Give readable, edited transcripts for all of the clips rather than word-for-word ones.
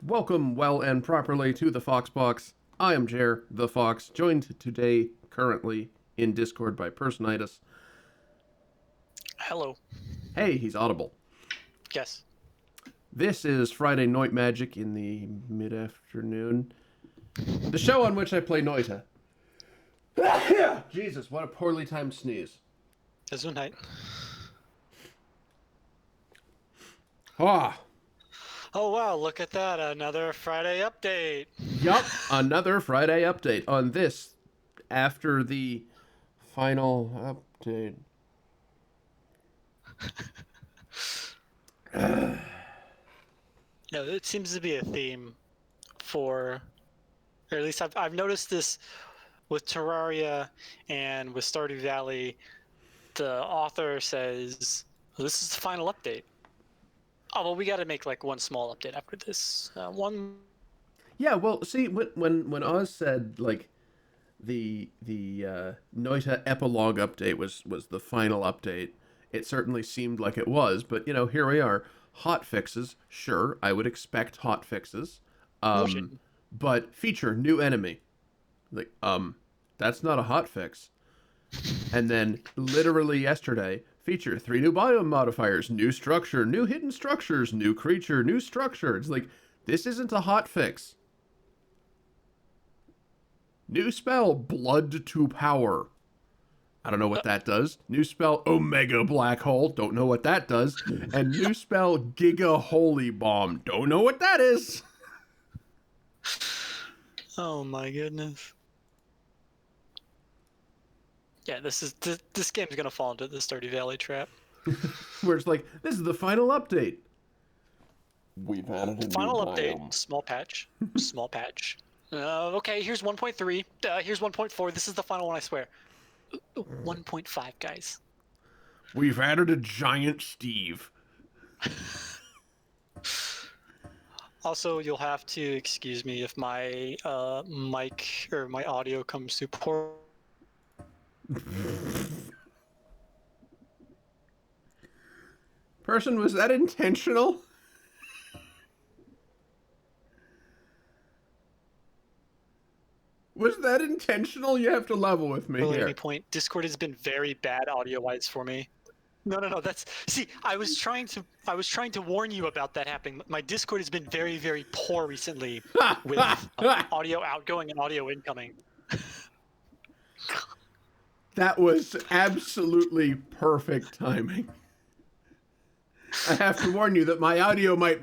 Welcome well and properly to the Fox Box. I am Jer, the Fox, joined today currently in Discord by Personitis. Hello. Hey, he's audible. Yes. This is Friday Noit Magic in the mid-afternoon. The show on which I play Noita. Jesus, what a poorly timed sneeze. Gesundheit. Ah. Oh wow, look at that, another Friday update. Yup, another Friday update on this after the final update. No, it seems to be a theme for, or at least I've noticed this with Terraria and with Stardew Valley. The author says, well, this is the final update. Oh, well, we got to make like one small update after this. One. Yeah, well, see, when Oz said like the Noita epilogue update was the final update, it certainly seemed like it was. But here we are, hot fixes. Sure, I would expect hot fixes. But feature new enemy. Like that's not a hot fix. And then literally yesterday, feature 3 new biome modifiers, new structure, new hidden structures, new creature, new structure. It's like, this isn't a hot fix. New spell, Blood to Power. I don't know what that does. New spell, Omega Black Hole. Don't know what that does. And new spell, Giga Holy Bomb. Don't know what that is. Oh my goodness. Yeah, this game's gonna fall into the Stardew Valley trap. Where it's like, this is the final update. We've added a final new update, biome. small patch, small patch. Okay, here's 1.3. Here's 1.4. This is the final one, I swear. 1.5, guys. We've added a giant Steve. Also, you'll have to excuse me if my mic or my audio comes to poor. Person, was that intentional? Was that intentional? You have to level with me Really, here. at any point, Discord has been very bad audio-wise for me. No. That's I was trying to warn you about that happening. My Discord has been very, very poor recently with audio outgoing and audio incoming. That was absolutely perfect timing. I have to warn you that my audio might.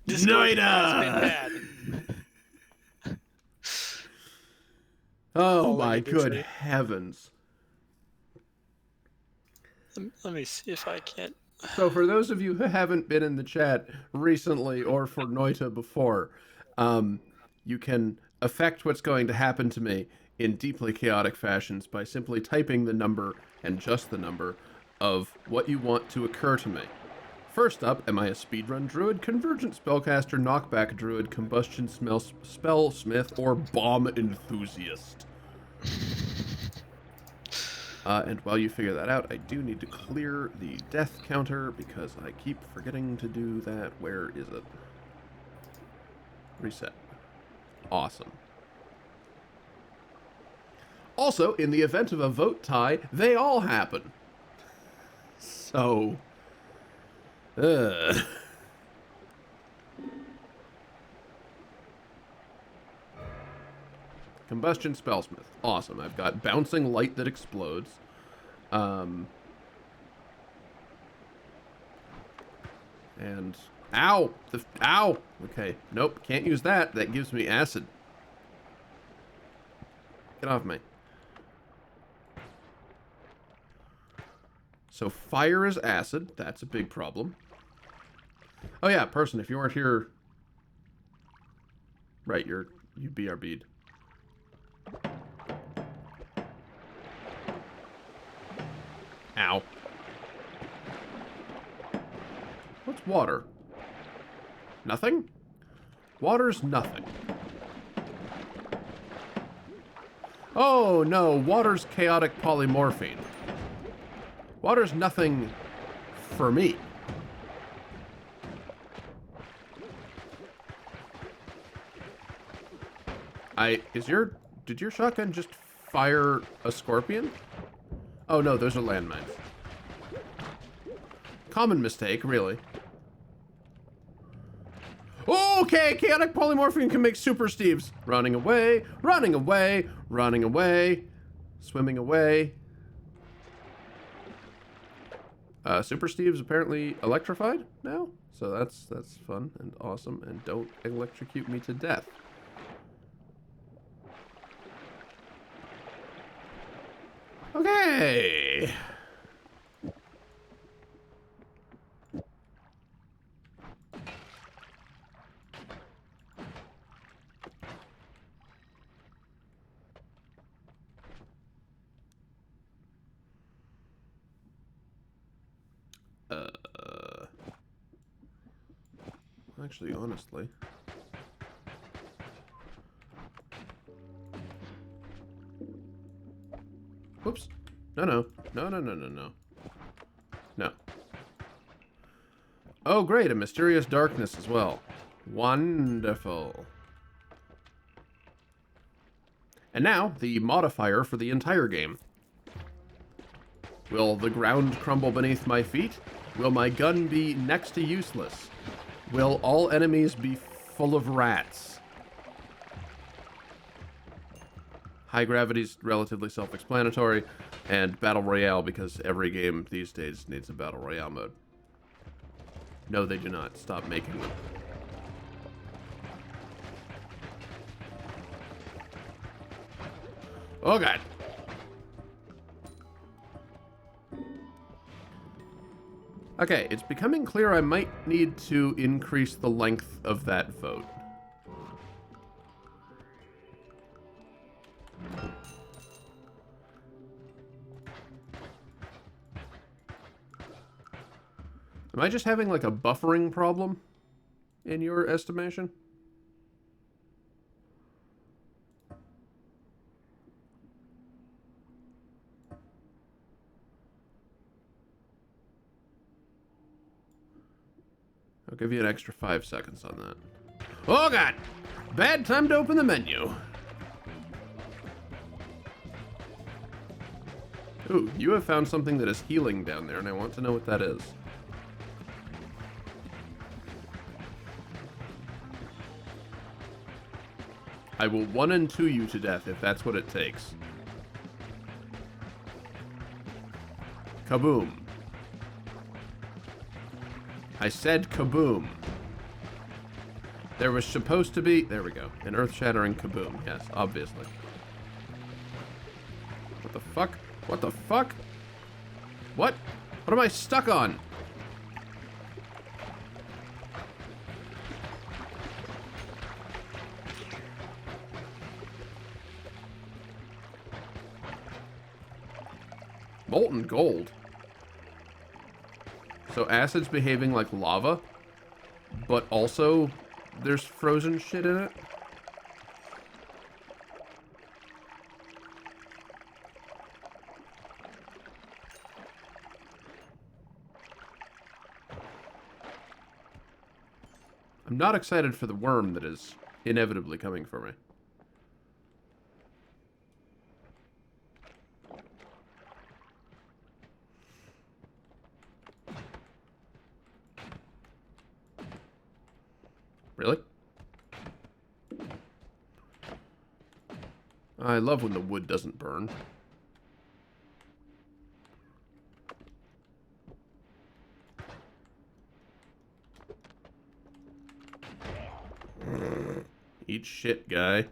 Discord Noita! has been bad. Oh my good heavens. Let me see if I can. So for those of you who haven't been in the chat recently or for Noita before, you can affect what's going to happen to me in deeply chaotic fashions by simply typing the number and just the number of what you want to occur to me. First up, am I a speedrun druid, convergent spellcaster, knockback druid, combustion spellsmith, or bomb enthusiast? And while you figure that out, I do need to clear the death counter because I keep forgetting to do that. Where is it? Reset. Awesome. Also, in the event of a vote tie, they all happen. So... Combustion Spellsmith. Awesome. I've got Bouncing Light that explodes. And... Ow! Ow! Okay. Nope. Can't use that. That gives me acid. Get off me. So fire is acid. That's a big problem. Oh yeah, person, if you weren't here... Right, you BRB'd. Ow. What's water? Nothing? Water's nothing. Oh, no. Water's chaotic polymorphine. Water's nothing for me. Did your shotgun just fire a scorpion? Oh, no, those are landmines. Common mistake, really. Okay, chaotic polymorphine can make super Steves. Running away, running away, running away, swimming away. Super Steve's apparently electrified now, so that's fun and awesome, and don't electrocute me to death. Okay. Actually, honestly. Whoops. No. No. Oh, great, a mysterious darkness as well. Wonderful. And now, the modifier for the entire game. Will the ground crumble beneath my feet? Will my gun be next to useless? Will all enemies be full of rats? High gravity's relatively self-explanatory, and Battle Royale because every game these days needs a Battle Royale mode. No, they do not. Stop making them. Oh, God. Okay, it's becoming clear I might need to increase the length of that vote. Am I just having, like, a buffering problem, in your estimation? I'll give you an extra 5 seconds on that. Oh, God! Bad time to open the menu. Ooh, you have found something that is healing down there, and I want to know what that is. I will 1 and 2 you to death if that's what it takes. Kaboom. I said kaboom. There was supposed to be... There we go. An earth-shattering kaboom. Yes, obviously. What the fuck? What the fuck? What? What am I stuck on? Molten gold. So acid's behaving like lava, but also there's frozen shit in it. I'm not excited for the worm that is inevitably coming for me. Really? I love when the wood doesn't burn. Eat shit, guy.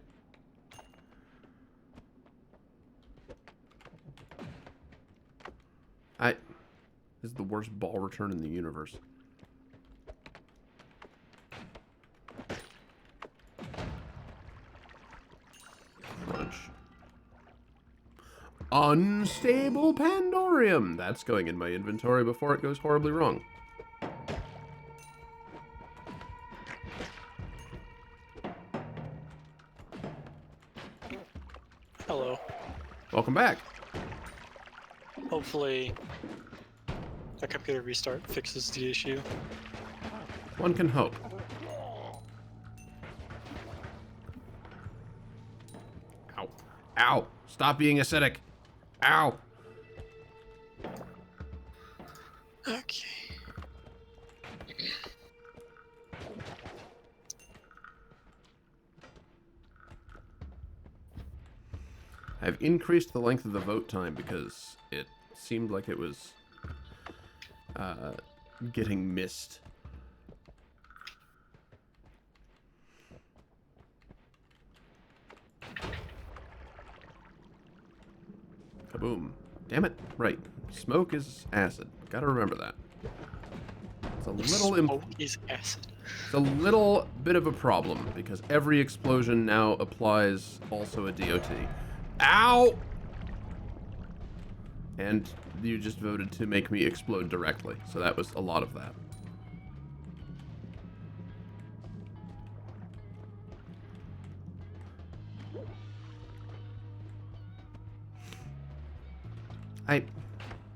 This is the worst ball return in the universe. Crunch. Unstable Pandorium. That's going in my inventory before it goes horribly wrong. Welcome back. Hopefully, a computer restart fixes the issue. One can hope. Ow. Ow. Stop being acidic. Ow. Okay. I've increased the length of the vote time because it seemed like it was getting missed. Kaboom. Damn it. Right. Smoke is acid. Gotta remember that. It's a little Smoke is acid. It's a little bit of a problem because every explosion now applies also a DOT. Ow! And you just voted to make me explode directly, so that was a lot of that.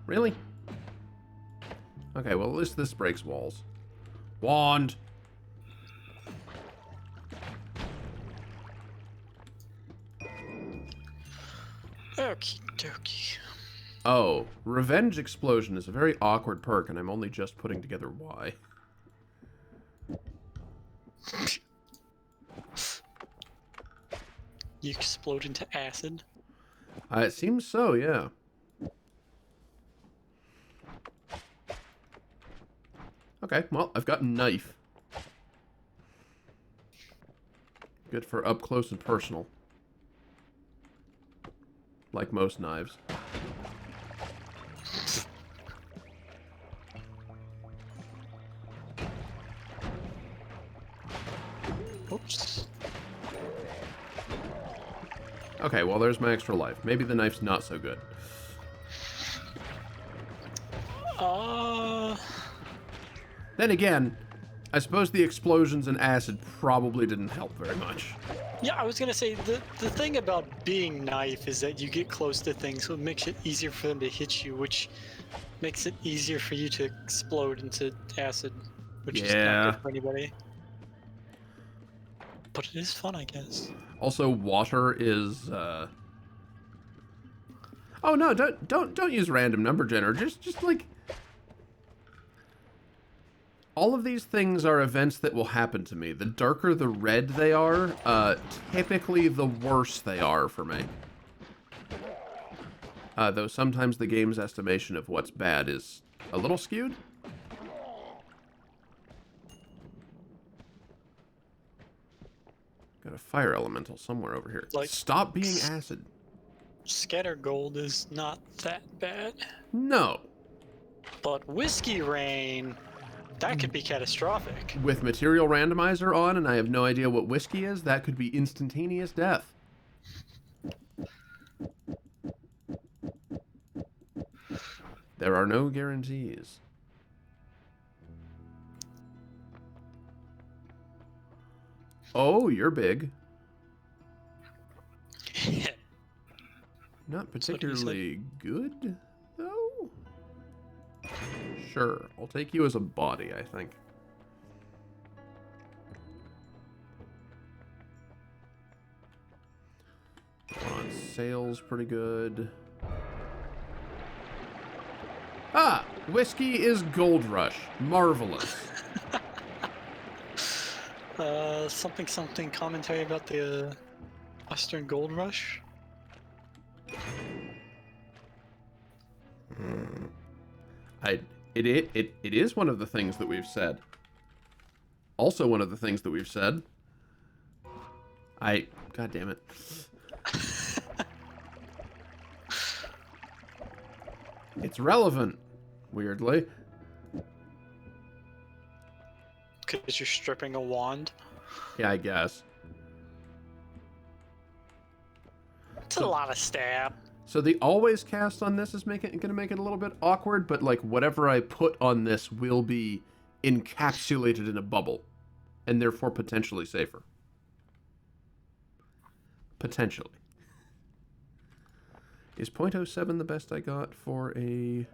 Really? Okay, well, at least this breaks walls. Wand! Okie dokie. Oh, Revenge Explosion is a very awkward perk, and I'm only just putting together why. You explode into acid? It seems so, yeah. Okay, well, I've got a knife. Good for up close and personal. Like most knives. Oops. Okay, well, there's my extra life. Maybe the knife's not so good. Then again, I suppose the explosions and acid probably didn't help very much. Yeah, I was gonna say, the thing about being knife is that you get close to things, so it makes it easier for them to hit you, which makes it easier for you to explode into acid, which is not good for anybody. But it is fun, I guess. Also, water is. Oh no! Don't use random number generator. Just like. All of these things are events that will happen to me. The darker the red they are, typically the worse they are for me. Though sometimes the game's estimation of what's bad is a little skewed. Got a fire elemental somewhere over here. Like, stop being acid. Scatter gold is not that bad. No. But whiskey rain, that could be catastrophic. With material randomizer on and I have no idea what whiskey is, that could be instantaneous death. There are no guarantees. Oh, you're big. Not particularly good, though? Sure, I'll take you as a body, I think. One on sale's pretty good. Ah! Whiskey is Gold Rush. Marvelous. Something commentary about the Western Gold Rush? It is one of the things that we've said. Also one of the things that we've said. God damn it. It's relevant, weirdly. Because you're stripping a wand? Yeah, I guess. It's a lot of stab. So the always cast on this is gonna make it a little bit awkward, but like whatever I put on this will be encapsulated in a bubble, and therefore potentially safer. Potentially. Is .07 the best I got for a...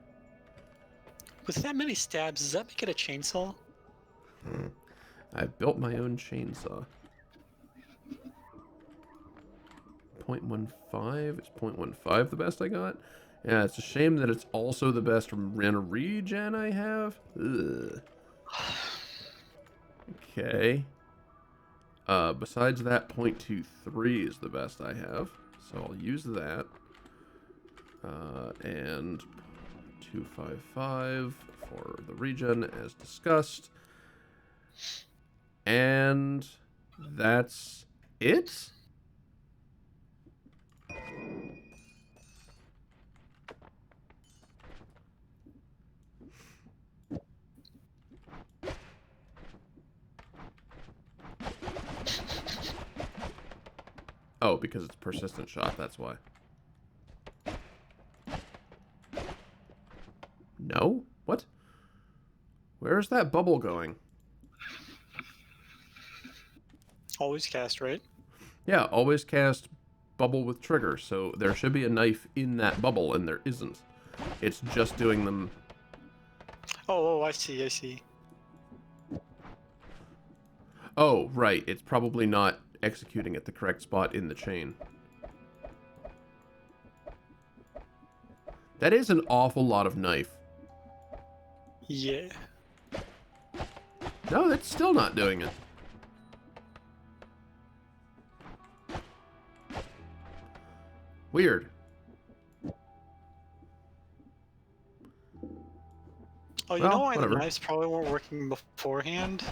With that many stabs, does that make it a chainsaw? I've built my own chainsaw. 0.15? Is 0.15 the best I got? Yeah, it's a shame that it's also the best regen I have. Ugh. Okay. Besides that, 0.23 is the best I have. So I'll use that. And 255 for the regen, as discussed. And that's it? Oh, because it's persistent shot, that's why. No? What? Where is that bubble going? Always cast, right? Yeah, always cast bubble with trigger, so there should be a knife in that bubble, and there isn't. It's just doing them... Oh, I see, I see. Oh, right, it's probably not executing at the correct spot in the chain. That is an awful lot of knife. Yeah. No, that's still not doing it. Weird. Oh, you Well, know why whatever. the knives probably weren't working beforehand?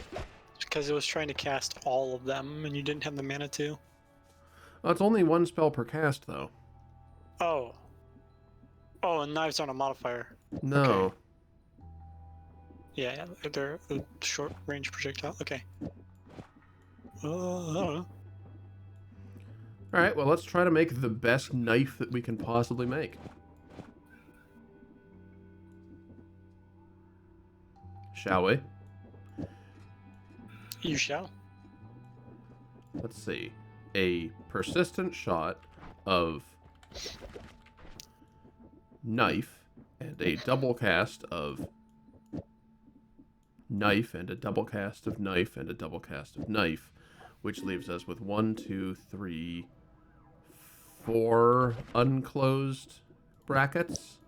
It's because it was trying to cast all of them, and you didn't have the mana to. Well, it's only one spell per cast, though. Oh. Oh, and knives aren't a modifier. No. Okay. Yeah, they're a short-range projectile. Okay. I don't know. Alright, well, let's try to make the best knife that we can possibly make. Shall we? You shall. Let's see. A persistent shot of knife and a double cast of knife and a double cast of knife and a double cast of knife, which leaves us with 1, 2, 3, 4 unclosed brackets.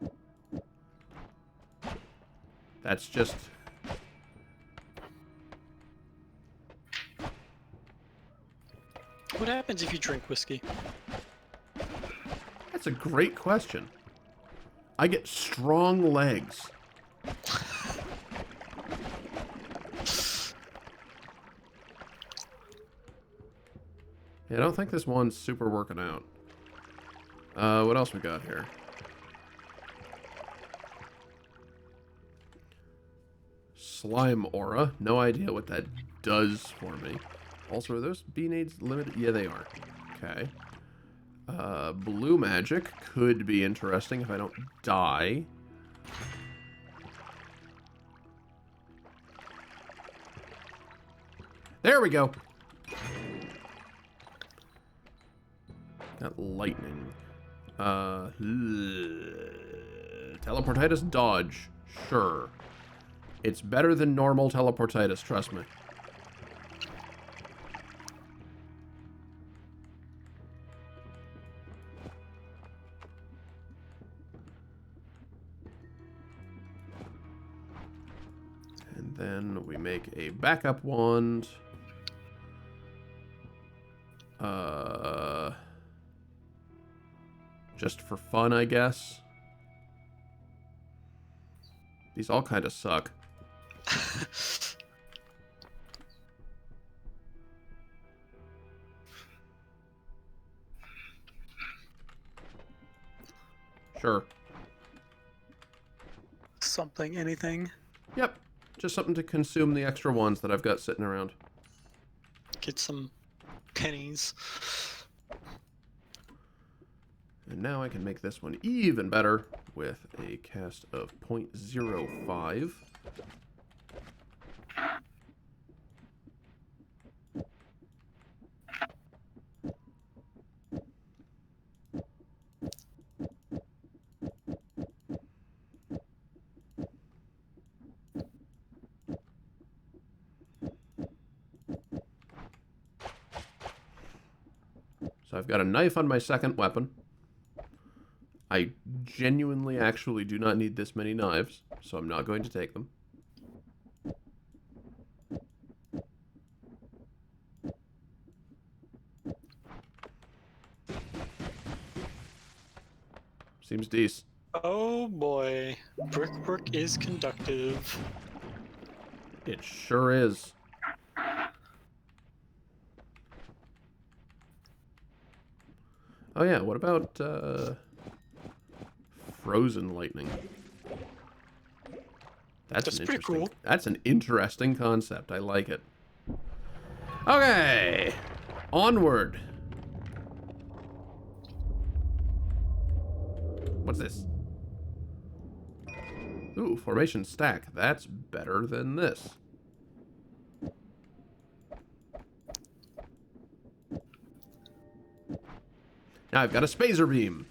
That's just... What happens if you drink whiskey? That's a great question. I get strong legs. Yeah, I don't think this one's super working out. What else we got here? Slime aura. No idea what that does for me. Also, are those B-nades limited? Yeah, they are. Okay. Blue magic could be interesting if I don't die. There we go. Got lightning. Teleportitis dodge. Sure. It's better than normal teleportitis, trust me. And then we make a backup wand. Just for fun, I guess. These all kind of suck. Sure. Something, anything. Yep. Just something to consume the extra ones that I've got sitting around. Get some pennies. And now I can make this one even better with a cast of 0.05. So I've got a knife on my second weapon. I genuinely actually do not need this many knives, so I'm not going to take them. Seems decent. Oh boy, brickwork is conductive. It sure is. Oh yeah, what about frozen lightning? That's an pretty interesting. cool. That's an interesting concept. I like it. Okay, onward. What's this? Ooh, formation stack. That's better than this. Now I've got a spacer beam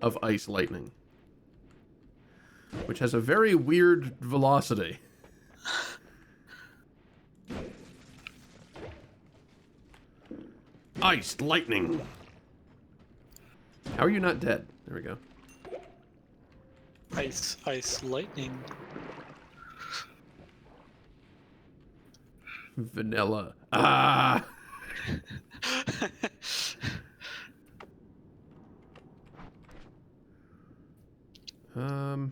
of ice lightning, which has a very weird velocity. Ice lightning. How are you not dead? There we go. Ice lightning. Vanilla. Ah! I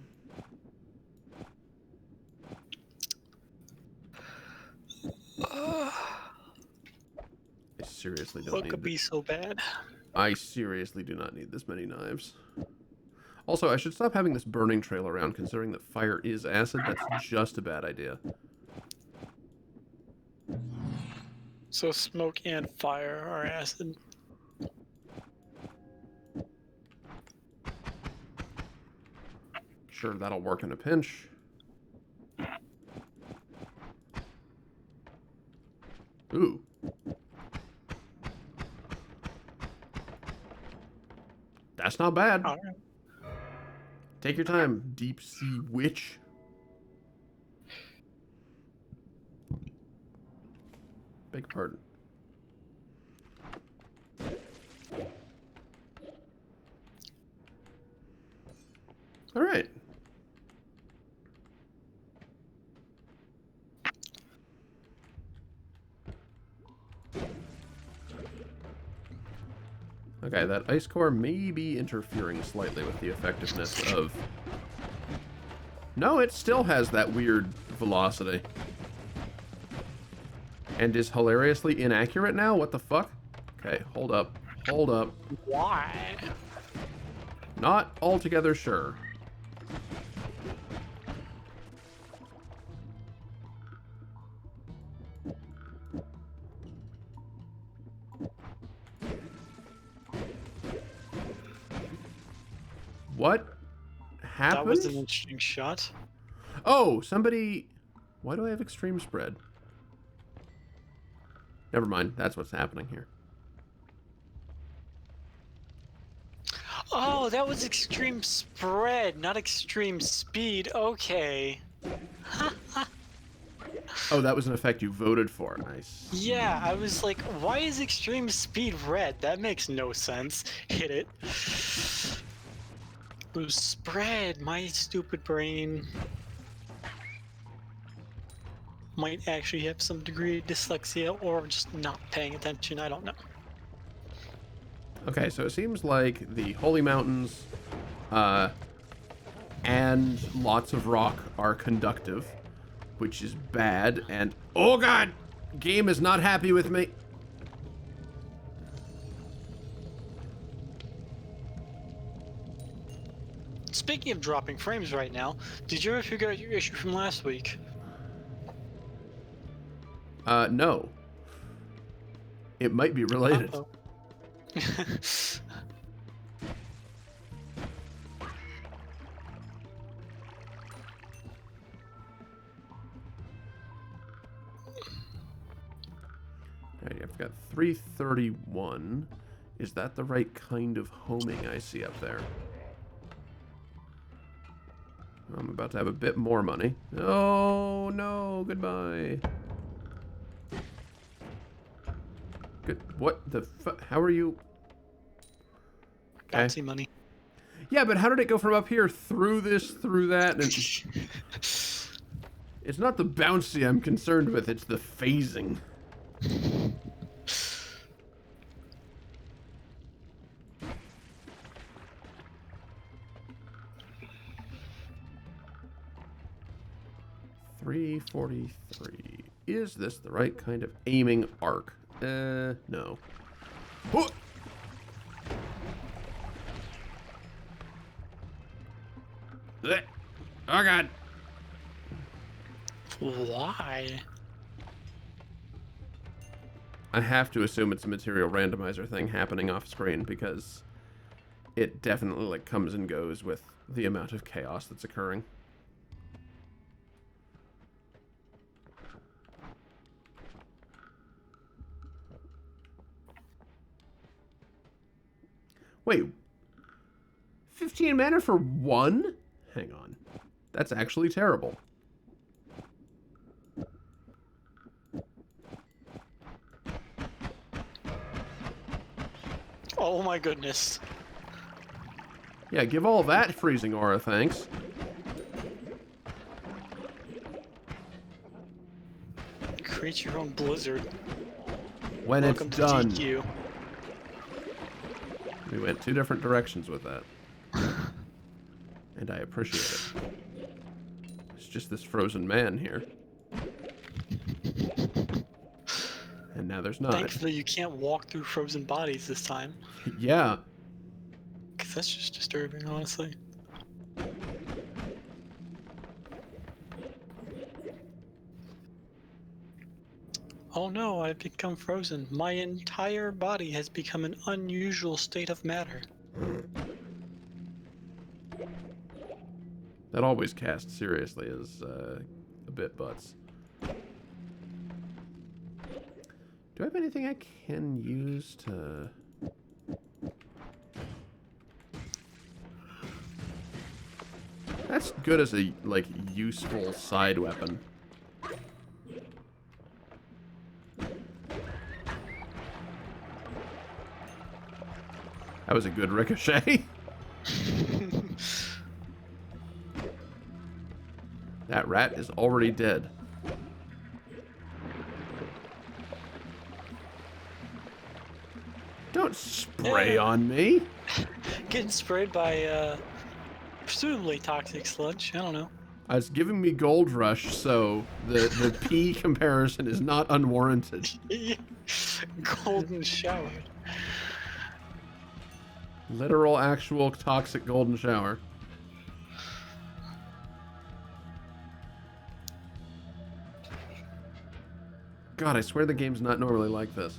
seriously don't What need could be so bad? I seriously do not need this many knives. Also, I should stop having this burning trail around, considering that fire is acid. That's just a bad idea. So smoke and fire are acid. Sure, that'll work in a pinch. Ooh. That's not bad. All right. Take your time, deep sea witch. Beg pardon. All right. Okay, that ice core may be interfering slightly with the effectiveness of... No, it still has that weird velocity. And is hilariously inaccurate now? What the fuck? Okay, hold up. Hold up. Why? Not altogether sure. What happened? That was an interesting shot. Oh, somebody... Why do I have extreme spread? Never mind. That's what's happening here. Oh, that was extreme spread, not extreme speed. Okay. Oh, that was an effect you voted for. Nice. Yeah, I was like, why is extreme speed red? That makes no sense. Hit it. It was spread, my stupid brain. Might actually have some degree of dyslexia or just not paying attention, I don't know. Okay, so it seems like the Holy Mountains and lots of rock are conductive, which is bad, and... Oh god! Game is not happy with me. Speaking of dropping frames right now, did you ever figure out your issue from last week? No. It might be related. Uh-oh. Alright, I've got 331. Is that the right kind of homing I see up there? I'm about to have a bit more money. Oh, no. Goodbye. Good. What the fu- How are you? Okay. Bouncy money. Yeah, but how did it go from up here through this, through that? And it's not the bouncy I'm concerned with, it's the phasing. .343. Is this the right kind of aiming arc? No. Oh! Oh god. Why? I have to assume it's a material randomizer thing happening off screen because it definitely like comes and goes with the amount of chaos that's occurring. Wait. 15 mana for one? Hang on. That's actually terrible. Oh my goodness. Yeah, give all that freezing aura, thanks. Create your own blizzard. When Welcome it's to done. DQ. We went two different directions with that. And I appreciate it. It's just this frozen man here. And now there's not. Thankfully, you can't walk through frozen bodies this time. Yeah. Because that's just disturbing, honestly. Oh no, I've become frozen. My entire body has become an unusual state of matter. That always cast seriously is a bit butts. Do I have anything I can use to... That's good as a, like, useful side weapon. That was a good ricochet. That rat is already dead. Don't spray on me. Getting sprayed by, presumably toxic sludge. I don't know. It's giving me gold rush, so the P comparison is not unwarranted. Golden shower. Literal, actual, toxic golden shower. God, I swear the game's not normally like this.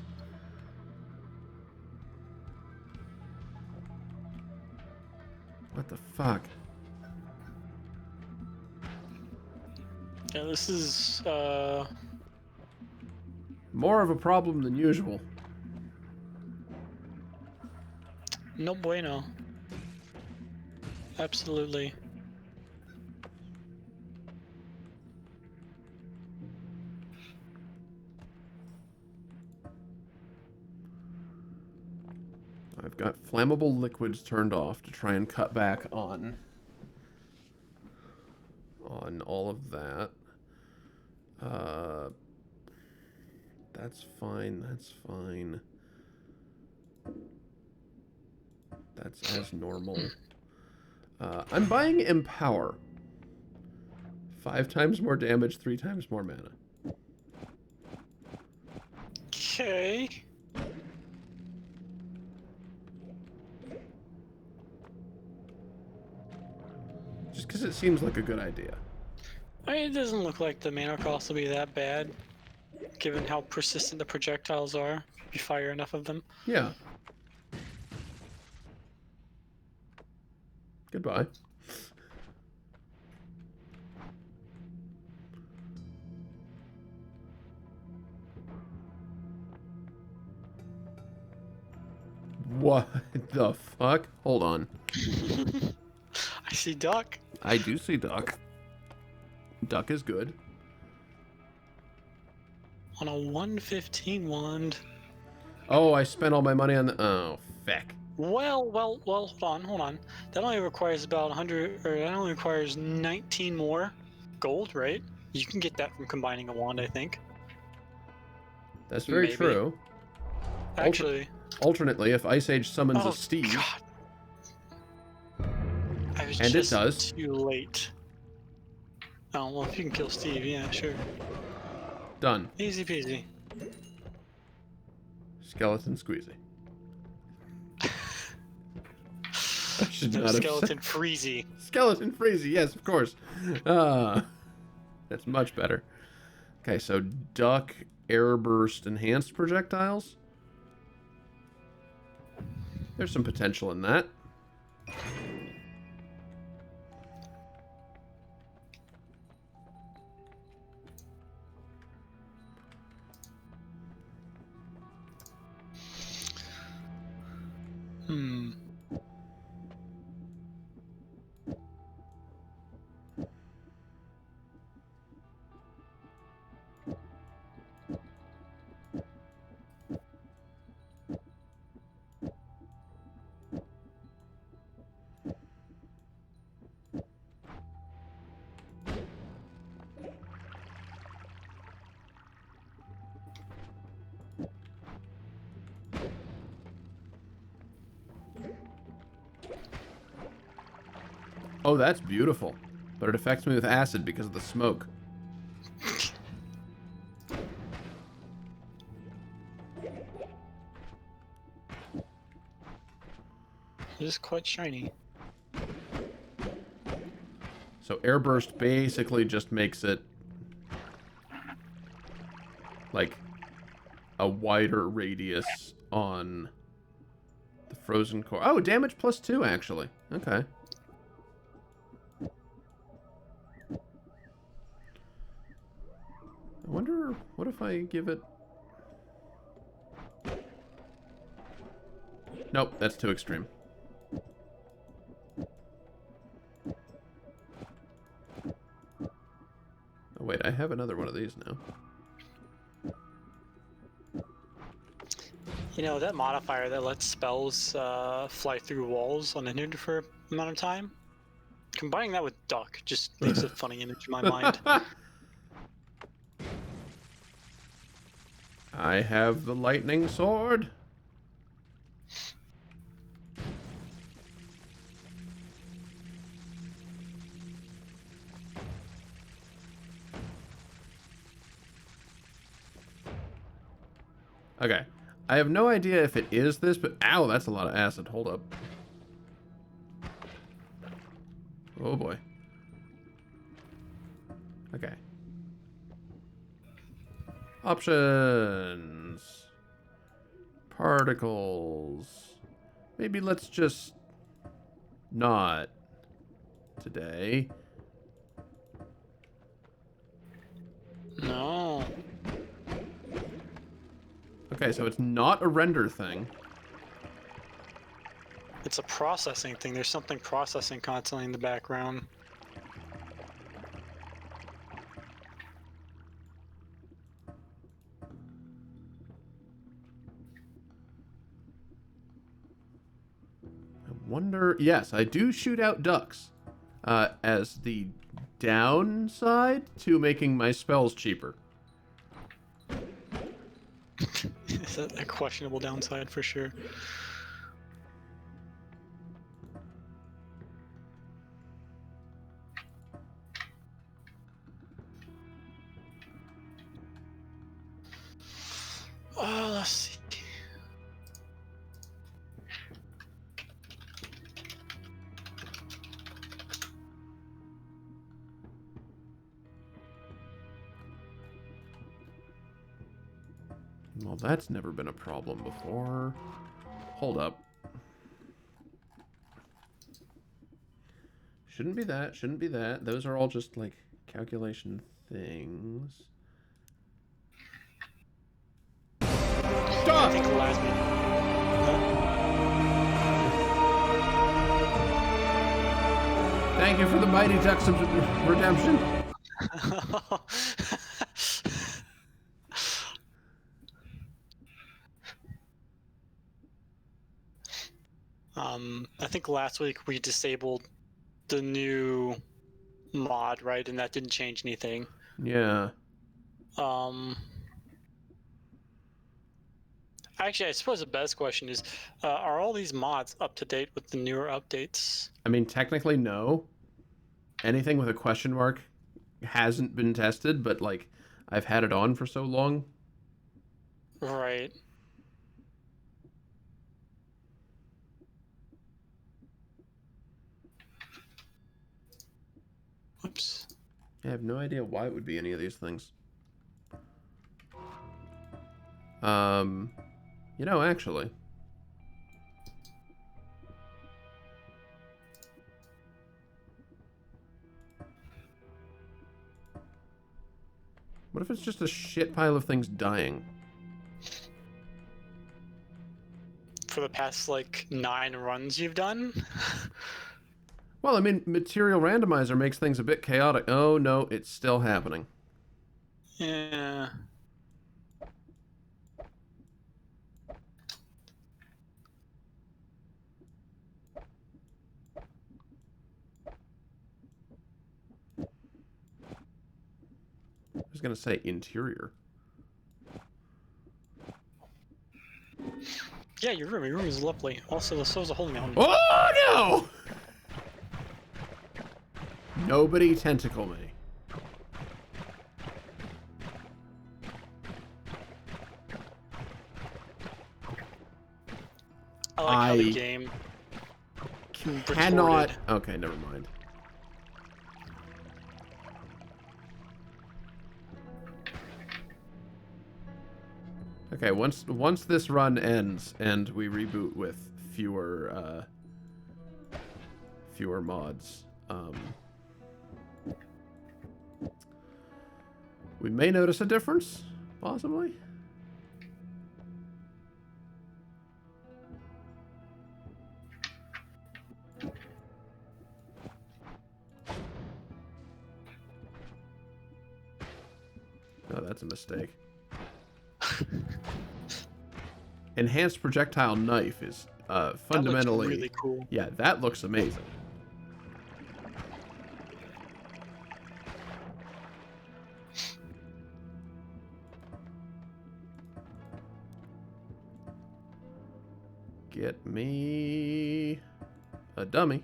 What the fuck? Yeah, this is, More of a problem than usual. no bueno. Absolutely. I've got flammable liquids turned off to try and cut back on all of that. That's fine. That's fine. That's as normal. I'm buying Empower. 5 times more damage, 3 times more mana. Okay. Just because it seems like a good idea. I mean, it doesn't look like the mana cost will be that bad, given how persistent the projectiles are, if you fire enough of them. Yeah. Goodbye. What the fuck? Hold on. I see duck. I do see duck. Duck is good. On a 115 wand. Oh, I spent all my money on the... Oh, feck. Well. Hold on. That only requires about 100, or that only requires 19 more gold, right? You can get that from combining a wand, I think. That's very Maybe. true. Actually, Alternately, if Ice Age summons a oh Steve, god, I was and it just does, too late. Oh well, if you can kill Steve, yeah, sure. done. Easy peasy. Skeleton squeezy. I should No, not have said skeleton freezy. skeleton freezy. Yes, of course. That's much better. Okay, so duck, airburst, enhanced projectiles. There's some potential in that. Hmm. Oh, that's beautiful. But it affects me with acid because of the smoke. It is quite shiny. So airburst basically just makes it like a wider radius on the frozen core. Oh, damage +2 actually. Okay. I wonder what if I give it. Nope, that's too extreme. Oh wait, I have another one of these now. You know, that modifier that lets spells fly through walls unhindered for an amount of time, combining that with duck just leaves a funny image in my mind. I have the lightning sword. Okay. I have no idea if it is this, but ow, that's a lot of acid. Hold up. Oh boy. Okay. Options. Particles. Maybe let's just not today. No. Okay, so it's not a render thing. It's a processing thing. There's something processing constantly in the background. I wonder. Yes, I do shoot out ducks as the downside to making my spells cheaper. It's a questionable downside for sure. Let's see. Well, that's never been a problem before. Hold up. Shouldn't be that. Shouldn't be that. Those are all just, like, calculation things. I think last Thank you for the Mighty Ducks of redemption. I think last week we disabled the new mod, right? And that didn't change anything. Yeah. Um, Actually, I suppose the best question is, are all these mods up to date with the newer updates? I mean, technically, no. Anything with a question mark hasn't been tested, but like I've had it on for so long. Right. Oops. I have no idea why it would be any of these things. You know, actually. What if it's just a shit pile of things dying? For the past like 9 runs you've done? Well, I mean, material randomizer makes things a bit chaotic. Oh no, it's still happening. Yeah. I was gonna say interior. Yeah, your room is lovely. Also, so is a holy mountain. Oh no! Nobody tentacle me. I like how the I game cannot. retorted. Okay, never mind. Okay, once this run ends and we reboot with fewer mods, we may notice a difference, possibly. Oh, that's a mistake. Enhanced projectile knife is fundamentally That looks really cool. Yeah, that looks amazing. Get me a dummy.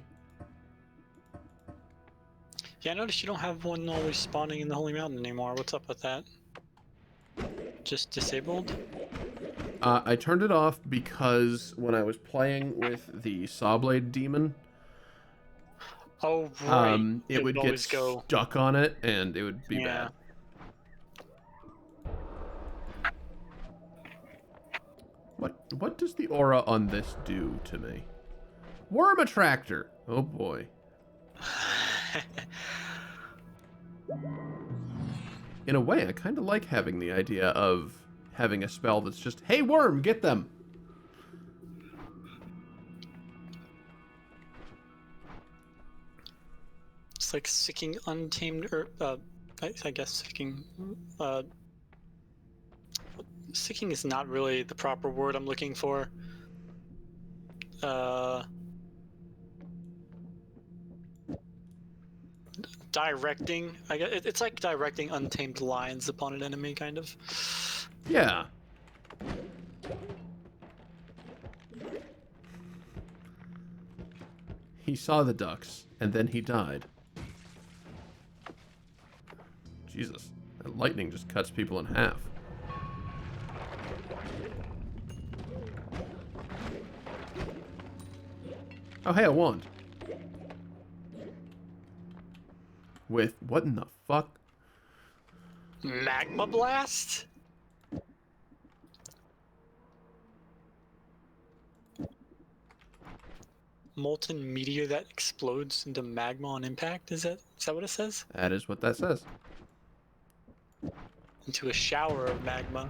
Yeah, I noticed you don't have one always spawning in the holy mountain anymore. What's up with that? Just disabled? I turned it off because when I was playing with the Sawblade demon, Oh, right. it would get always go. stuck on it and it would be Yeah. bad. What does the aura on this do to me? Worm attractor. Oh boy. In a way, I kind of like having the idea of having a spell that's just, hey worm, get them. It's like seeking untamed, or I guess seeking. Seeking is not really the proper word I'm looking for. Directing. I guess it's like directing untamed lions upon an enemy, kind of. Yeah. He saw the ducks, and then he died. Jesus, that lightning just cuts people in half. Oh, hey, a wand. With, what in the fuck? Magma blast. Molten meteor that explodes into magma on impact. Is that what it says? That is what that says. Into a shower of magma.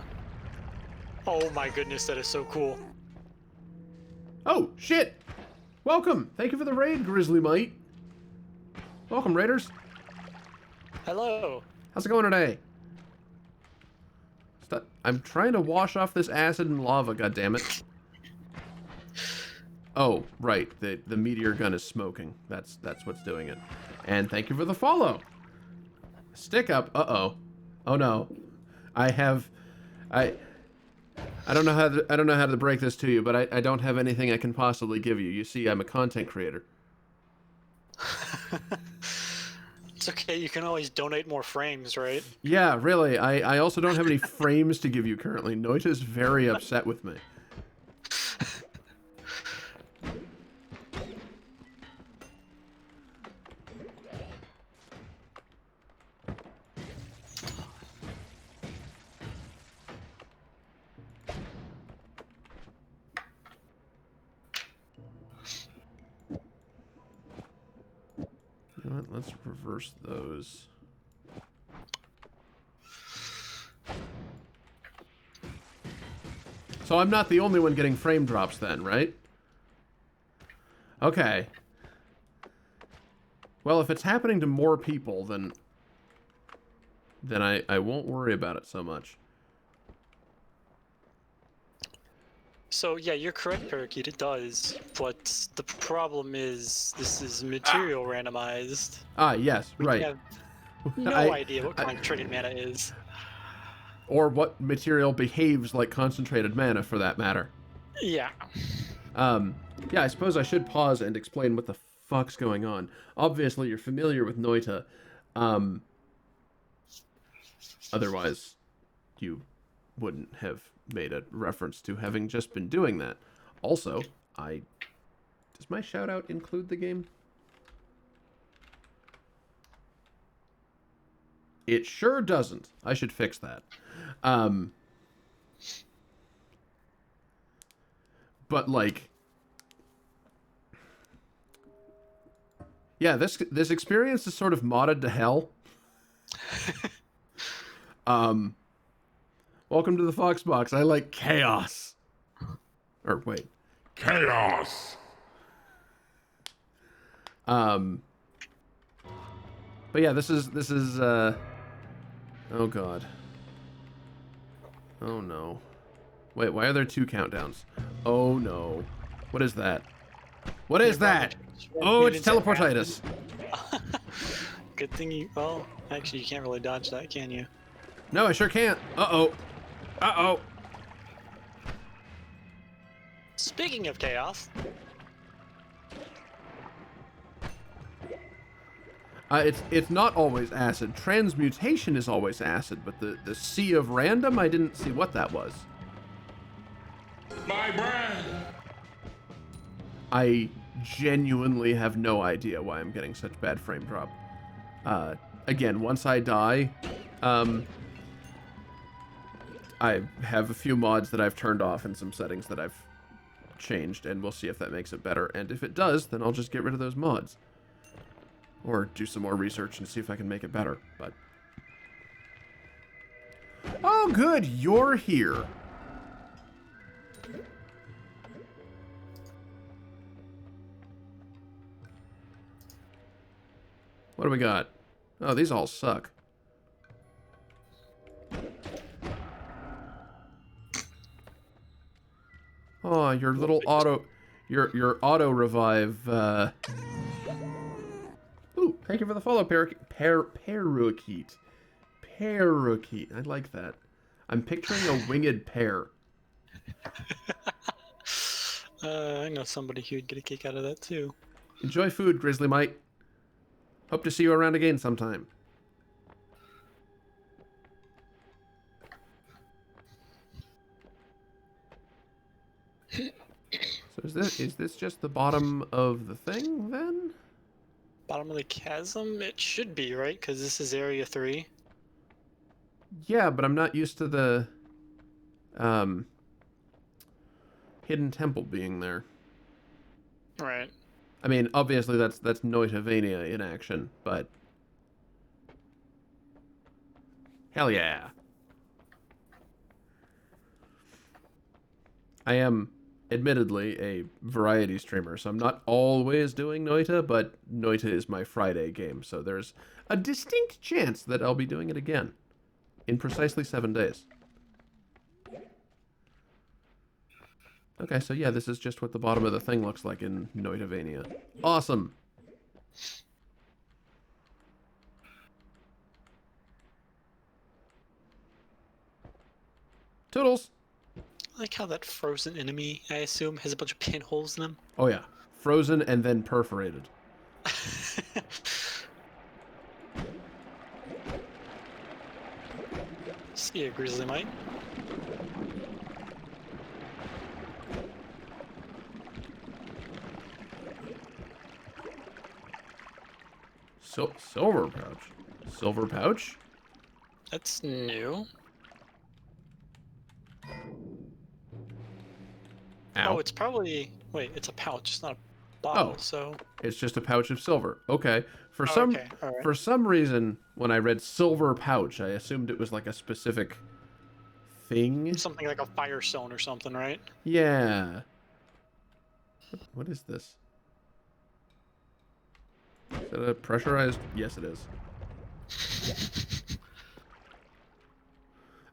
Oh my goodness, that is so cool. Oh, shit! Welcome! Thank you for the raid, Grizzly Mite. Welcome, raiders. Hello. How's it going today? I'm trying to wash off this acid and lava, goddammit. Oh, right. The meteor gun is smoking. That's what's doing it. And thank you for the follow. Stick up. Uh-oh. Oh no. I have I don't know how to break this to you, but I don't have anything I can possibly give you. You see, I'm a content creator. It's okay. You can always donate more frames, right? Yeah, really. I also don't have any frames to give you currently. Noit is very upset with me. You know what? Let's reverse those. So I'm not the only one getting frame drops then, right? Okay. Well, if it's happening to more people, then I won't worry about it so much. So yeah, you're correct, Parakeet. It does, but the problem is this is material randomized. Ah, yes, We right. have no idea what concentrated mana is. Or what material behaves like concentrated mana, for that matter. Yeah. Yeah, I suppose I should pause and explain what the fuck's going on. Obviously, you're familiar with Noita. Otherwise, you wouldn't have made a reference to having just been doing that. Also, does my shout-out include the game? It sure doesn't. I should fix that. But like, yeah, this experience is sort of modded to hell. Welcome to the Foxbox. I like chaos. Or wait, Chaos! but yeah, this is oh god. Oh no. Wait, why are there 2 countdowns? Oh no. What is that? What is that? Oh, it's teleportitis. Good thing you. Well, actually, you can't really dodge that, can you? No, I sure can't. Uh-oh. Uh-oh. Speaking of chaos, It's not always acid. Transmutation is always acid, but the sea of random, I didn't see what that was. My brand! I genuinely have no idea why I'm getting such bad frame drop. Again, once I die, I have a few mods that I've turned off and some settings that I've changed, and we'll see if that makes it better. And if it does, then I'll just get rid of those mods. Or do some more research and see if I can make it better, but... Oh, good, you're here. What do we got? Oh, these all suck. Oh, your little auto... Your auto revive, Ooh, thank you for the follow, Parakeet. Parakeet. I like that. I'm picturing a winged pear. I know somebody who would get a kick out of that too. Enjoy food, Grizzly Mite. Hope to see you around again sometime. So is this just the bottom of the thing then? Bottom of the chasm? It should be, right? Because this is Area 3. Yeah, but I'm not used to the hidden temple being there. Right. I mean, obviously that's Noitavania in action, but hell yeah. I am admittedly a variety streamer, so I'm not always doing Noita, but Noita is my Friday game, so there's a distinct chance that I'll be doing it again in precisely 7 days. Okay, so yeah, this is just what the bottom of the thing looks like in Noitovania. Awesome. Toodles. I like how that frozen enemy, I assume, has a bunch of pinholes in them. Oh yeah, frozen and then perforated. See a grizzly mite. Silver pouch. Silver pouch? That's new. Ow. Oh, it's probably... Wait, it's a pouch, it's not a bottle, Oh. so... It's just a pouch of silver. Okay. For okay, all right. for some reason, when I read silver pouch, I assumed it was like a specific thing. Something like a firestone or something, right? Yeah. What is this? Is that a pressurized? Yes, it is.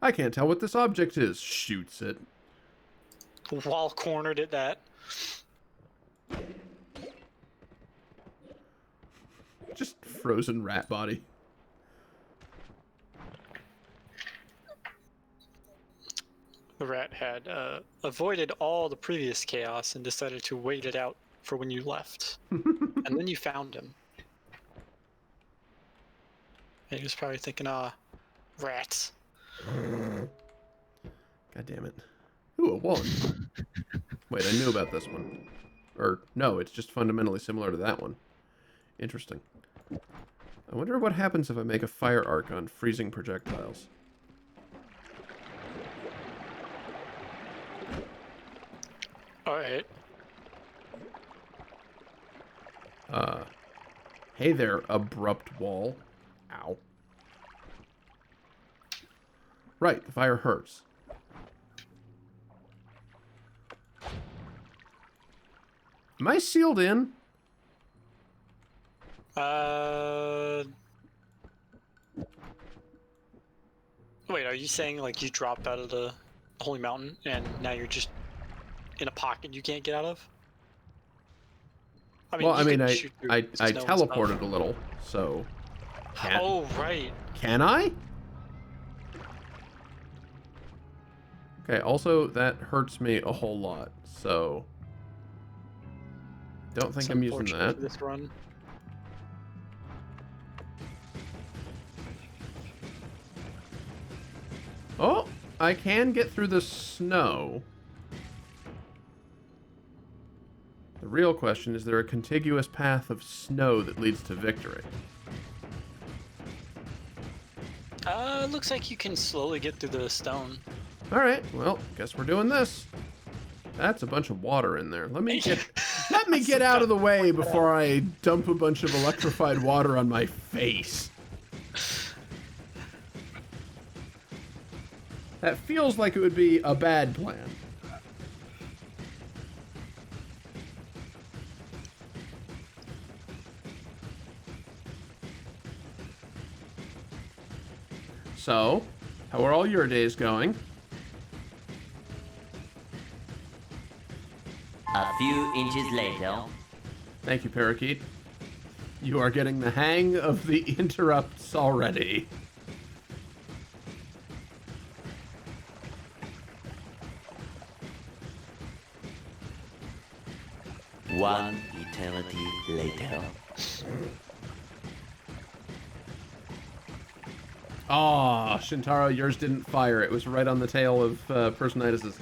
I can't tell what this object is. Shoots it. Wall cornered at that. Just frozen rat body. The rat had avoided all the previous chaos and decided to wait it out for when you left. And then you found him. And he was probably thinking, rats. God damn it. Ooh, a one. Wait, I knew about this one. Or, no, it's just fundamentally similar to that one. Interesting. I wonder what happens if I make a fire arc on freezing projectiles. Alright. Hey there, abrupt wall. Ow. Right, the fire hurts. Am I sealed in? Wait, are you saying like you dropped out of the Holy Mountain and now you're just in a pocket you can't get out of? I Well, I mean, can I shoot through I snow and stuff. teleported a little, so... Oh, right. Can I? Okay, also, that hurts me a whole lot, so... Don't think It's I'm using unfortunate that. for this run. Oh, I can get through the snow. The real question is there a contiguous path of snow that leads to victory? It looks like you can slowly get through the stone. Alright, well, guess we're doing this. That's a bunch of water in there. Let me get out of the way before I dump a bunch of electrified water on my face. That feels like it would be a bad plan. So, how are all your days going? A few inches later. Thank you, Parakeet. You are getting the hang of the interrupts already. One eternity later. Aw, Shintaro, yours didn't fire. It was right on the tail of Personitus's.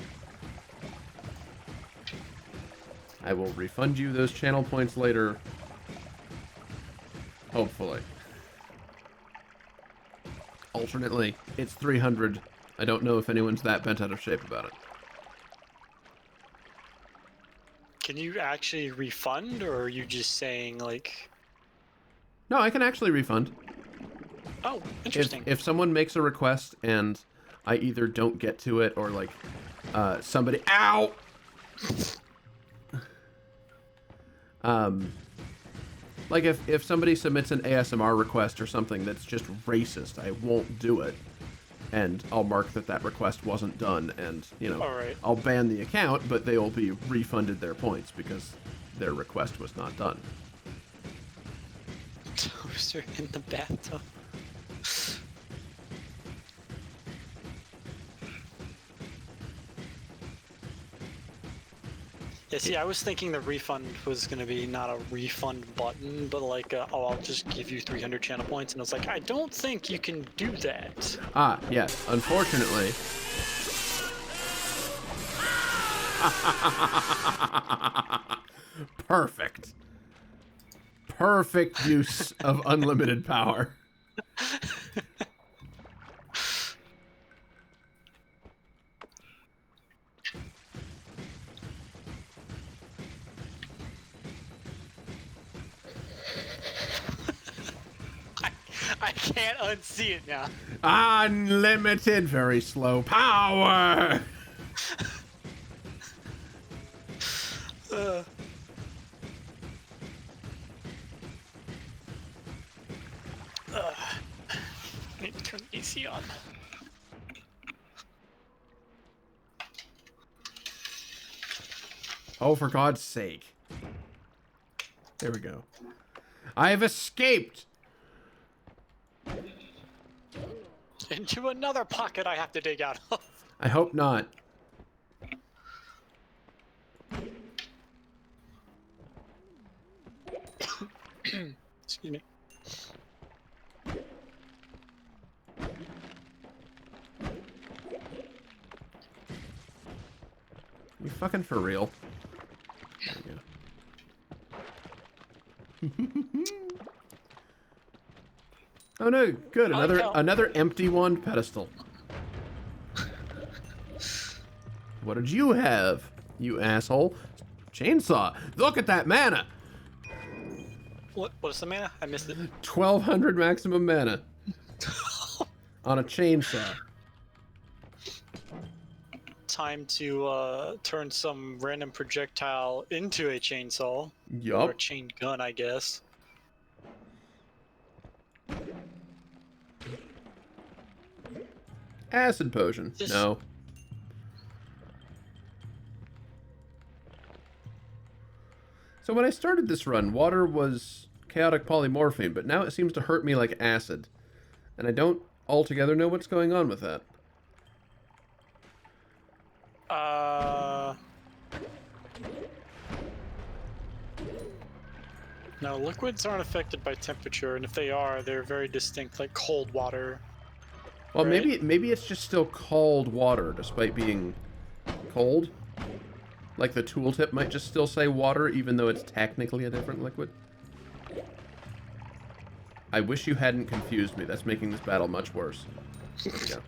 I will refund you those channel points later. Hopefully. Alternately, it's 300. I don't know if anyone's that bent out of shape about it. Can you actually refund, or are you just saying like... No, I can actually refund. Oh, interesting. If someone makes a request and I either don't get to it or like somebody... Ow! Like if somebody submits an ASMR request or something that's just racist, I won't do it. and I'll mark that that request wasn't done, and, you know, All right. I'll ban the account, but they will be refunded their points because their request was not done. Toaster in the bathtub. Yeah, see, I was thinking the refund was going to be not a refund button, but like, oh, I'll just give you 300 channel points. And I was like, I don't think you can do that. Ah, yes. Unfortunately. Perfect. Perfect use of unlimited power. I can't unsee it now. Unlimited, very slow power. Need to turn the AC on. Oh, for God's sake. There we go. I have escaped. Into another pocket I have to dig out of. I hope not. Excuse me. You fucking for real? There we go. Oh no, good. Another empty wand pedestal. What did you have, you asshole? Chainsaw. Look at that mana. What's the mana? I missed it. 1200 maximum mana on a chainsaw. Time to turn some random projectile into a chainsaw. Yup. Or a chain gun, I guess. Acid potion. No. So when I started this run, water was chaotic polymorphine, but now it seems to hurt me like acid. And I don't altogether know what's going on with that. No, liquids aren't affected by temperature, and if they are, they're very distinct, like cold water. Well, Right. maybe it's just still called water, despite being cold. Like the tooltip might just still say water, even though it's technically a different liquid. I wish you hadn't confused me. That's making this battle much worse. There we go.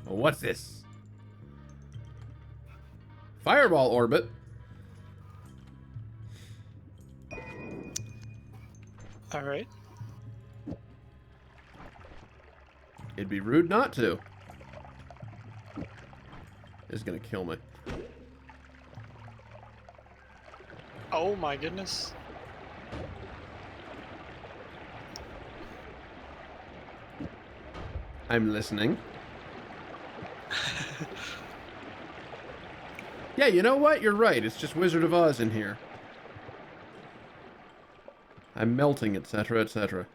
Oh, what's this? Fireball orbit. All right. It'd be rude not to. It's gonna kill me. Oh my goodness. I'm listening. Yeah, you know what? You're right. It's just Wizard of Oz in here. I'm melting, etc., etc.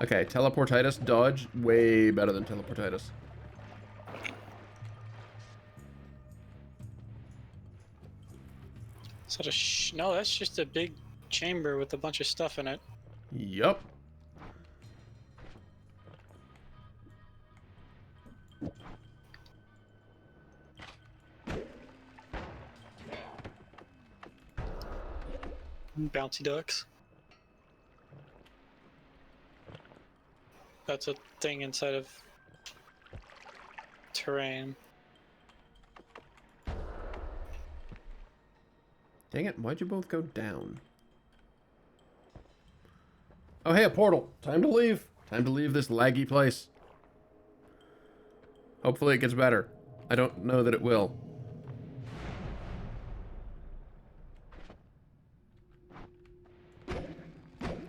Okay, teleportitis, dodge, way better than teleportitis. Is that a no, that's just a big chamber with a bunch of stuff in it. Yup. Bouncy ducks. That's a thing inside of terrain. Dang it, why'd you both go down? Oh, hey, a portal. Time to leave. Time to leave this laggy place. Hopefully it gets better. I don't know that it will.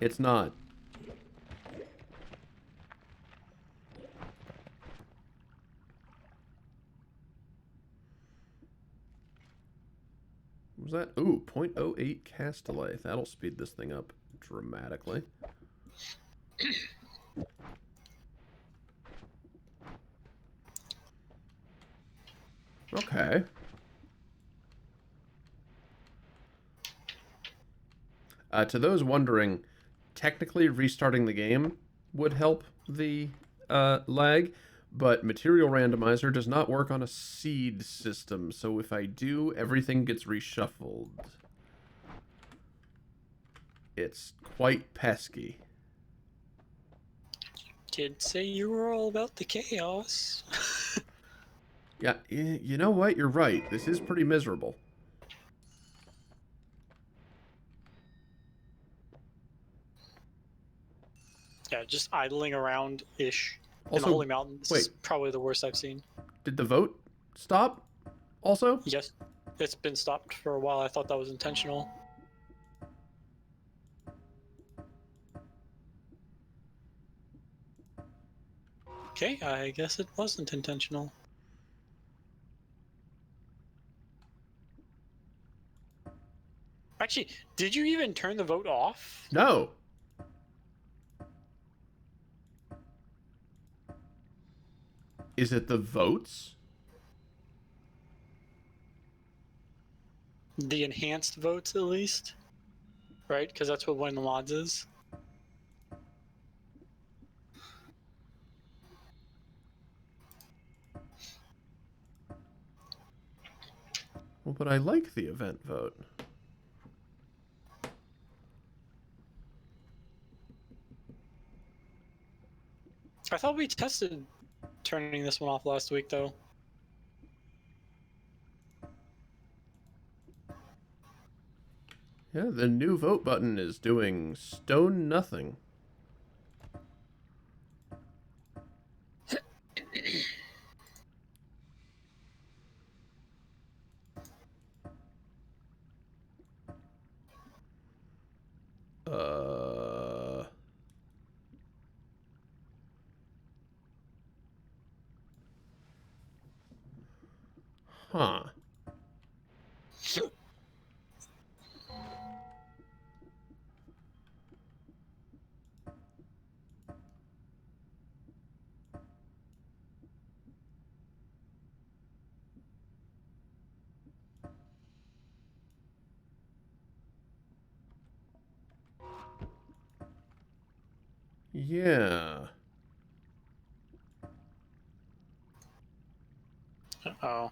It's not. What was that? Ooh, 0.08 cast delay. That'll speed this thing up dramatically. Okay. To those wondering, technically restarting the game would help the lag, but Material Randomizer does not work on a seed system, so if I do, everything gets reshuffled. It's quite pesky. Did say you were all about the chaos. Yeah, you know what? You're right. This is pretty miserable. Yeah, just idling around ish. In Also, the Holy Mountain, this is wait. probably the worst I've seen. Did the vote stop also? Yes, it's been stopped for a while. I thought that was intentional. Okay, I guess it wasn't intentional. Actually, did you even turn the vote off? No. Is it the votes? The enhanced votes, at least? Right? Because that's what one of the mods is. Well, but I like the event vote. I thought we tested turning this one off last week, though. Yeah, the new vote button is doing stone nothing. Uh... Huh. Yeah. Oh.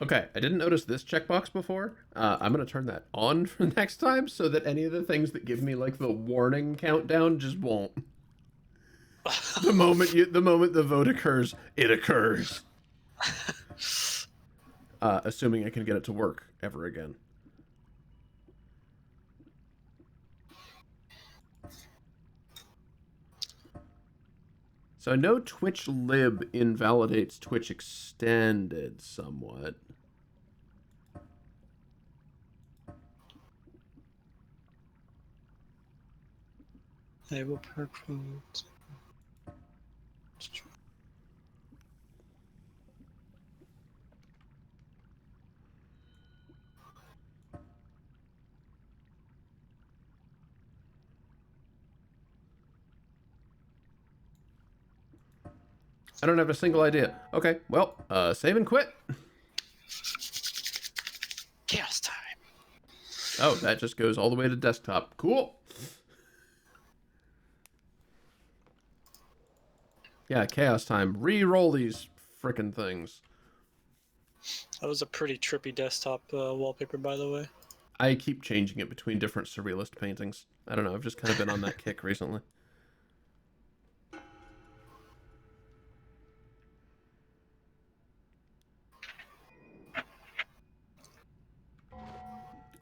Okay, I didn't notice this checkbox before. I'm gonna turn that on for next time so that any of the things that give me like the warning countdown just won't. The moment the vote occurs, it occurs. Assuming I can get it to work ever again. So I know Twitch lib invalidates Twitch extended somewhat. Enable perk foods. I don't have a single idea. Okay, well, save and quit. Chaos time. Oh, that just goes all the way to desktop. Cool. Yeah, chaos time. Re-roll these frickin' things. That was a pretty trippy desktop wallpaper, by the way. I keep changing it between different surrealist paintings. I don't know, I've just kind of been on that kick recently.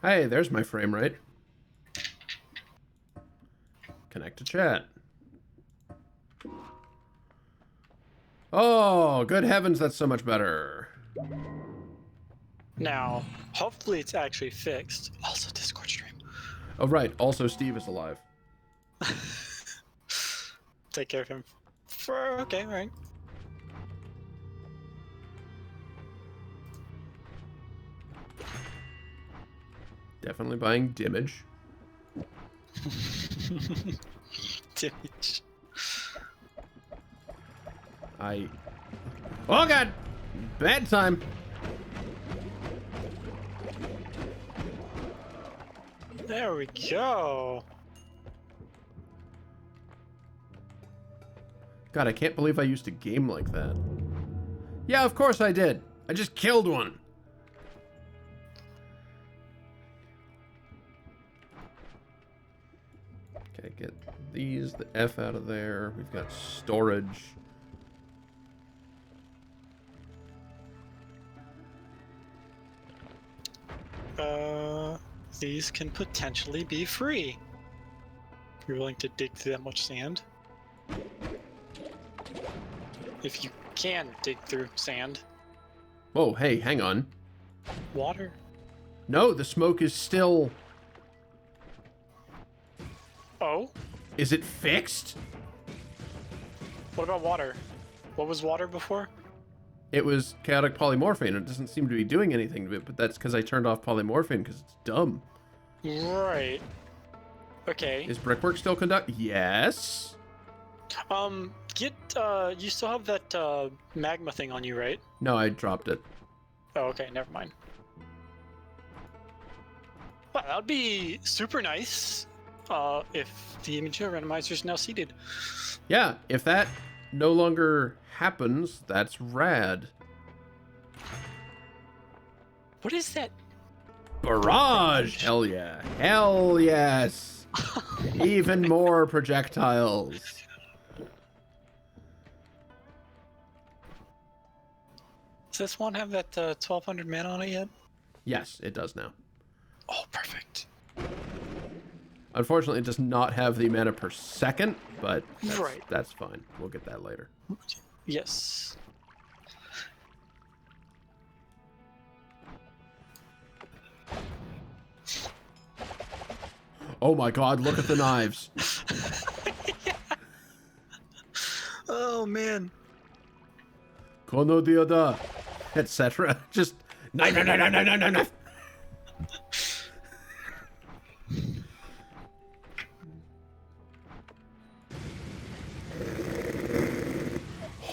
Hey, there's my frame rate. Connect to chat. Oh, good heavens, that's so much better. Now, hopefully it's actually fixed. Also, Discord stream. Oh, right. Also, Steve is alive. Take care of him. Okay, all right. Definitely buying damage. Damage. Oh, God! Bad time. There we go. God, I can't believe I used a game like that. Yeah, of course I did. I just killed one. Okay, get these, the F out of there. We've got storage. These can potentially be free. If you're willing to dig through that much sand. If you can dig through sand. Whoa, hey, hang on. Water. No, the smoke is still... Oh? Is it fixed? What about water? What was water before? It was chaotic polymorphine. It doesn't seem to be doing anything to it, but that's because I turned off polymorphine because it's dumb. Right. Okay. Is brickwork still conduct? Yes. You still have that magma thing on you, right? No, I dropped it. Oh, okay, never mind. Well, that would be super nice if the image randomizer is now seated. Yeah, if that no longer happens, that's rad. What is that? Barrage! Hell yeah. Hell yes! Even more projectiles. Does this one have that 1200 mana on it yet? Yes, it does now. Oh, perfect. Unfortunately, it does not have the mana per second, but Right. that's fine. We'll get that later. Yes. Oh my god, look at the knives. Oh, man. Kono dioda, etc. Just knife, knife, knife, knife, knife, knife, knife.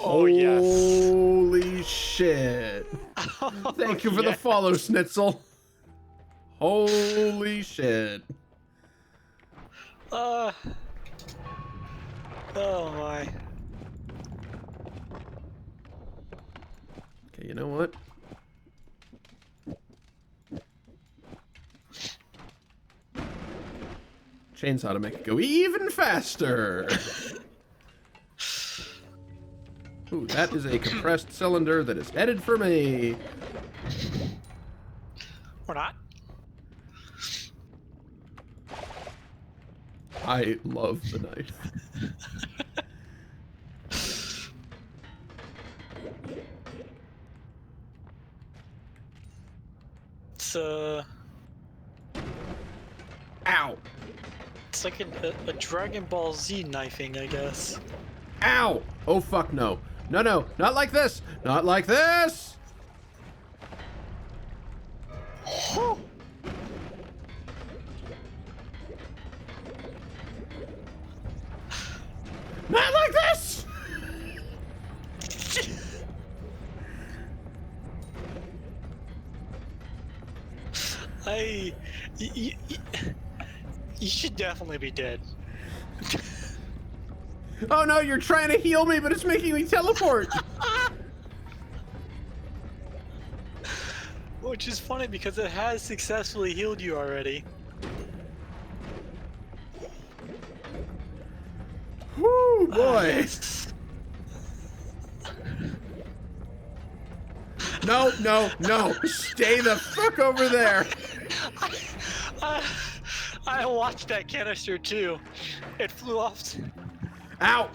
Oh, yes. Holy shit. Thank you for the follow, Schnitzel. Holy shit. Oh, my. Okay, you know what? Chainsaw to make it go even faster. Ooh, that is a compressed cylinder that is headed for me. Or not? I love the knife. It's Ow! it's like a Dragon Ball Z knifing, I guess. Ow! Oh fuck no. No, no, not like this! Not like this! Not like this! You should definitely be dead. Oh no, you're trying to heal me, but it's making me teleport! Which is funny because it has successfully healed you already. Whoo, boy! Yes. No, no, no! Stay the fuck over there! I watched that canister too. It flew off. Ow!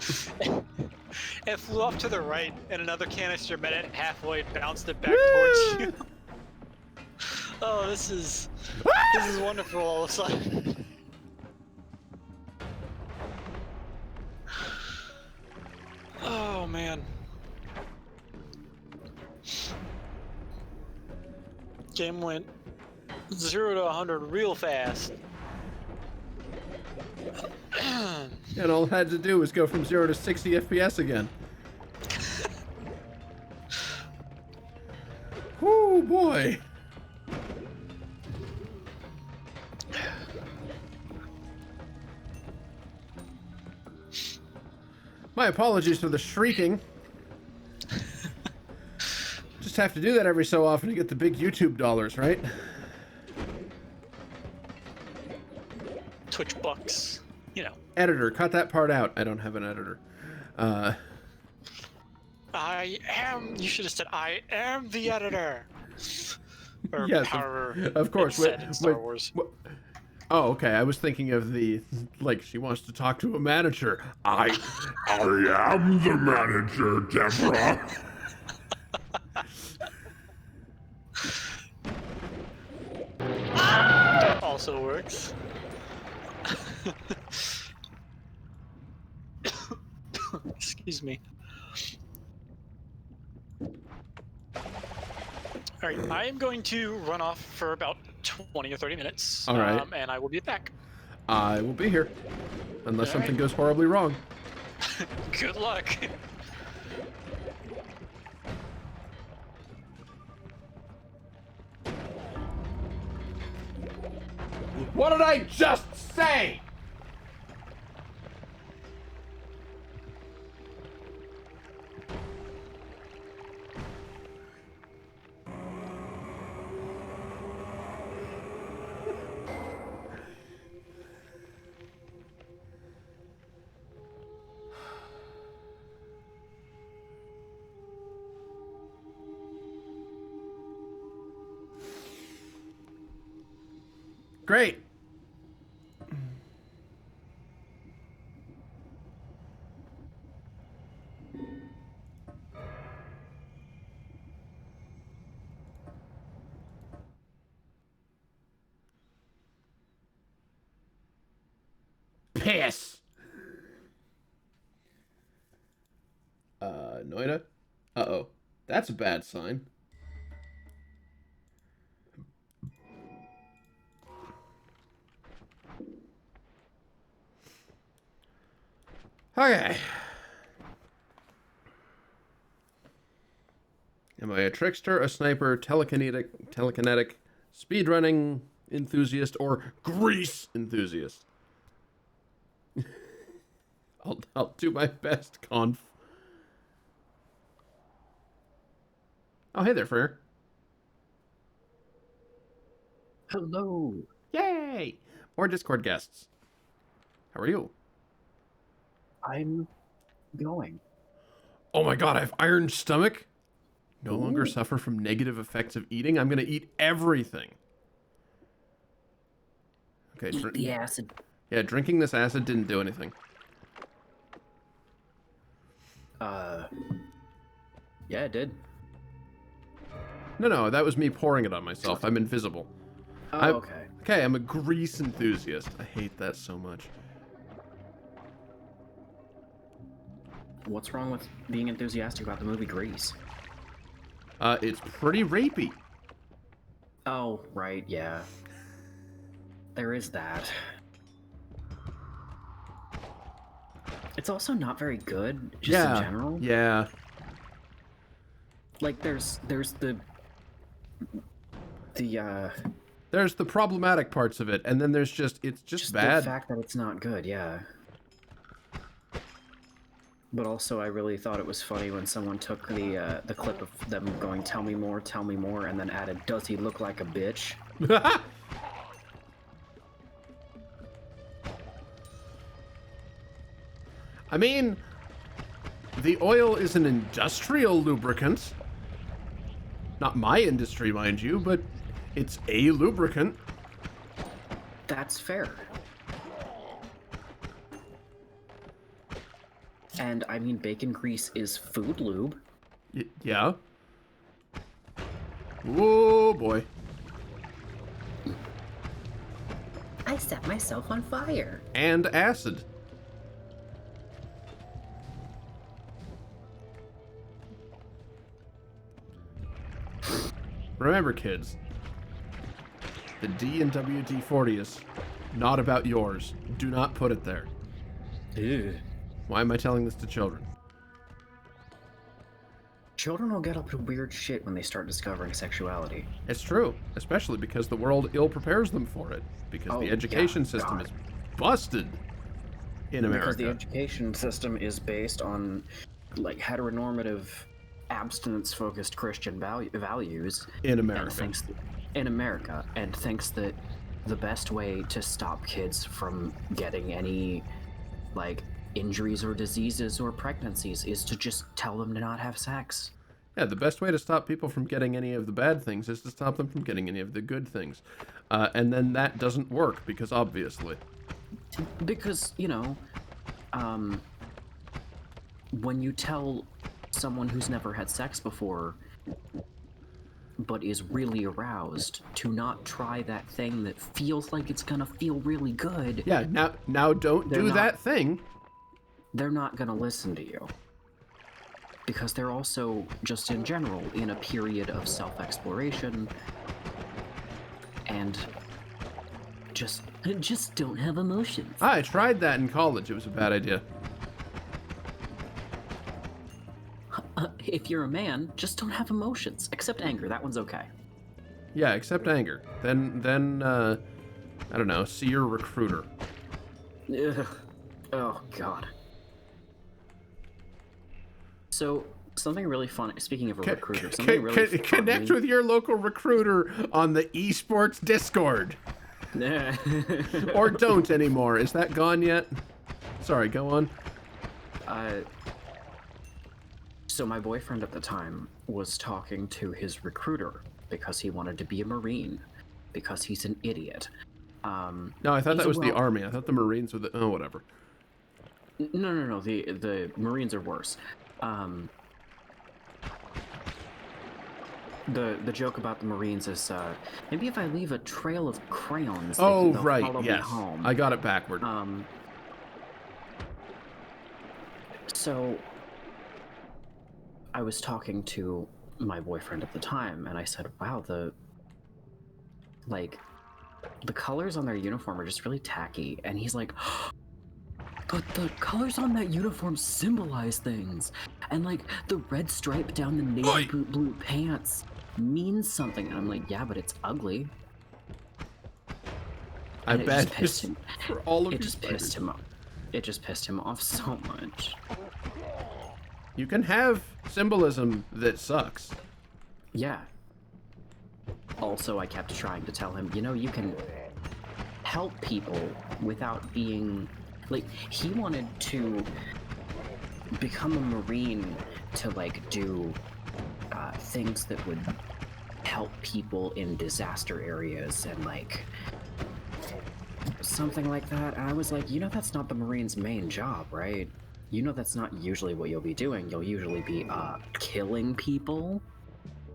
It flew off to the right, and another canister met it halfway and bounced it back towards you. Oh, this is wonderful all of a sudden. Oh man. Game went 0 to 100 real fast. And all it had to do was go from 0 to 60 FPS again. Whoo, boy. My apologies for the shrieking. Just have to do that every so often to get the big YouTube dollars, right? Twitch bucks, you know. Editor, cut that part out. I don't have an editor. You should have said, I am the editor. Or Yes, however of course. it's said in Star Wars. Oh, okay. I was thinking of the, like, she wants to talk to a manager. I am the manager, Deborah. Also works. Excuse me. All right, I am going to run off for about 20 or 30 minutes. All right. And I will be back. I will be here. Unless All something right. goes horribly wrong. Good luck. What did I just say? Great. Piss. Noita? Uh-oh. That's a bad sign. Okay. Am I a trickster, a sniper, telekinetic, speedrunning enthusiast, or grease enthusiast? I'll do my best, conf. Oh, hey there, Frere. Hello. Yay! More Discord guests. How are you? I'm going. Oh my god, I have iron stomach. No longer Ooh. suffer from negative effects of eating. I'm gonna eat everything. Okay, Eat the acid. yeah, drinking this acid didn't do anything. Yeah, it did. No, that was me pouring it on myself. I'm invisible. Oh, okay. Okay, I'm a grease enthusiast. I hate that so much. What's wrong with being enthusiastic about the movie Grease? It's pretty rapey. Oh, right, yeah. There is that. It's also not very good, just Yeah, in general. yeah. Like, there's the There's the problematic parts of it, and then there's it's just bad. the fact that it's not good, yeah. But also, I really thought it was funny when someone took the clip of them going, tell me more, and then added, does he look like a bitch? I mean, the oil is an industrial lubricant. Not my industry, mind you, but it's a lubricant. That's fair. And I mean, bacon grease is food lube. Yeah. Whoa, boy. I set myself on fire. And acid. Remember, kids, the D in WD-40 is not about yours. Do not put it there. Ew. Why am I telling this to children? Children will get up to weird shit when they start discovering sexuality. It's true, especially because the world ill prepares them for it. Because Oh, the education yeah, system God. is busted in America. Because the education system is based on, like, heteronormative, abstinence-focused Christian values. In And America. thinks that the best way to stop kids from getting any, like, injuries or diseases or pregnancies is to just tell them to not have sex. Yeah, the best way to stop people from getting any of the bad things is to stop them from getting any of the good things. And then that doesn't work, because obviously. Because, you know, when you tell someone who's never had sex before but is really aroused to not try that thing that feels like it's gonna feel really good, Yeah, now don't They're do not- that thing. they're not gonna listen to you. Because they're also, just in general, in a period of self-exploration and just don't have emotions. I tried that in college. It was a bad idea. If you're a man, just don't have emotions. Except anger, that one's okay. Yeah, except anger. Then I don't know, see your recruiter. Ugh. Oh, God. So, something really funny, speaking of a recruiter, something really funny... Connect with your local recruiter on the esports Discord. Or don't anymore. Is that gone yet? Sorry, go on. So my boyfriend at the time was talking to his recruiter because he wanted to be a Marine, because he's an idiot. No, I thought He's that was the well- Army. I thought the Marines were the... Oh, whatever. No, the Marines are worse. The joke about the Marines is, maybe if I leave a trail of crayons, Oh, they'll right, follow me yes. home. I got it backward. So I was talking to my boyfriend at the time, and I said, wow, the colors on their uniform are just really tacky. And he's like, but the colors on that uniform symbolize things. And, like, the red stripe down the navy blue pants means something. And I'm like, yeah, but it's ugly. I And it bet just pissed him. for all of It you just pissed him off. It just pissed him off so much. You can have symbolism that sucks. Yeah. Also, I kept trying to tell him, you know, you can help people without being... Like, he wanted to become a Marine to, like, do things that would help people in disaster areas and, like, something like that. And I was like, you know, that's not the Marine's main job, right? You know that's not usually what you'll be doing. You'll usually be, killing people.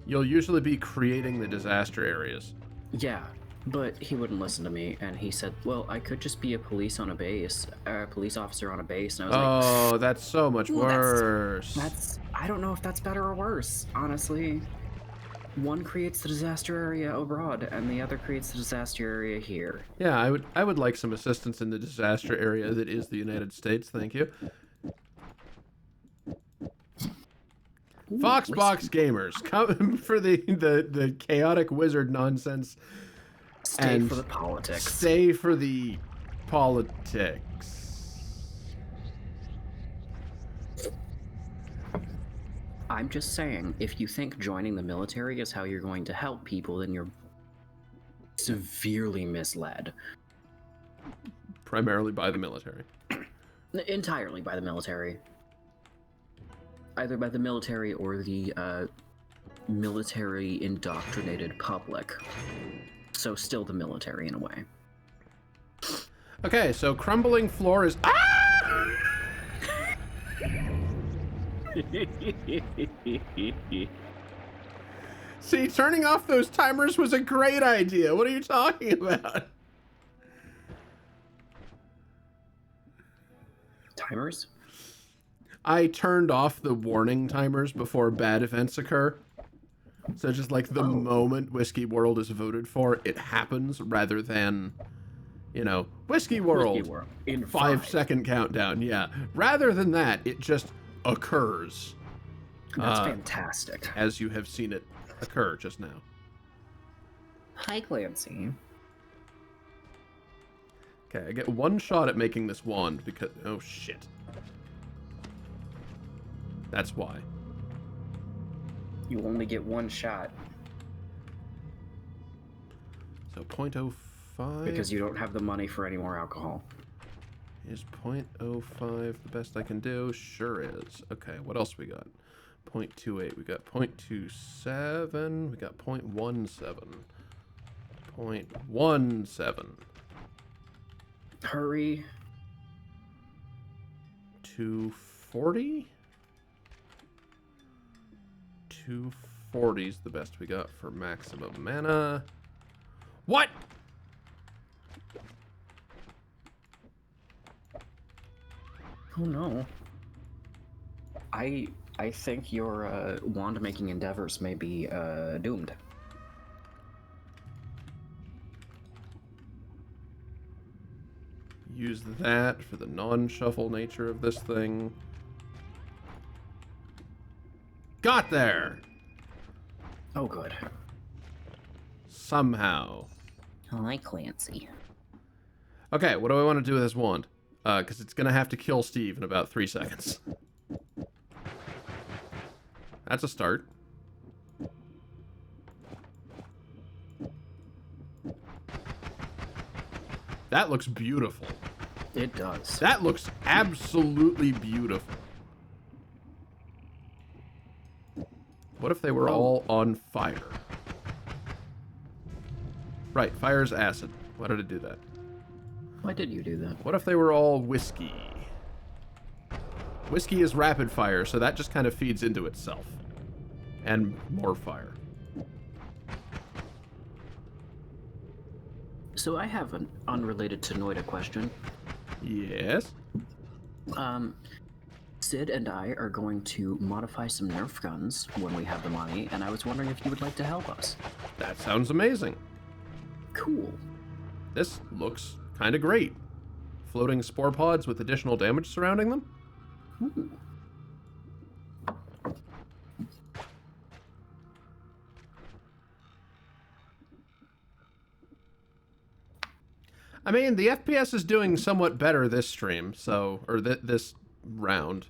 You'll usually be creating the disaster areas. Yeah, but he wouldn't listen to me, and he said, well, I could just be a police officer on a base, and I was like... Oh, that's so much Well, worse. That's I don't know if that's better or worse, honestly. One creates the disaster area abroad, and the other creates the disaster area here. Yeah, I would like some assistance in the disaster area that is the United States, thank you. Ooh, Foxbox gamers, come for the chaotic wizard nonsense. Stay and for the politics. Stay for the politics. I'm just saying, if you think joining the military is how you're going to help people, then you're severely misled. Primarily by the military. Entirely by the military. Either by the military or the military indoctrinated public. So still the military in a way. Okay, so crumbling floor is... Ah! See, turning off those timers was a great idea. What are you talking about? Timers? I turned off the warning timers before bad events occur. So just like the moment Whiskey World is voted for, it happens rather than, Whiskey World, in 5-second countdown. Yeah. Rather than that, it just occurs. That's fantastic. As you have seen it occur just now. Hi, Clancy. Okay, I get one shot at making this wand because... Oh, shit. That's why. You only get one shot. So 0.05... Because you don't have the money for any more alcohol. Is 0.05 the best I can do? Sure is. Okay, what else we got? 0.28. We got 0.27. We got 0.17. 0.17. Hurry. 240? 240 is the best we got for maximum mana. What? Oh no. I think your wand making endeavors may be doomed. Use that for the non-shuffle nature of this thing. Got there! Oh, good. Somehow. Hi, Clancy. Okay, what do I want to do with this wand? Because it's going to have to kill Steve in about 3 seconds. That's a start. That looks beautiful. It does. That looks absolutely beautiful. What if they were all on fire? Right, fire is acid. Why did it do that? Why did you do that? What if they were all whiskey? Whiskey is rapid fire, so that just kind of feeds into itself. And more fire. So I have an unrelated to Noita question. Yes? Sid and I are going to modify some Nerf guns when we have the money, and I was wondering if you would like to help us. That sounds amazing. Cool. This looks kind of great. Floating spore pods with additional damage surrounding them? Ooh. I mean, the FPS is doing somewhat better this stream, so... Or this round.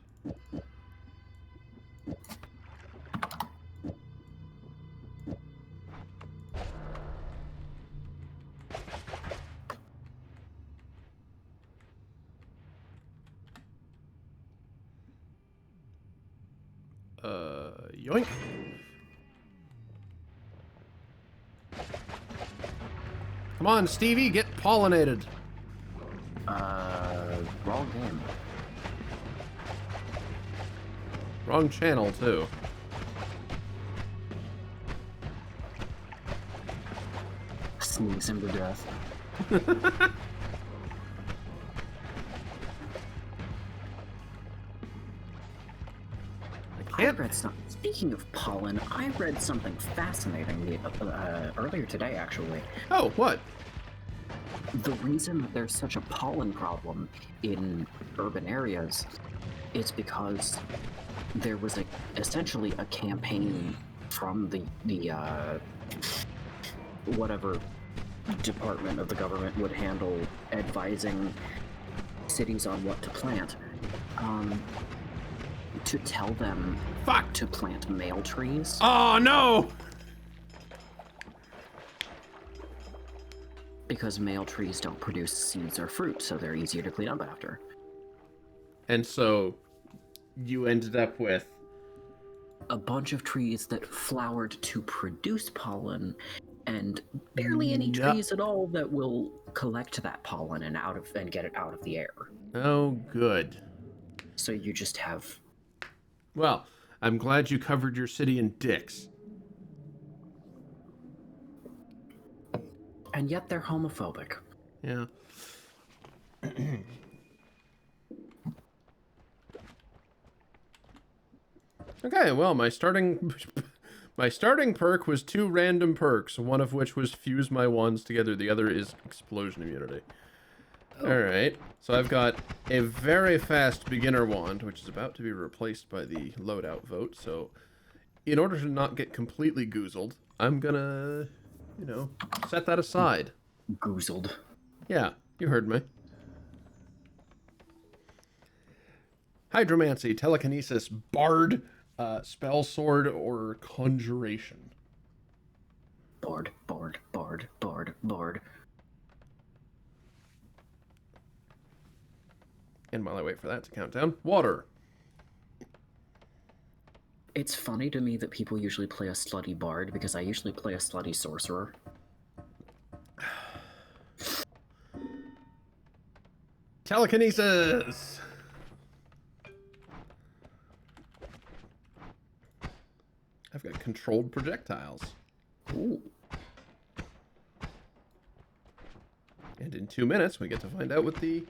Yoink. Come on, Stevie, get pollinated. Wrong game. Wrong channel, too. Sneaks him to death. I read something. Speaking of pollen, I read something fascinating earlier today, actually. Oh, what? The reason that there's such a pollen problem in urban areas is because there was essentially a campaign from the whatever department of the government would handle advising cities on what to plant, to tell them to plant male trees. Oh, no! Because male trees don't produce seeds or fruit, so they're easier to clean up after. And so you ended up with a bunch of trees that flowered to produce pollen, and barely any trees at all that will collect that pollen and get it out of the air. Oh, good. So you just have Well, I'm glad you covered your city in dicks. And yet they're homophobic. Yeah. Okay, well, my starting perk was 2 random perks, one of which was fuse my wands together, the other is explosion immunity. Alright, so I've got a very fast beginner wand, which is about to be replaced by the loadout vote, so in order to not get completely goozled, I'm gonna, you know, set that aside. Goozled. Yeah, you heard me. Hydromancy, telekinesis, bard, spell sword, or conjuration. Board. And while I wait for that to count down, water. It's funny to me that people usually play a slutty bard because I usually play a slutty sorcerer. Telekinesis! I've got controlled projectiles. Ooh. And in 2 minutes, we get to find out what the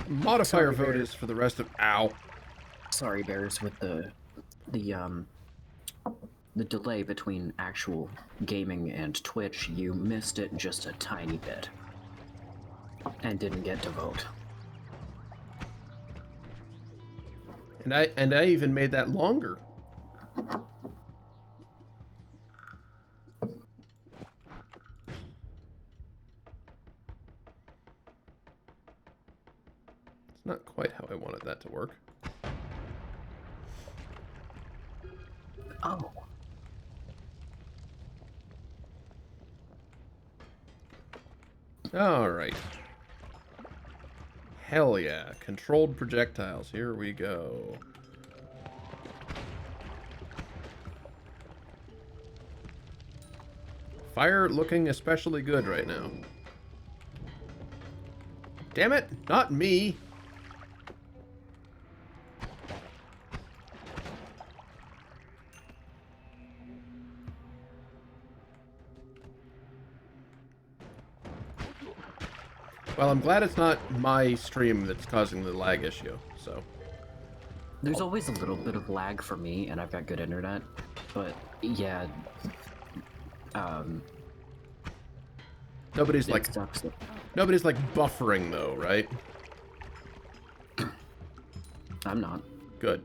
modifier vote is for the rest of... Ow. Sorry, Bears, with the delay between actual gaming and Twitch, you missed it just a tiny bit. And didn't get to vote. And I even made that longer. It's not quite how I wanted that to work. Oh. All right. Hell yeah. Controlled projectiles. Here we go. Fire looking especially good right now. Damn it, not me. Well, I'm glad it's not my stream that's causing the lag issue, so. There's always a little bit of lag for me, and I've got good internet. But, yeah. Nobody's it like sucks that- nobody's like buffering though, right? I'm not. Good.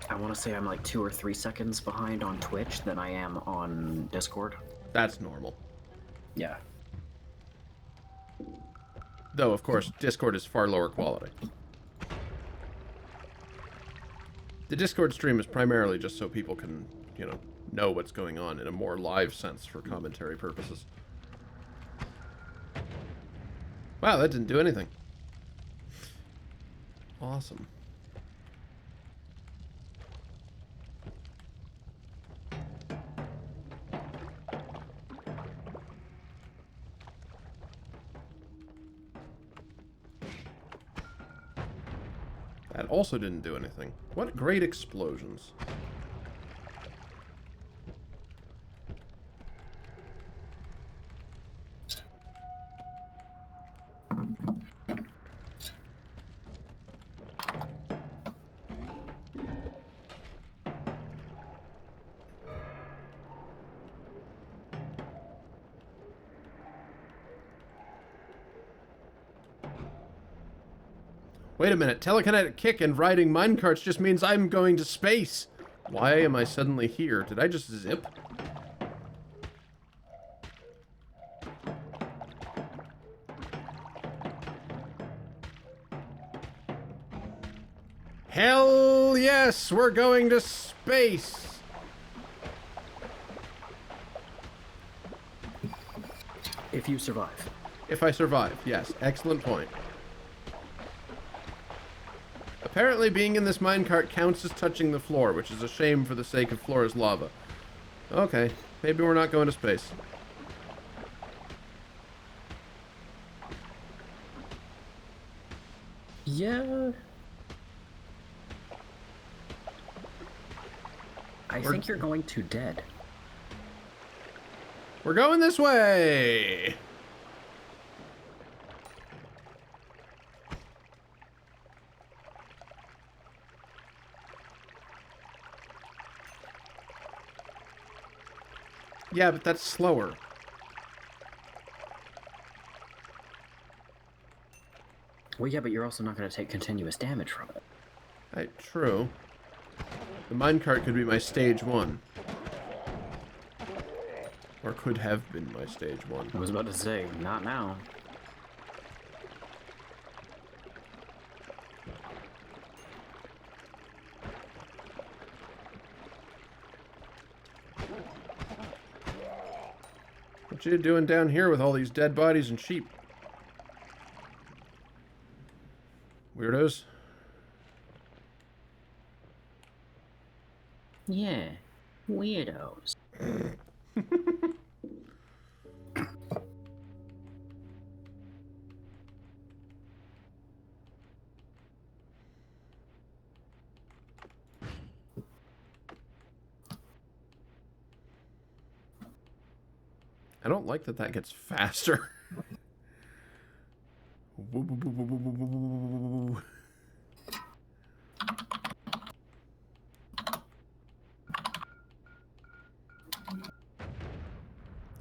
I want to say I'm like 2 or 3 seconds behind on Twitch than I am on Discord. That's normal. Yeah. Though, of course, Discord is far lower quality. The Discord stream is primarily just so people can, you know what's going on in a more live sense for commentary purposes. Wow, that didn't do anything. Awesome. That also didn't do anything. What great explosions. Wait a minute, telekinetic kick and riding minecarts just means I'm going to space. Why am I suddenly here? Did I just zip? Hell yes, we're going to space. If you survive. If I survive, yes. Excellent point. Apparently being in this minecart counts as touching the floor, which is a shame for the sake of Flora's lava. Okay, maybe we're not going to space. Yeah. I think you're going to dead. We're going this way! Yeah, but that's slower. Well, yeah, but you're also not going to take continuous damage from it. Right, true. The minecart could be my stage 1. Or could have been my stage 1. I was about to say, not now. What you doing down here with all these dead bodies and sheep? Weirdos. Yeah, weirdos. I don't like that that gets faster.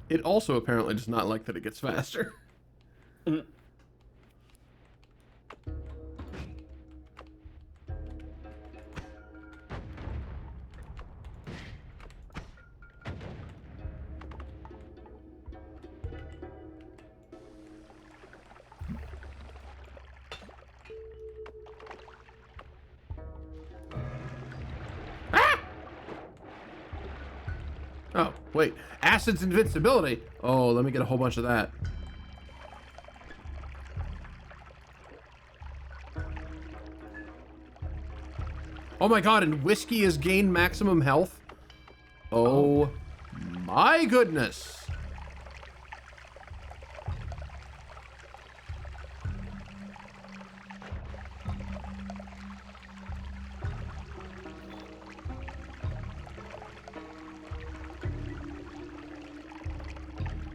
It also apparently does not like that it gets faster. Oh, wait. Acid's invincibility. Oh, let me get a whole bunch of that. Oh my god, and whiskey has gained maximum health? Oh my goodness.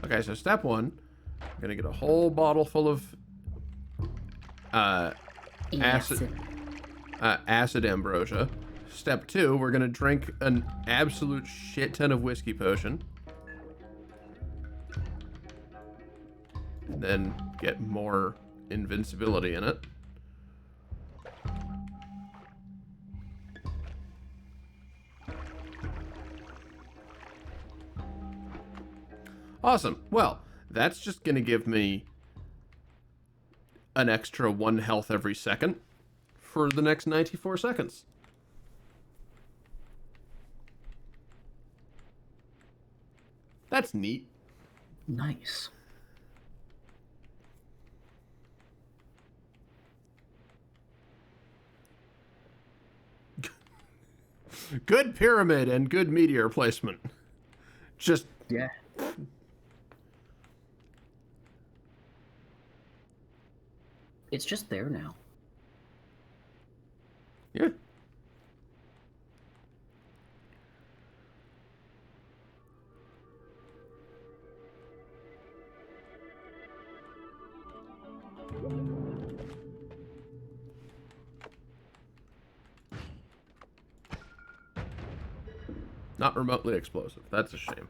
Okay, so step 1, I'm gonna get a whole bottle full of acid ambrosia. Step 2, we're gonna drink an absolute shit ton of whiskey potion. And then get more invincibility in it. Awesome. Well, that's just gonna give me an extra 1 health every second for the next 94 seconds. That's neat. Nice. Good pyramid and good meteor placement. Just... Yeah. It's just there now. Yeah. Not remotely explosive. That's a shame.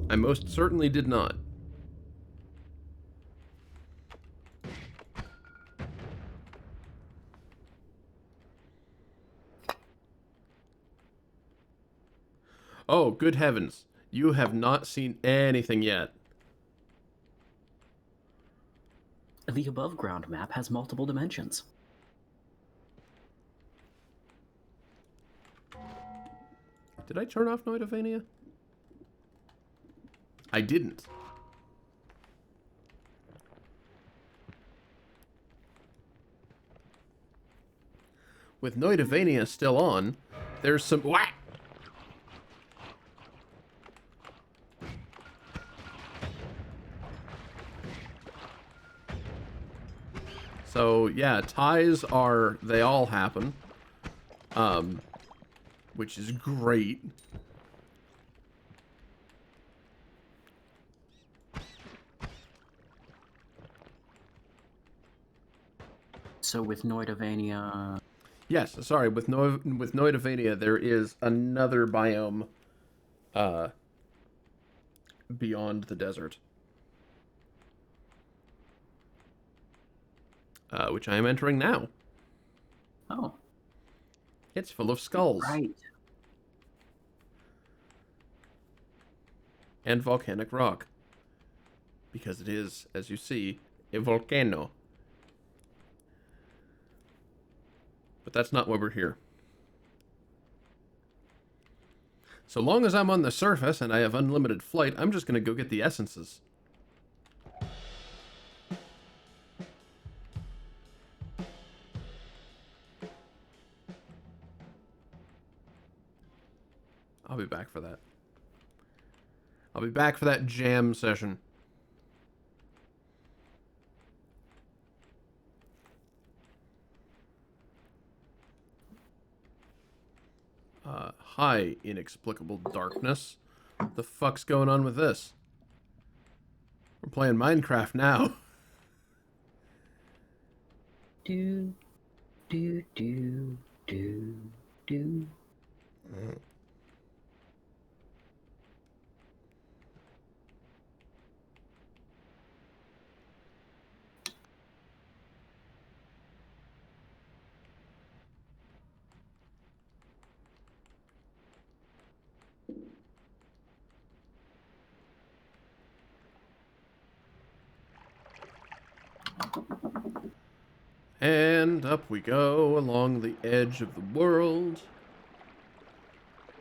I most certainly did not. Oh, good heavens. You have not seen anything yet. The above ground map has multiple dimensions. Did I turn off Noitovania? I didn't. with Noitavania still on, there's some... What? So, yeah, ties are... They all happen. Which is great. So with Noitavania... Yes, sorry, with Noitavania, there is another biome beyond the desert. Which I am entering now. Oh, It's full of skulls. right. And volcanic rock. Because it is, as you see, a volcano. But that's not why we're here. So long as I'm on the surface and I have unlimited flight, I'm just going to go get the essences. I'll be back for that. I'll be back for that jam session. Hi, inexplicable darkness. What the fuck's going on with this? We're playing Minecraft now. Do, do, do, do, do. And up we go along the edge of the world.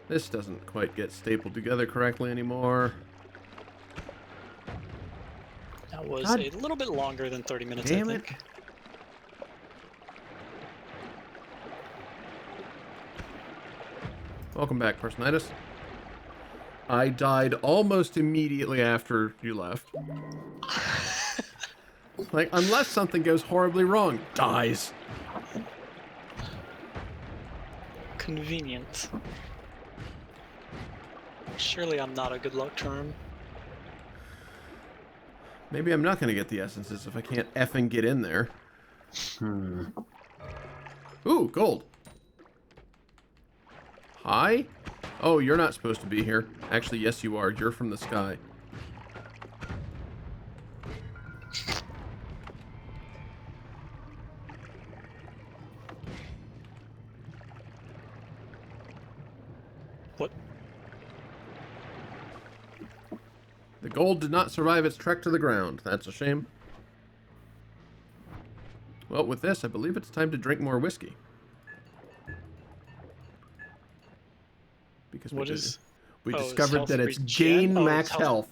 This doesn't quite get stapled together correctly anymore. That was God a little bit longer than 30 minutes, damn I it. think. Welcome back, Personitis. I died almost immediately after you left. Like, unless something goes horribly wrong, dies. Convenient. Surely I'm not a good luck charm. Maybe I'm not going to get the essences if I can't effing get in there. Ooh, gold. Hi? Oh, you're not supposed to be here. Actually, yes you are. You're from the sky. What? The gold did not survive its trek to the ground. That's a shame. Well, with this, I believe it's time to drink more whiskey. Because What is... we oh, it's discovered health that it's regen? gain Oh, it's max health.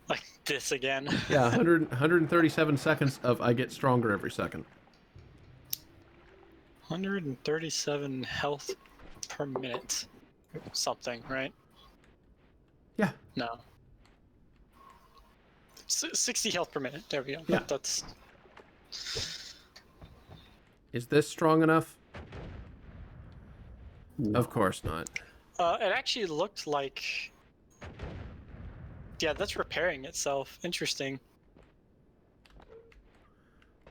Like this again. Yeah, 137 seconds of I get stronger every second. 137 health per minute. Something, right? Yeah. No. 60 health per minute. There we go. Yeah. That's... Is this strong enough? No. Of course not. It actually looked like... Yeah, that's repairing itself. Interesting.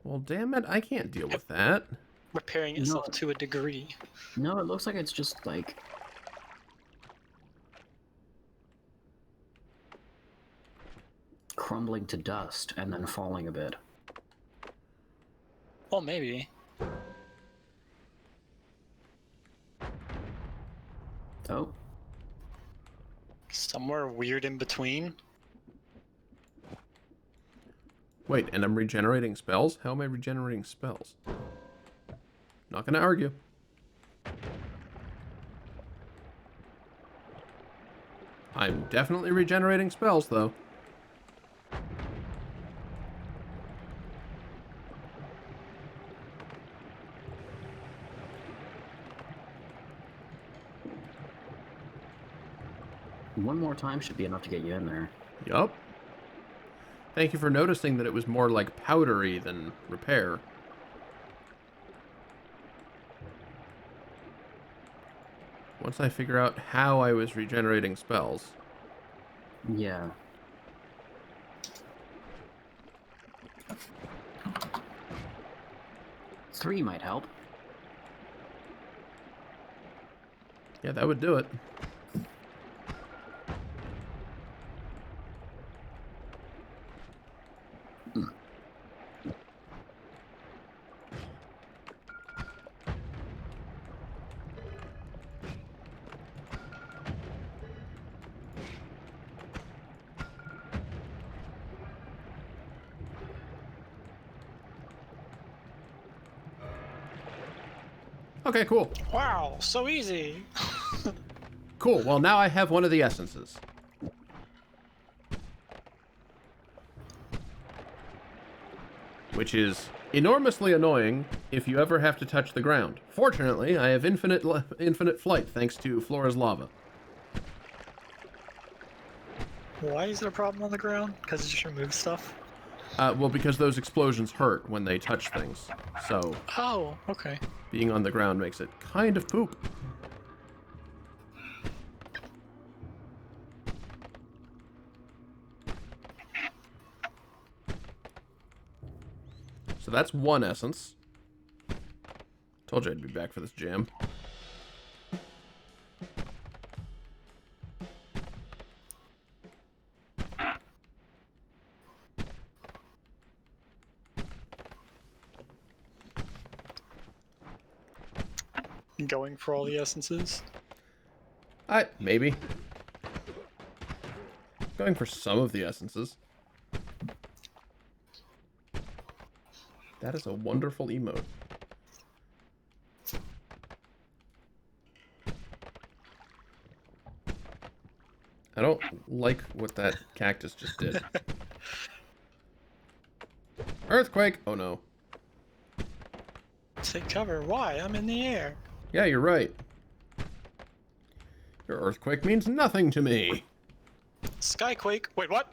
Well, damn it, I can't deal with that. Repairing itself to a degree. No, it looks like it's just like... crumbling to dust and then falling a bit. Well, maybe. Oh. Somewhere weird in between. Wait, and I'm regenerating spells? How am I regenerating spells? Not gonna argue. I'm definitely regenerating spells, though. One more time should be enough to get you in there. Yup. Thank you for noticing that it was more like powdery than repair. Once I figure out how I was regenerating spells. Yeah. Three might help. Yeah, that would do it. Okay, cool. Wow, so easy. Cool, well now I have one of the essences. Which is enormously annoying if you ever have to touch the ground. Fortunately, I have infinite flight thanks to Flora's lava. Why is it a problem on the ground? Because it just removes stuff? Well, because those explosions hurt when they touch things. So, Oh, okay. being on the ground makes it kind of poop. So that's one essence. Told you I'd be back for this jam. Going for all the essences. Maybe. Going for some of the essences. That is a wonderful emote. I don't like what that cactus just did. Earthquake! Oh no. Take cover. Why? I'm in the air. Yeah, you're right. Your earthquake means nothing to me. Skyquake. Wait, what?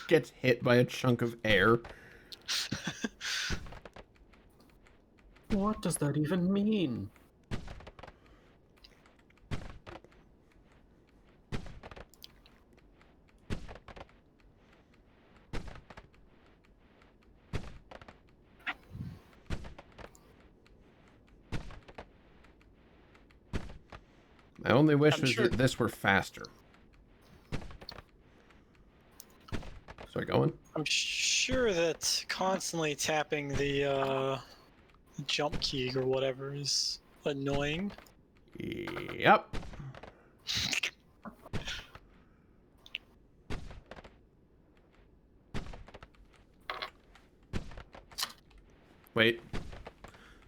Gets hit by a chunk of air. What does that even mean? My only wish I'm was sure- that this were faster. Sorry, going? I'm sure that constantly tapping the jump key or whatever is annoying. Yep. Wait.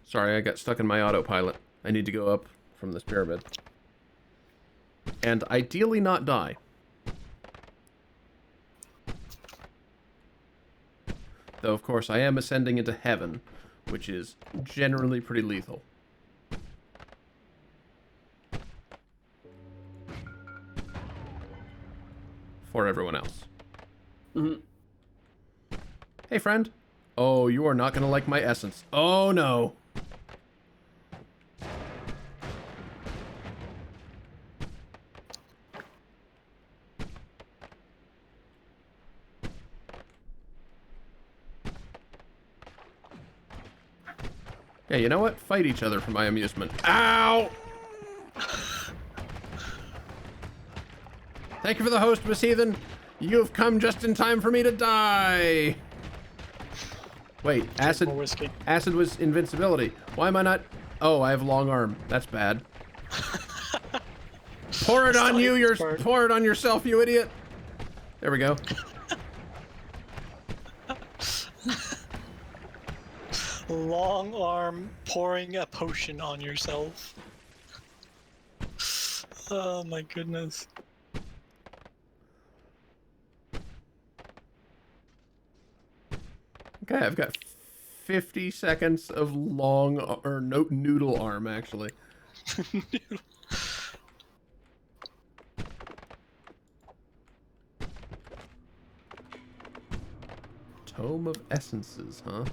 Sorry, I got stuck in my autopilot. I need to go up from this pyramid. And ideally not die. Though, of course, I am ascending into heaven, which is generally pretty lethal. For everyone else. Mhm. Hey, friend. Oh, you are not going to like my essence. Oh, no. Yeah, you know what? Fight each other for my amusement. Ow! Thank you for the host, Miss Heathen. You've come just in time for me to die. Wait, acid. More whiskey. Acid was invincibility. Why am I not? Oh, I have long arm. That's bad. Pour it on you. Pour it on yourself, you idiot. There we go. Long arm pouring a potion on yourself. Oh my goodness. Okay, I've got 50 seconds of long or noodle arm actually. Tome of Essences, huh?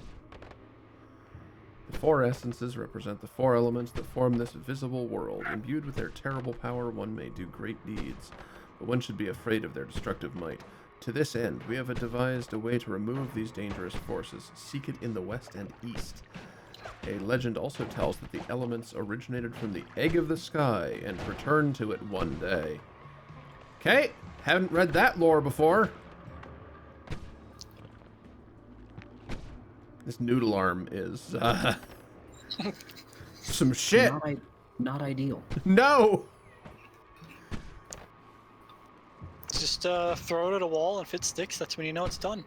The 4 essences represent the 4 elements that form this visible world. Imbued with their terrible power, one may do great deeds, but one should be afraid of their destructive might. To this end, we have devised a way to remove these dangerous forces. Seek it in the west and east. A legend also tells that the elements originated from the egg of the sky and returned to it one day. Okay, haven't read that lore before. This noodle arm is, some shit. Not ideal. No! Just throw it at a wall, and if it sticks, that's when you know it's done.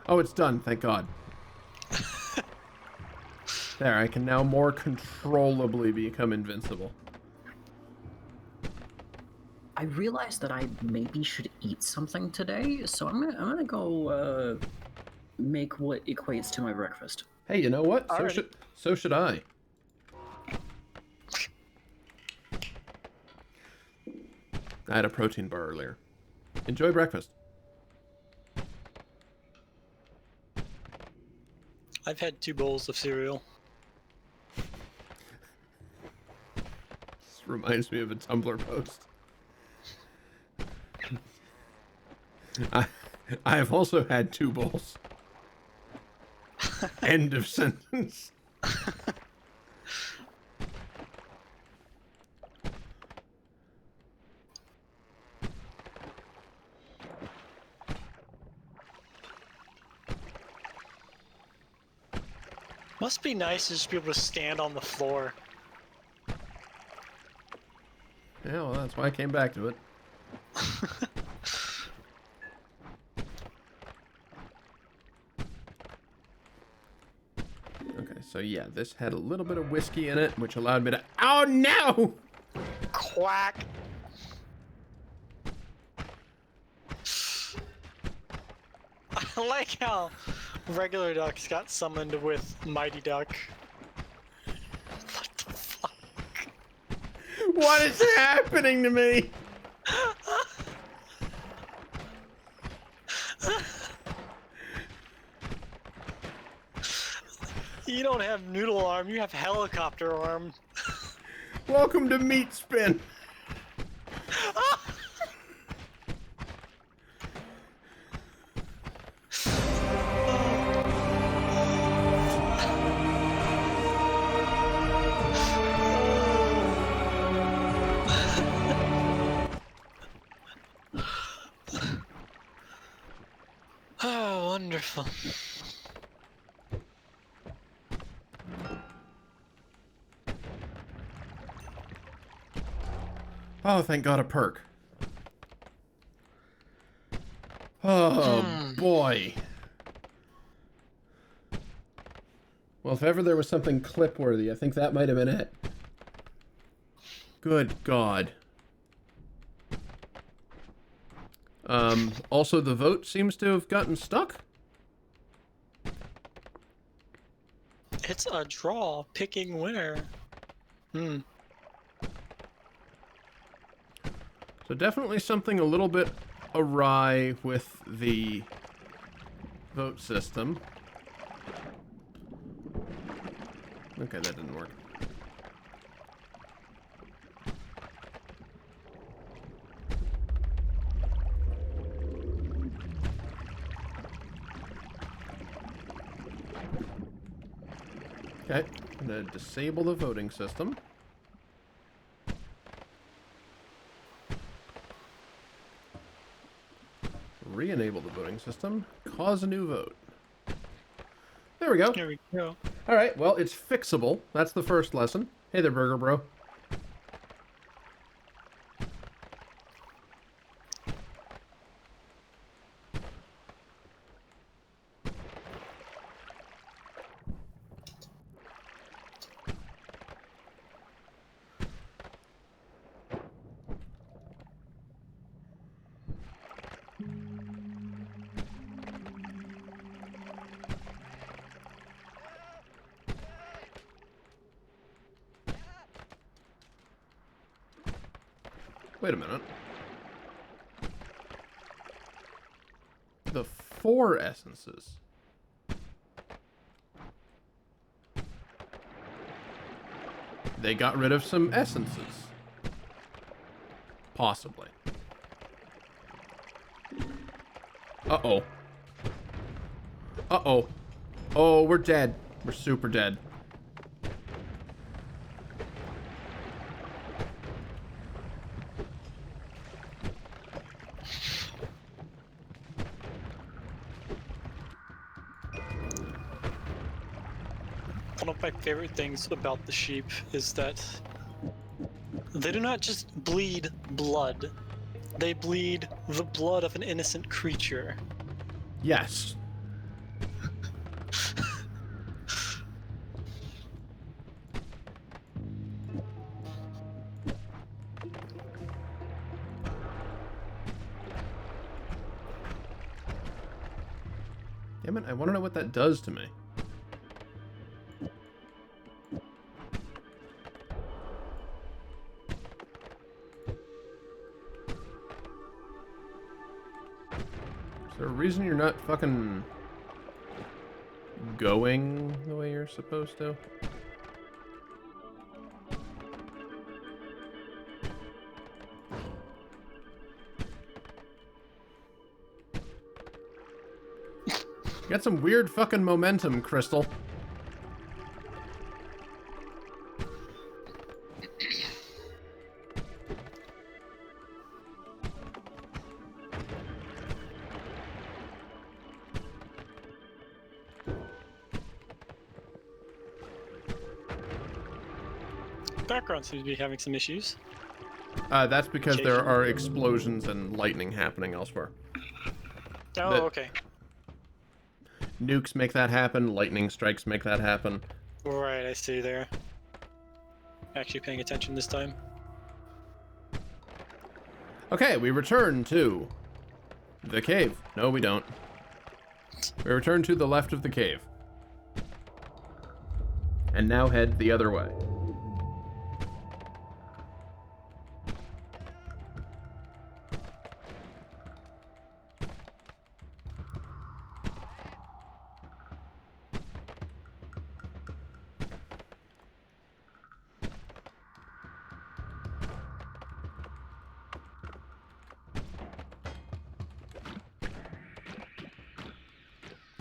Oh, it's done, thank God. There, I can now more controllably become invincible. I realized that I maybe should eat something today, so I'm gonna go make what equates to my breakfast. Hey, you know what? Alrighty. So should I. I had a protein bar earlier. Enjoy breakfast. I've had 2 bowls of cereal. This reminds me of a Tumblr post. I've also had 2 bowls. End of sentence. Must be nice to just be able to stand on the floor. Yeah, well, that's why I came back to it. Okay, so yeah, this had a little bit of whiskey in it, which allowed me to... Oh, no! Quack! I like how regular ducks got summoned with Mighty Duck. What the fuck? What is happening to me? You don't have noodle arm, you have helicopter arm. Welcome to Meat Spin. Oh, wonderful. Oh, thank God, a perk. Oh, boy. Well, if ever there was something clip-worthy, I think that might have been it. Good God. Also, the vote seems to have gotten stuck. It's a draw, picking winner. So definitely something a little bit awry with the vote system. Okay, that didn't work. Okay, I'm gonna disable the voting system. Re-enable the voting system. Cause a new vote. There we go. Here we go. Alright, well, it's fixable. That's the first lesson. Hey there, Burger Bro. Wait a minute. The 4 essences. They got rid of some essences. Possibly. Uh-oh. Uh-oh. Oh, we're dead. We're super dead. One of my favorite things about the sheep is that they do not just bleed blood. They bleed the blood of an innocent creature. Yes. Damn it, I want to know what that does to me. Is there a reason you're not fucking going the way you're supposed to? You got some weird fucking momentum, Crystal. Background seems to be having some issues. That's because there are explosions and lightning happening elsewhere. Oh, That- okay. Nukes make that happen, lightning strikes make that happen. Right, I see there. Actually paying attention this time. Okay, we return to the cave. No, we don't. We return to the left of the cave. And now head the other way.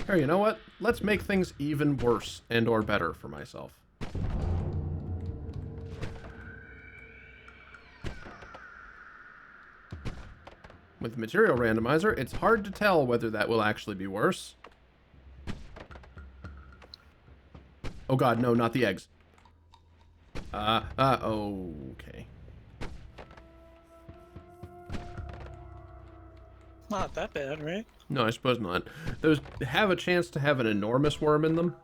Here, you know what? Let's make things even worse and or better for myself. With the material randomizer, it's hard to tell whether that will actually be worse. Oh god, no, not the eggs. Okay. Not that bad, right? No, I suppose not. Those have a chance to have an enormous worm in them.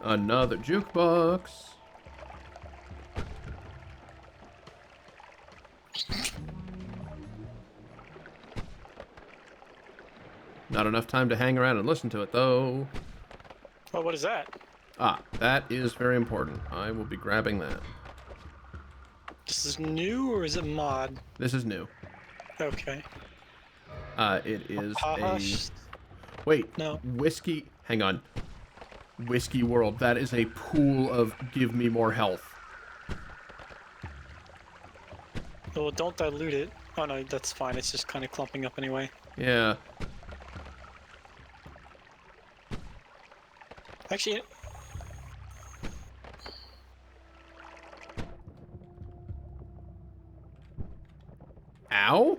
Another jukebox. Not enough time to hang around and listen to it, though. Oh, what is that? Ah, that is very important. I will be grabbing that. This is new or is it mod? This is new. Okay. It is Hush. Wait, No. Whiskey... Hang on. Whiskey World. That is a pool of give me more health. Well, don't dilute it. Oh no, that's fine. It's just kind of clumping up anyway. Yeah. Actually, Ow?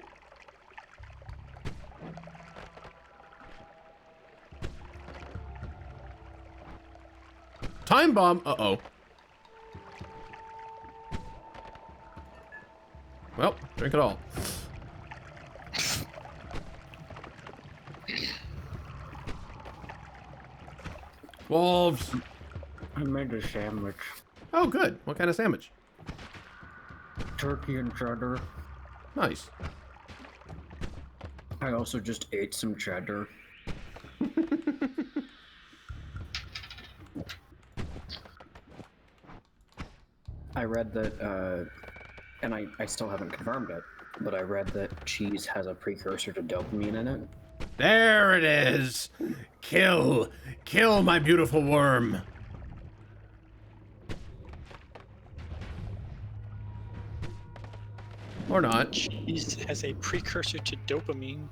Time bomb. Uh-oh. Well, drink it all. Wolves. I made a sandwich. Oh, good. What kind of sandwich? Turkey and cheddar. Nice. I also just ate some cheddar. I read that, and I still haven't confirmed it, but I read that cheese has a precursor to dopamine in it. There it is! Kill my beautiful worm! Or not. Cheese has a precursor to dopamine.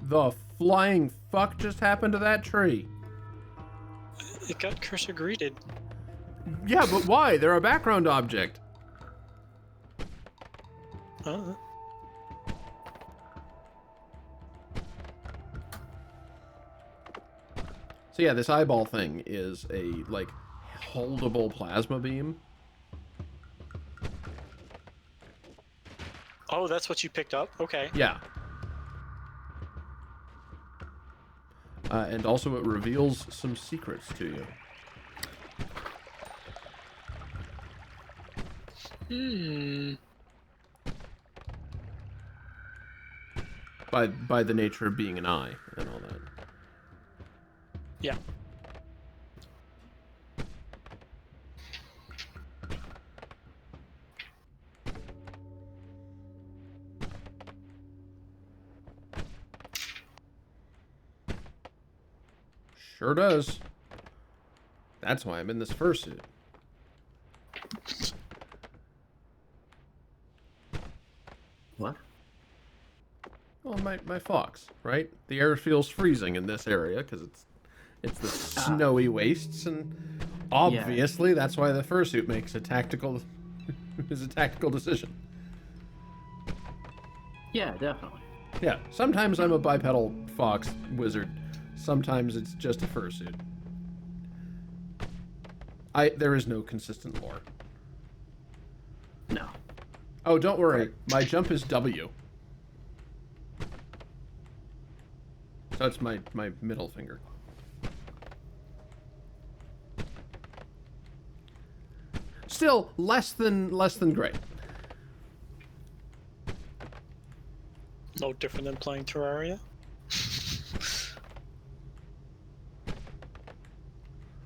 The flying fuck just happened to that tree? It got cursor greeted. Yeah, but why? They're a background object. Uh, So yeah, this eyeball thing is a, like, holdable plasma beam. oh, that's what you picked up? Okay. Yeah. And also it reveals some secrets to you. By the nature of being an eye and all that. Yeah. Sure does. That's why I'm in this fursuit. What? Well, my fox, right? The air feels freezing in this area because it's the snowy wastes, and obviously that's why the fursuit makes a tactical is a tactical decision. Yeah, definitely. Yeah, sometimes I'm a bipedal fox wizard. Sometimes it's just a fursuit. There is no consistent lore. No. Oh, don't worry. My jump is W. So it's my middle finger. Still less than great. No different than playing Terraria.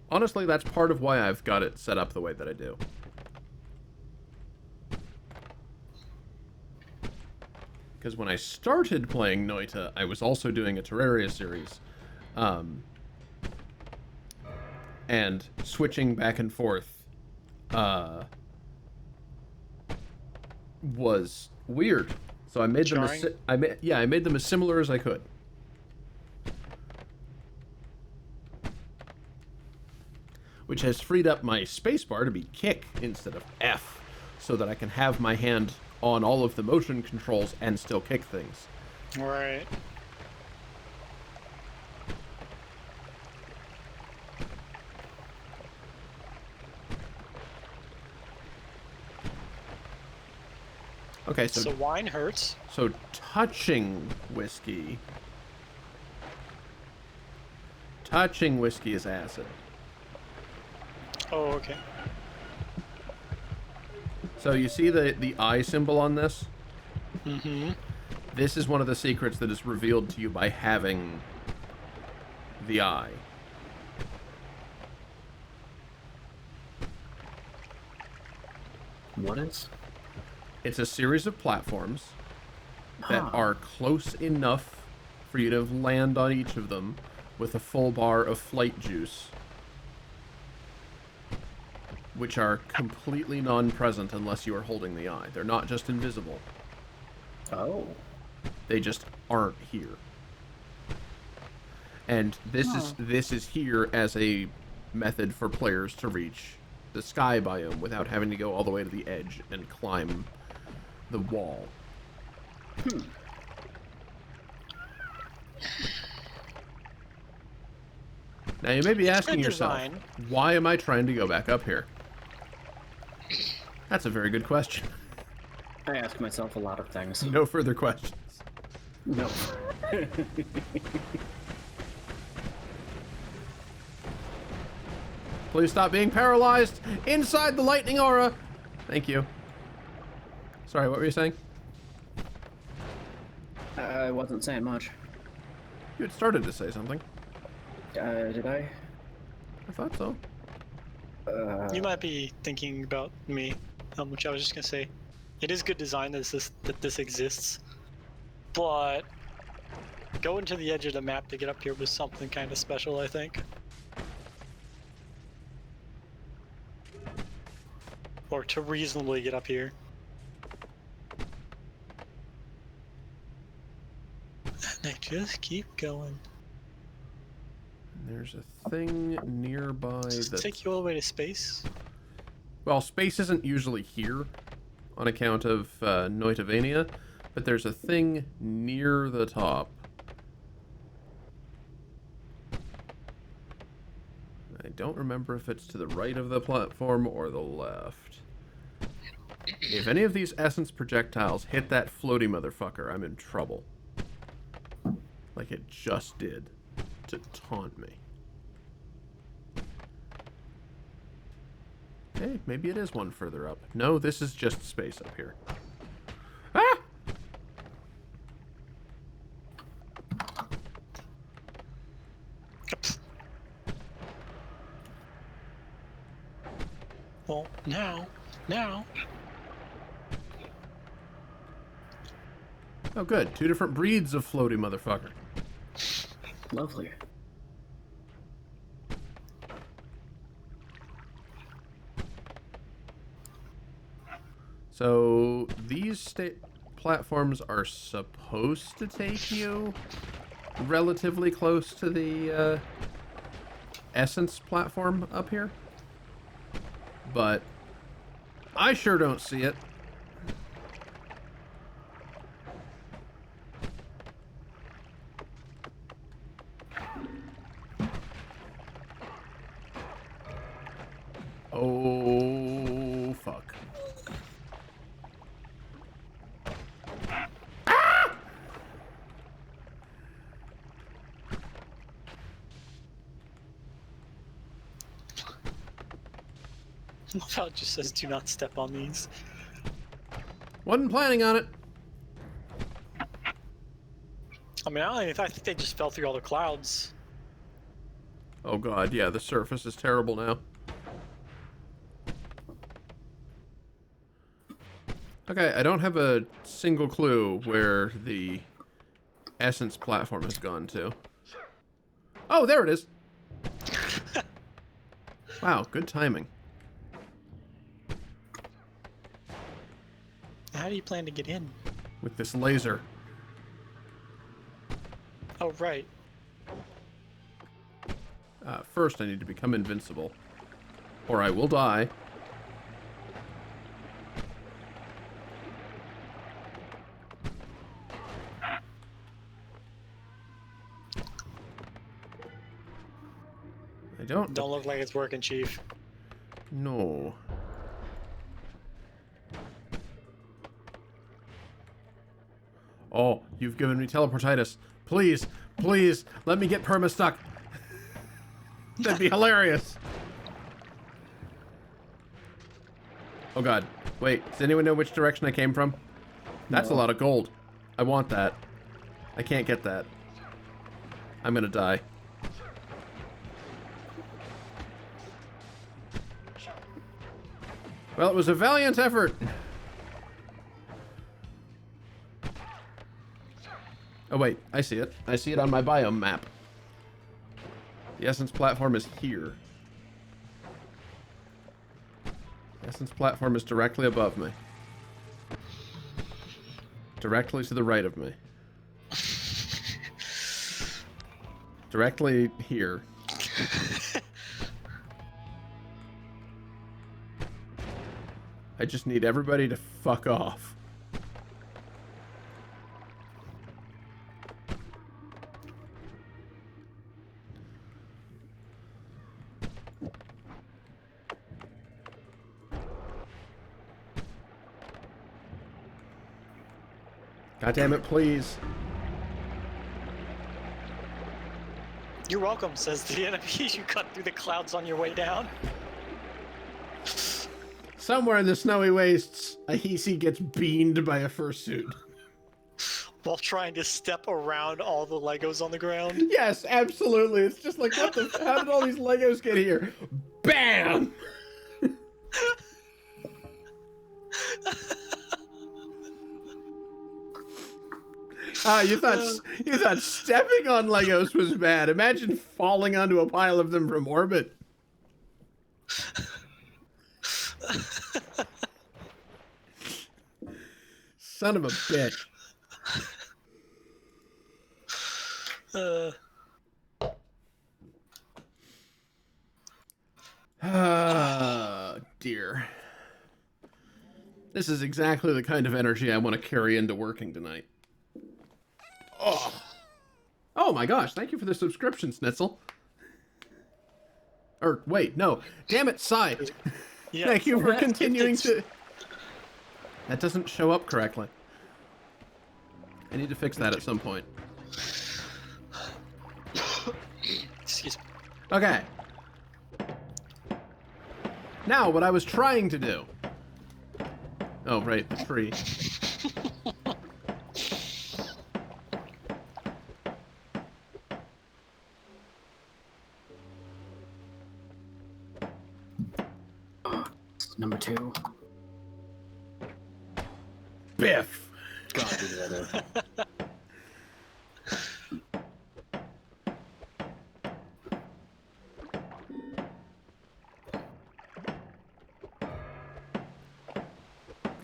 Honestly, that's part of why I've got it set up the way that I do. Because when I started playing Noita, I was also doing a Terraria series. And switching back and forth was weird. So I made Jarring? them I made them as similar as I could. Which has freed up my spacebar to be kick instead of F, so that I can have my hand on all of the motion controls and still kick things. Right. Okay, So wine hurts. So touching whiskey is acid. Oh, okay. So you see the eye symbol on this? Mm-hmm. This is one of the secrets that is revealed to you by having the eye. What is? It's a series of platforms that are close enough for you to land on each of them with a full bar of flight juice, which are completely non-present unless you are holding the eye. They're not just invisible. Oh. They just aren't here. And this is here as a method for players to reach the sky biome without having to go all the way to the edge and climb the wall. Now you may be asking yourself, design. why am I trying to go back up here? That's a very good question. I ask myself a lot of things. No further questions. No. Please stop being paralyzed inside the lightning aura. Thank you. Sorry, what were you saying? I wasn't saying much. You had started to say something. Did I? I thought so. You might be thinking about me which I was just gonna say, it is good design that this exists, but going to the edge of the map to get up here was something kind of special, I think. Or to reasonably get up here. And they just keep going. There's a thing nearby Does it that's... take you all the way to space? Well, space isn't usually here on account of Noitavania, but there's a thing near the top. I don't remember if it's to the right of the platform or the left. If any of these essence projectiles hit that floaty motherfucker, I'm in trouble. Like it just did to taunt me. Hey, maybe it is one further up. No, this is just space up here. Ah! Well, now. Oh, good. 2 different breeds of floaty motherfucker. Lovely. So these platforms are supposed to take you relatively close to the essence platform up here, but I sure don't see it. Oh, fuck. I love how it just says do not step on these. Wasn't planning on it. I mean, I think they just fell through all the clouds. Oh god, yeah, the surface is terrible now. Okay, I don't have a single clue where the essence platform has gone to. Oh, there it is! Wow, good timing. How do you plan to get in? With this laser. Oh, right. First, I need to become invincible. Or I will die. I don't... Don't look like it's working, Chief. No. Oh, you've given me teleportitis. Please, please, let me get perma-stuck. That'd be hilarious. Oh god. Wait, does anyone know which direction I came from? That's a lot of gold. I want that. I can't get that. I'm gonna die. Well, it was a valiant effort. Oh wait, I see it. I see it on my biome map. The essence platform is here. The essence platform is directly above me. Directly to the right of me. Directly here. I just need everybody to fuck off. God damn it, please. You're welcome, says the enemy. You cut through the clouds on your way down. Somewhere in the snowy wastes, a Hisi gets beamed by a fursuit. While trying to step around all the Legos on the ground. Yes, absolutely. It's just like, what the... How did all these Legos get here? Bam! you thought stepping on Legos was bad. Imagine falling onto a pile of them from orbit. Son of a bitch. Ah, dear. This is exactly the kind of energy I want to carry into working tonight. Oh my gosh, thank you for the subscription, Snitzel. Or, wait, no. Damn it, Sai. Yeah, Thank you for that's continuing gifted. to... That doesn't show up correctly. I need to fix that at some point. Excuse me. Okay. Now, what I was trying to do... Oh, right, the tree. Number 2. Biff! God, we did it.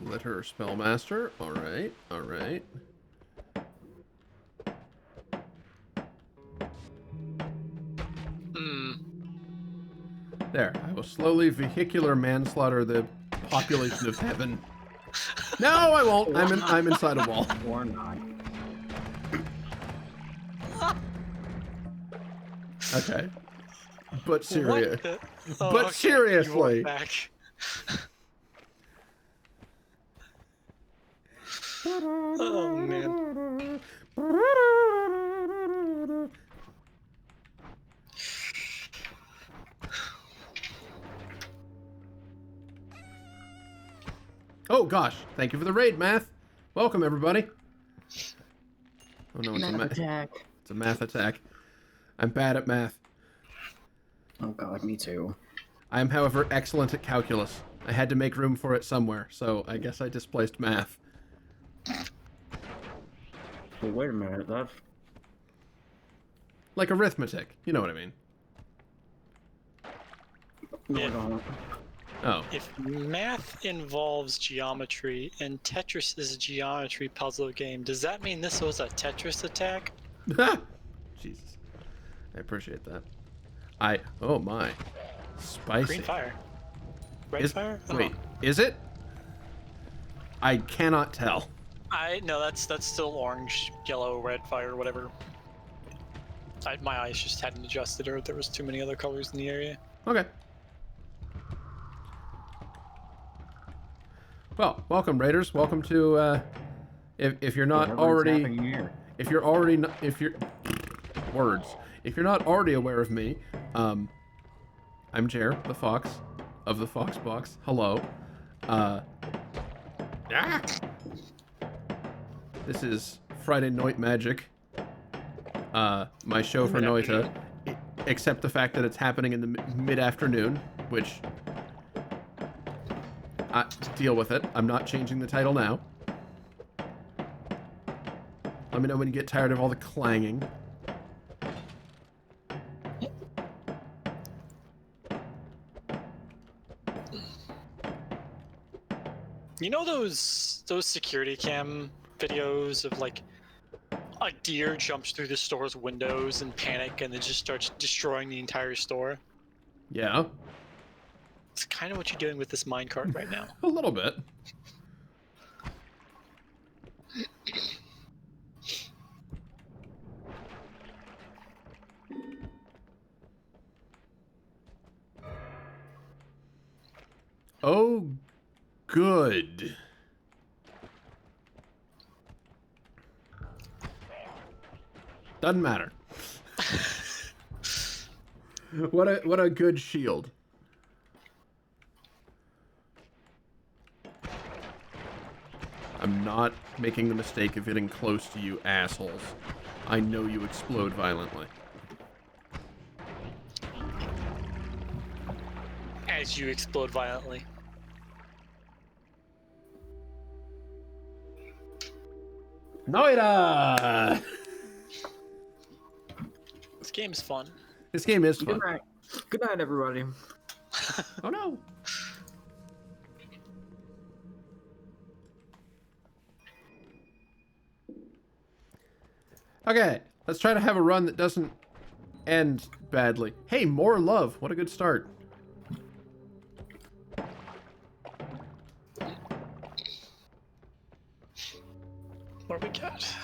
Let her spellmaster. Alright, alright. There, I will slowly vehicular manslaughter the population of heaven. No, I won't. I'm inside a wall. Or not. Okay. But serious. What the- But okay, you seriously. walk back. Oh man. Oh gosh, thank you for the raid, Math. Welcome everybody. Oh no, it's Math attack. it's a math attack. I'm bad at math. Oh god, me too. I am, however, excellent at calculus. I had to make room for it somewhere, so I guess I displaced math. Well, wait a minute, that's... Like arithmetic, you know what I mean. No, Yeah. I don't. Oh. If math involves geometry and Tetris is a geometry puzzle game, does that mean this was a Tetris attack? Jesus. I appreciate that. Oh my. Spicy. Green fire. Red Is- fire? Oh. Wait, is it? I cannot tell. No, that's still orange, yellow, red fire, whatever. My eyes just hadn't adjusted, or there was too many other colors in the area. Okay. Well, welcome Raiders. Welcome to if you're not Whatever's already happening here. if you're already not, if you're words. If you're not already aware of me, I'm Jer, the Fox of the Fox Box. Hello. This is Friday Noit Magic. My show for Noita, except the fact that it's happening in the mid-afternoon, which deal with it. I'm not changing the title now. Let me know when you get tired of all the clanging. You know those security cam videos of like a deer jumps through the store's windows in panic and then just starts destroying the entire store? Yeah, It's kind of what you're doing with this minecart right now. a little bit. Oh, good. Doesn't matter. What a good shield. I'm not making the mistake of getting close to you assholes. I know you explode violently. As you explode violently. Noita! This game's fun. This game is fun. Good night. Good night, everybody. Oh no. Okay, let's try to have a run that doesn't end badly. Hey, more love. What a good start. What do we got?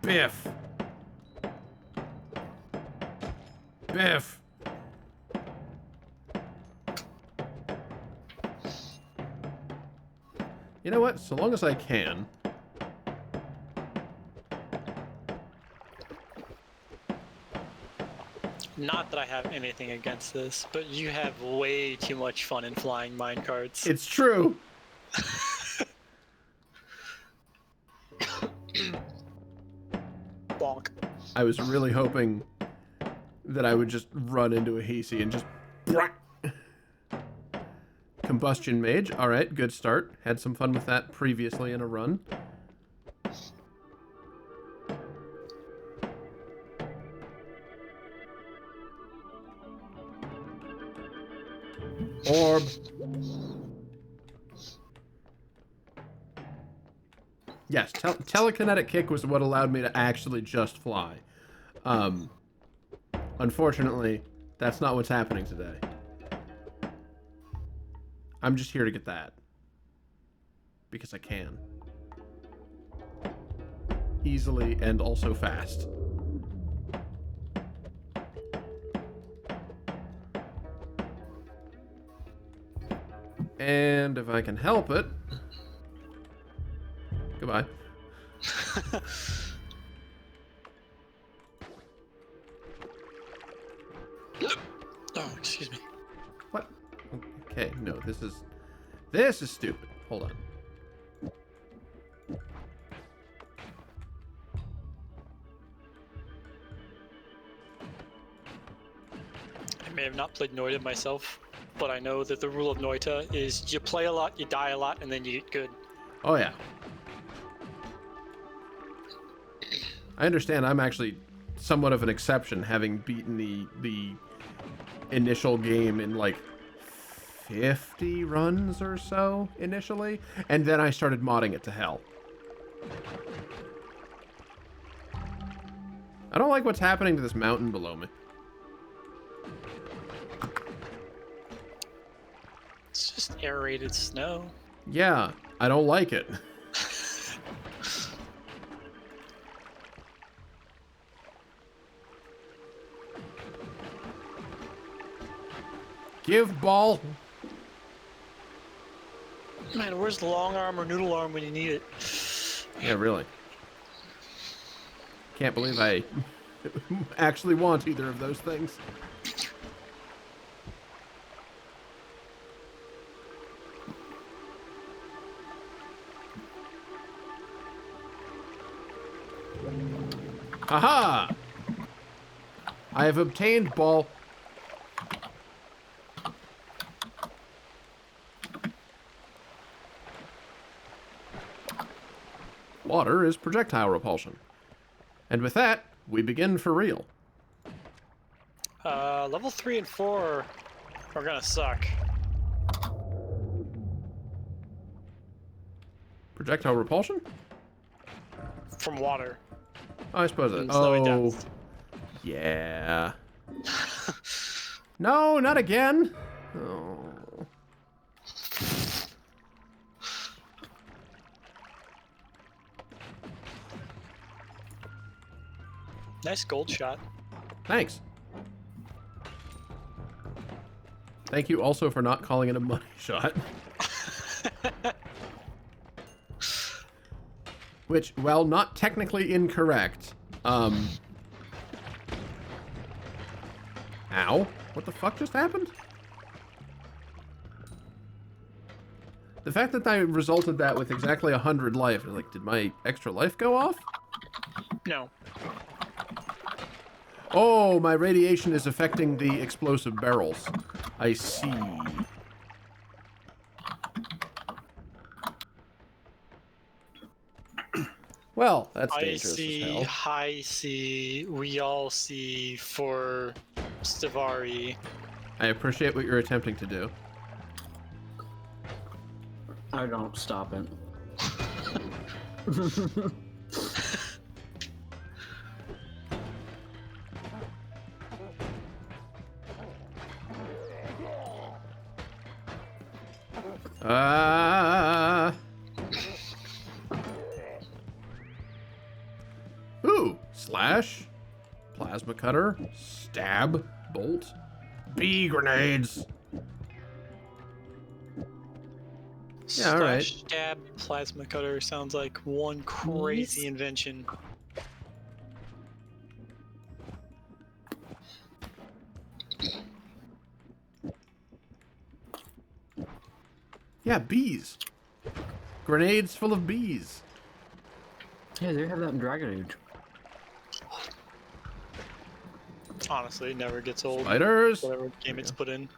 Biff. Biff. You know what? So long as I can. Not that I have anything against this, but you have way too much fun in flying minecarts. It's true. Bonk. I was really hoping that I would just run into a Hisi and just... Combustion Mage. Alright, good start. Had some fun with that previously in a run. Orb. Yes, telekinetic kick was what allowed me to actually just fly. Unfortunately, that's not what's happening today. I'm just here to get that. Because I can. Easily and also fast. And if I can help it... Goodbye. Oh, excuse me. What? Okay, no, this is stupid. Hold on. I may have not played Noita myself, but I know that the rule of Noita is you play a lot, you die a lot, and then you get good. Oh, yeah. I understand I'm actually somewhat of an exception, having beaten the initial game in, like, 50 runs or so, initially. And then I started modding it to hell. I don't like what's happening to this mountain below me. It's just aerated snow. Yeah, I don't like it. Give ball. Man, where's the long arm or noodle arm when you need it? Yeah, really. Can't believe I actually want either of those things. Aha! I have obtained ball. Water is projectile repulsion. And with that, we begin for real. Level 3 and 4 are gonna suck. Projectile repulsion? From water. Oh, I suppose that. And snowy Oh, depths. yeah. No, not again. Oh. Nice gold shot. Thanks. Thank you also for not calling it a money shot. Which, while not technically incorrect, ow. What the fuck just happened? The fact that I resulted that with exactly 100 life, like, did my extra life go off? No. Oh, my radiation is affecting the explosive barrels. I see. Well, that's I dangerous see, as hell. high C, we all see for Stavari. I appreciate what you're attempting to do. I don't stop it. Ah. Ooh, slash, plasma cutter, stab, bolt, bee grenades. Yeah, all right. Slash stab plasma cutter sounds like one crazy Yes. invention. Yeah, bees. Grenades full of bees. Yeah, they have that in Dragon Age. Honestly, it never gets old. Spiders. Whatever game it's put in.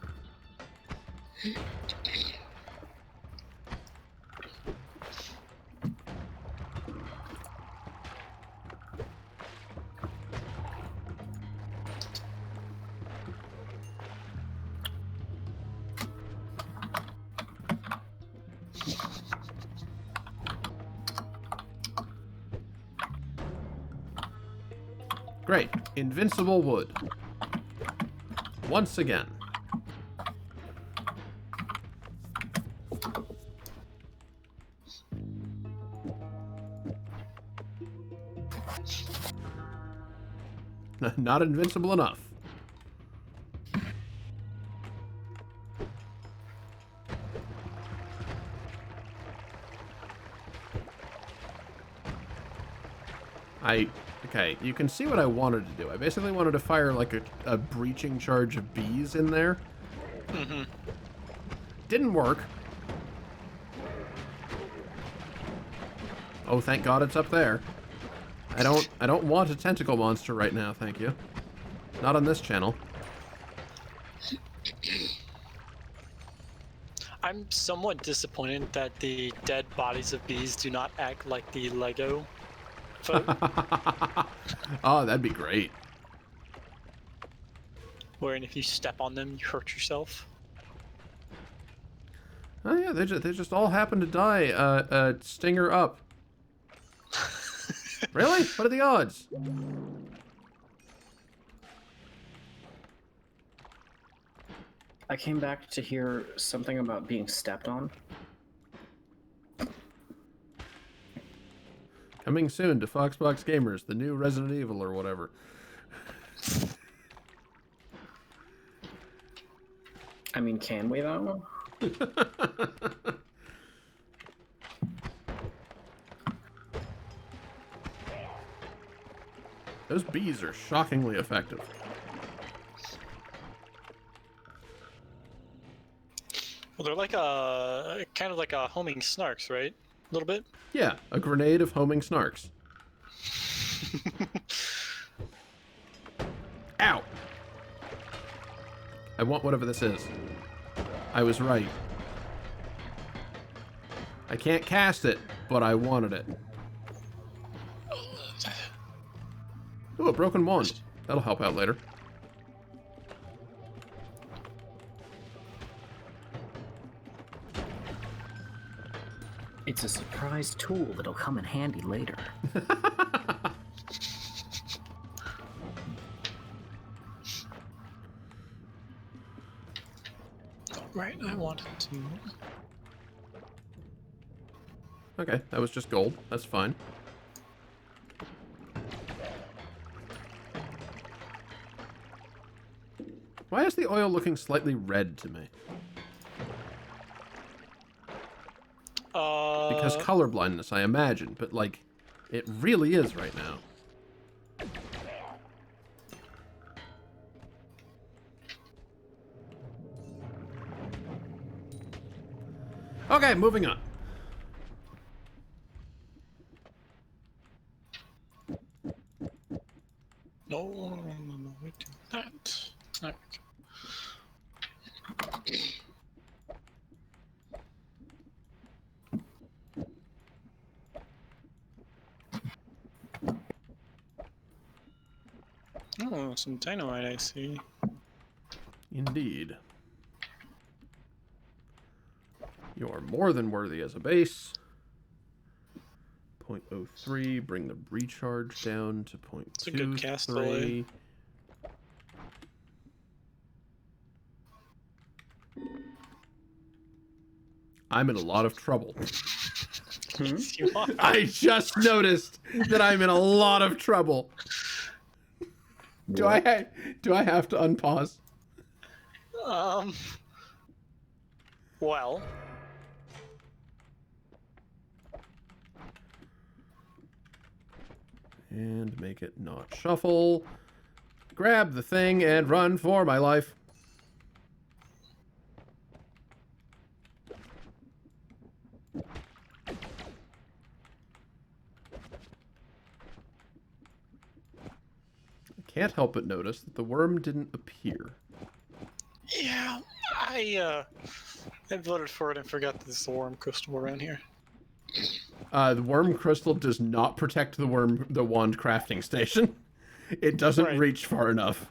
Great. Invincible wood. Once again. Not invincible enough. Okay, you can see what I wanted to do. I basically wanted to fire like a breaching charge of bees in there. Mm-hmm. Didn't work. Oh, thank God it's up there. I don't want a tentacle monster right now, thank you. Not on this channel. I'm somewhat disappointed that the dead bodies of bees do not act like the Lego folk, Oh, that'd be great. wherein if you step on them, you hurt yourself. Oh yeah, they just all happen to die. Stinger up. Really? What are the odds? I came back to hear something about being stepped on. Coming soon to Foxbox Gamers, the new Resident Evil or whatever. I mean, can we though? Those bees are shockingly effective. Well, they're like a kind of like a homing snarks, right? A little bit. Yeah, a grenade of homing snarks. Ow! I want whatever this is. I was right. I can't cast it, but I wanted it. Ooh, a broken wand. That'll help out later. It's a surprise tool that'll come in handy later. Right, I wanted to. Okay, that was just gold. That's fine. Why is the oil looking slightly red to me? Because colorblindness, I imagine, but like, it really is right now. Okay, moving on. No, we do that. There we go. Oh, some dynamite, I see. Indeed. You are more than worthy as a base. 0.03, bring the recharge down to It's a good cast delay. 0.23. I'm in a lot of trouble. Yes, you are. I just noticed that I'm in a lot of trouble. Do I have to unpause? Well, And make it not shuffle. Grab the thing and run for my life. I can't help but notice that the worm didn't appear. yeah, I voted for it and forgot there's the worm crystal around here. The worm crystal does not protect the wand crafting station. It doesn't Right. reach far enough.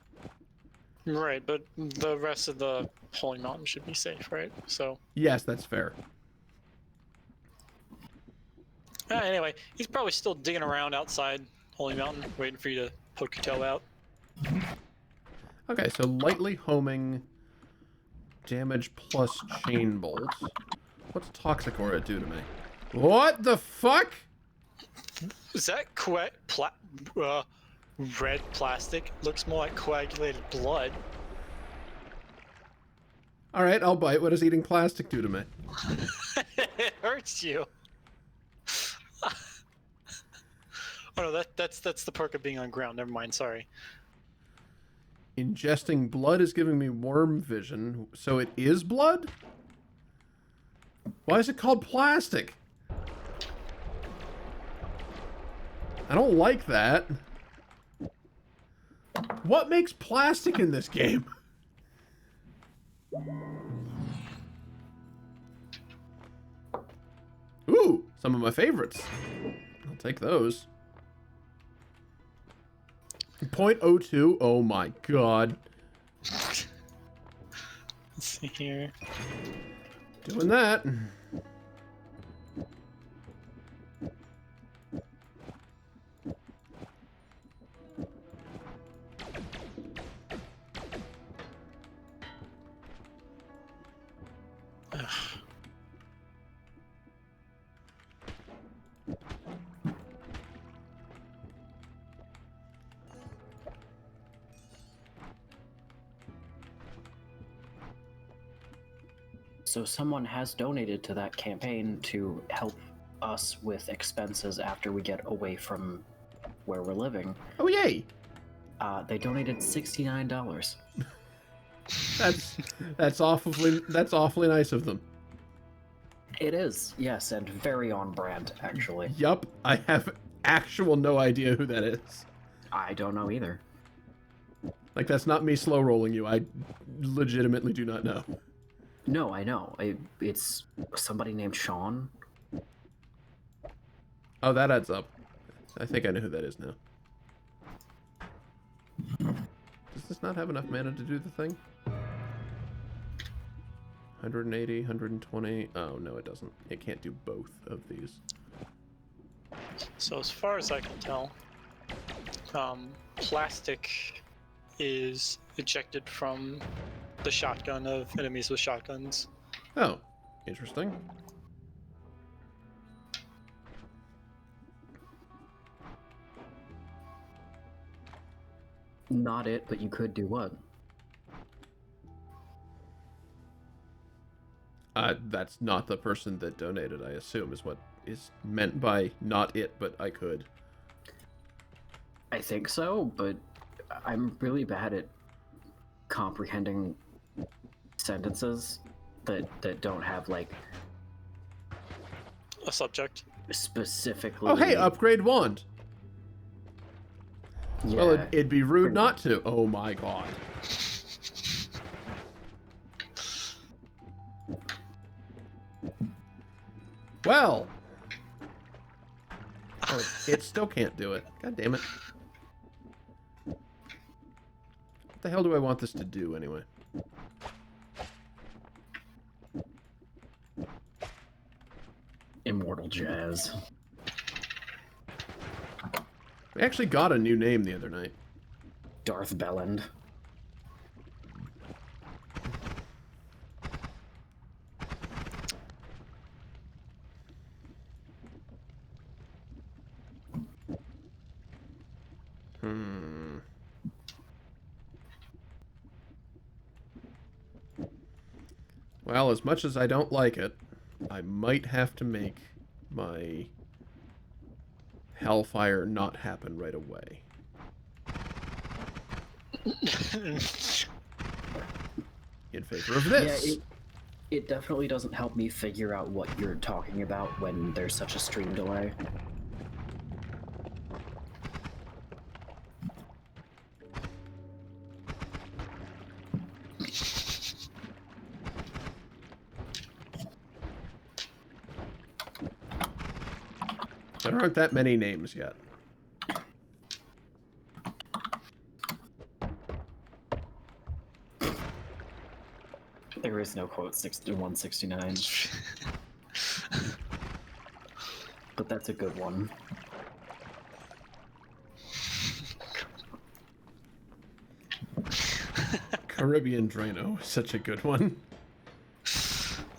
Right, but the rest of the Holy Mountain should be safe, right? So, Yes, that's fair. anyway, he's probably still digging around outside Holy Mountain, waiting for you to poke your toe out. Okay, so lightly homing, damage plus chain bolt. What's Toxic Aura do to me? What the fuck? Is that red plastic? Looks more like coagulated blood. Alright, I'll bite. What does eating plastic do to me? It hurts you. Oh no, that's the perk of being on ground. Never mind. Sorry. Ingesting blood is giving me worm vision, so it is blood? Why is it called plastic? I don't like that. What makes plastic in this game? Ooh, some of my favorites. I'll take those. 0.02, oh my god. Let's see here. Doing that. So someone has donated to that campaign to help us with expenses after we get away from where we're living. Oh yay! They donated $69. That's awfully nice of them. It is, yes, and very on brand, actually. Yup, I have actual no idea who that is. I don't know either. Like, that's not me slow rolling you. I legitimately do not know. No, I know. It's somebody named Sean. Oh, that adds up. I think I know who that is now. Does this not have enough mana to do the thing? 180, 120. Oh, no, it doesn't. It can't do both of these. So as far as I can tell, plastic is ejected from the shotgun of enemies with shotguns. Oh, interesting. Not it, but you could do what? That's not the person that donated, I assume, is what is meant by not it, but I could. I think so, but I'm really bad at comprehending sentences that don't have, like, A subject. specifically... Oh, hey, upgrade wand. Yeah, Well, it'd be rude not to. Oh my god. Well. Oh, it still can't do it. God damn it. What the hell do I want this to do, anyway? Immortal Jazz. We actually got a new name the other night. Darth Belland. Well, as much as I don't like it, I might have to make my Hellfire not happen right away. In favor of this. Yeah, it definitely doesn't help me figure out what you're talking about when there's such a stream delay. There aren't that many names yet. There is no quote 169. But that's a good one. Caribbean Drano, such a good one.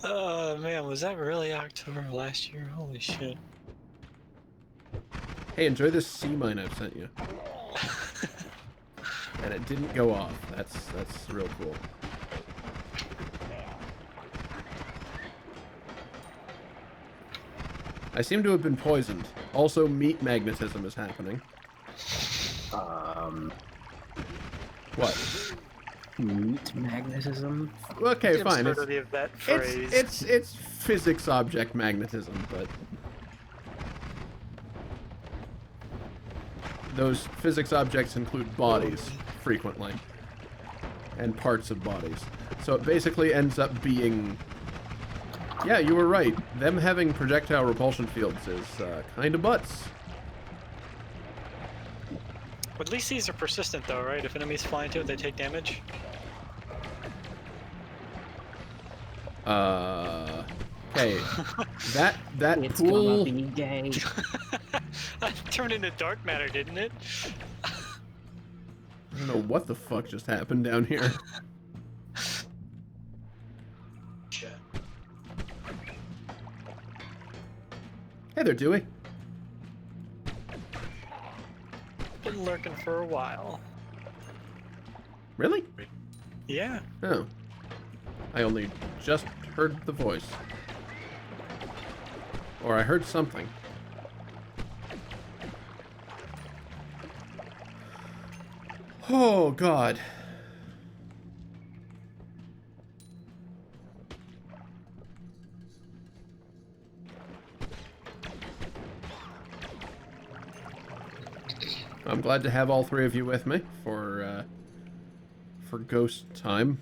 Oh man, was that really October of last year? Holy shit. Hey, enjoy this sea mine I've sent you. And it didn't go off. That's real cool. I seem to have been poisoned. Also, meat magnetism is happening. What? Meat magnetism? Okay, fine. Absurdity of that phrase. It's physics object magnetism, but those physics objects include bodies frequently and parts of bodies. So it basically ends up being. Yeah, you were right. Them having projectile repulsion fields is kind of butts. At least these are persistent though, right? If enemies fly into it, they take damage. Okay. that It's pool. gonna be gay. That turned into dark matter, didn't it? I don't know what the fuck just happened down here. Hey there, Dewey. Been lurking for a while. Really? Yeah. Oh. I only just heard the voice. Or I heard something. Oh, God. I'm glad to have all three of you with me for ghost time.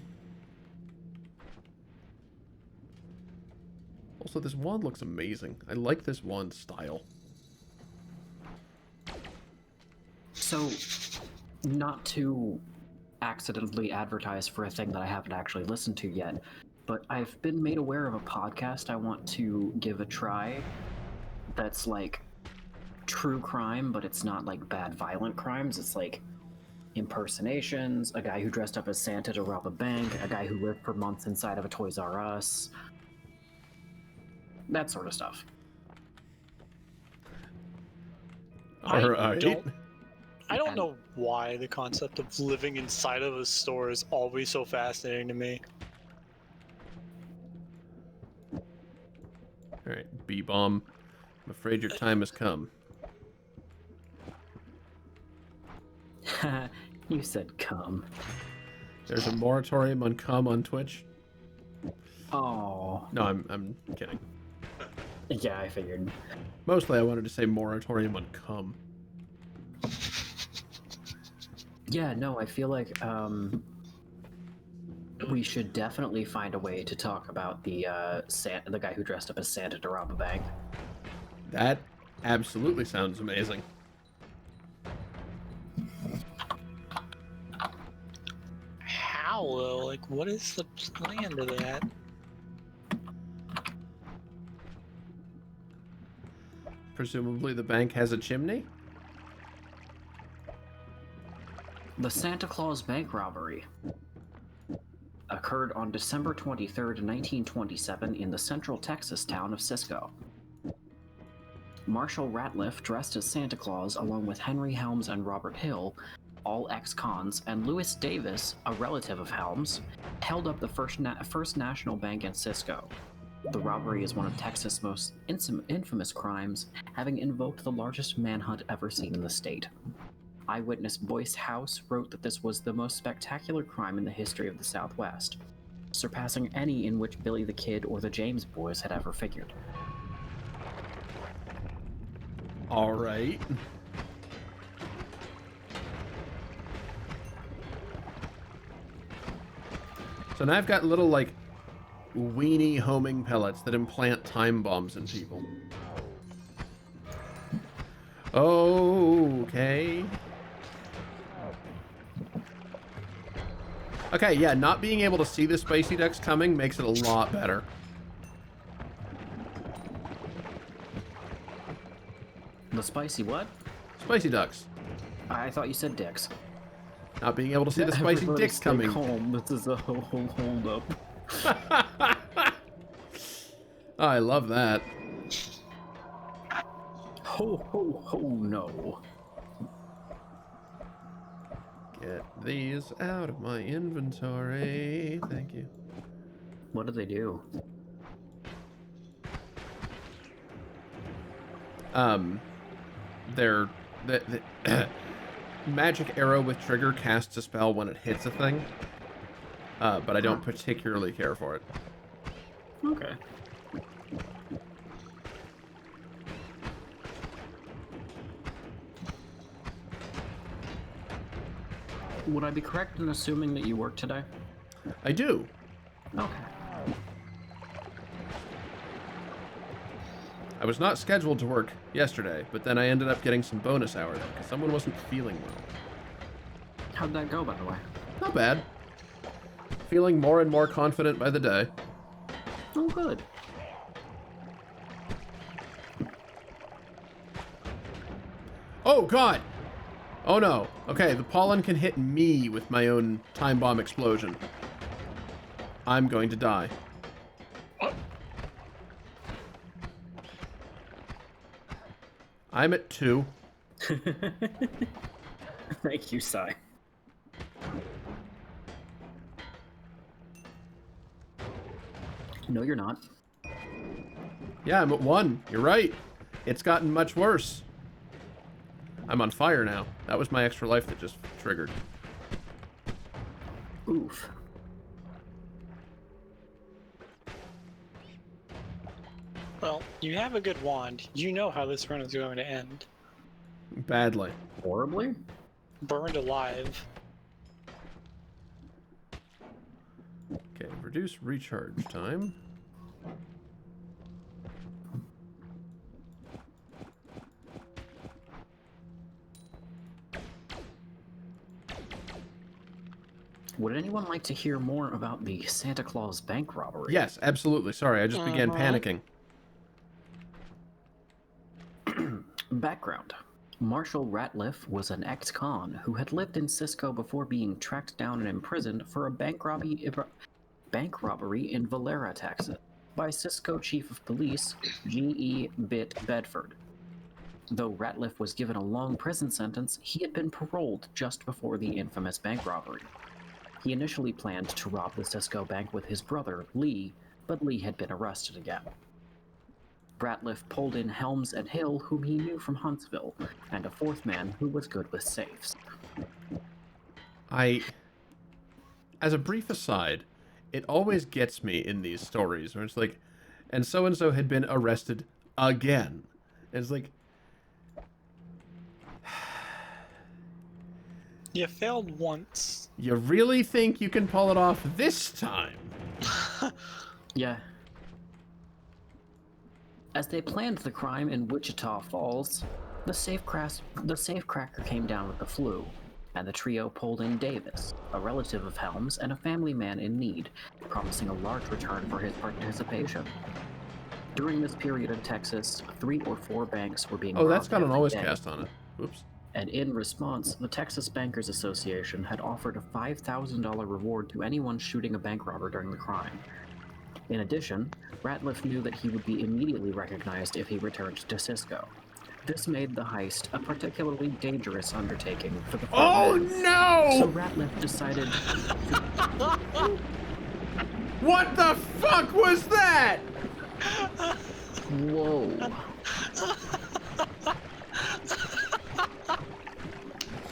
Also, this wand looks amazing. I like this wand style. So, not to accidentally advertise for a thing that I haven't actually listened to yet, but I've been made aware of a podcast I want to give a try that's like true crime, but it's not like bad violent crimes. It's like impersonations, a guy who dressed up as Santa to rob a bank, a guy who lived for months inside of a Toys R Us, that sort of stuff. Alright. I don't know why the concept of living inside of a store is always so fascinating to me. Alright, B-bomb. I'm afraid your time has come. You said come. There's a moratorium on cum on Twitch. Oh. No, I'm kidding. Yeah, I figured. Mostly I wanted to say moratorium on cum. Yeah, no, I feel like we should definitely find a way to talk about the the guy who dressed up as Santa to rob a bank. That absolutely sounds amazing. like, what is the plan to that? Presumably the bank has a chimney? The Santa Claus bank robbery occurred on December 23rd, 1927 in the central Texas town of Cisco. Marshall Ratliff, dressed as Santa Claus along with Henry Helms and Robert Hill, all ex-cons, and Lewis Davis, a relative of Helms, held up the First National Bank in Cisco. The robbery is one of Texas' most infamous crimes, having invoked the largest manhunt ever seen in the state. Eyewitness Boyce House wrote that this was the most spectacular crime in the history of the Southwest, surpassing any in which Billy the Kid or the James Boys had ever figured. All right. So now I've got little, like, weenie homing pellets that implant time bombs in people. Okay. Okay, yeah, not being able to see the spicy ducks coming makes it a lot better. The spicy what? Spicy ducks. I thought you said dicks. Not being able to see the spicy Everybody dicks stay coming. Calm. This is a hold up. Oh, I love that. Ho ho ho no. Get these out of my inventory. Thank you. What do they do? They're the magic arrow with trigger casts a spell when it hits a thing. But I don't particularly care for it. Okay. Would I be correct in assuming that you work today? I do. Okay. I was not scheduled to work yesterday, but then I ended up getting some bonus hours because someone wasn't feeling well. How'd that go, by the way? Not bad. Feeling more and more confident by the day. Oh, good. Oh, God! Oh, no. Okay, the pollen can hit me with my own time bomb explosion. I'm going to die. I'm at 2. Thank you, Sai. No, you're not. Yeah, I'm at 1. You're right. It's gotten much worse. I'm on fire now. That was my extra life that just triggered. Oof. Well, you have a good wand. You know how this run is going to end. Badly. Horribly? Burned alive. Okay, reduce recharge time. Would anyone like to hear more about the Santa Claus bank robbery? Yes, absolutely. Sorry, I just began panicking. Background. Marshall Ratliff was an ex-con who had lived in Cisco before being tracked down and imprisoned for a bank robbery in Valera, Texas, by Cisco Chief of Police G.E. Bitt Bedford. Though Ratliff was given a long prison sentence, he had been paroled just before the infamous bank robbery. He initially planned to rob the Cisco bank with his brother, Lee, but Lee had been arrested again. Ratliff pulled in Helms and Hill, whom he knew from Huntsville, and a fourth man who was good with safes. As a brief aside, it always gets me in these stories where it's like, and so had been arrested again. And it's like, You failed once. you really think you can pull it off this time? Yeah. As they planned the crime in Wichita Falls, the safecracker came down with the flu, and the trio pulled in Davis, a relative of Helms and a family man in need, promising a large return for his participation. During this period in Texas, 3 or 4 banks were being Oh, robbed that's got an every always day. cast on it. Oops. And in response, the Texas Bankers Association had offered a $5,000 reward to anyone shooting a bank robber during the crime. In addition, Ratliff knew that he would be immediately recognized if he returned to Cisco. This made the heist a particularly dangerous undertaking for the four Oh men. So no! Ratliff decided, What the fuck was that? whoa.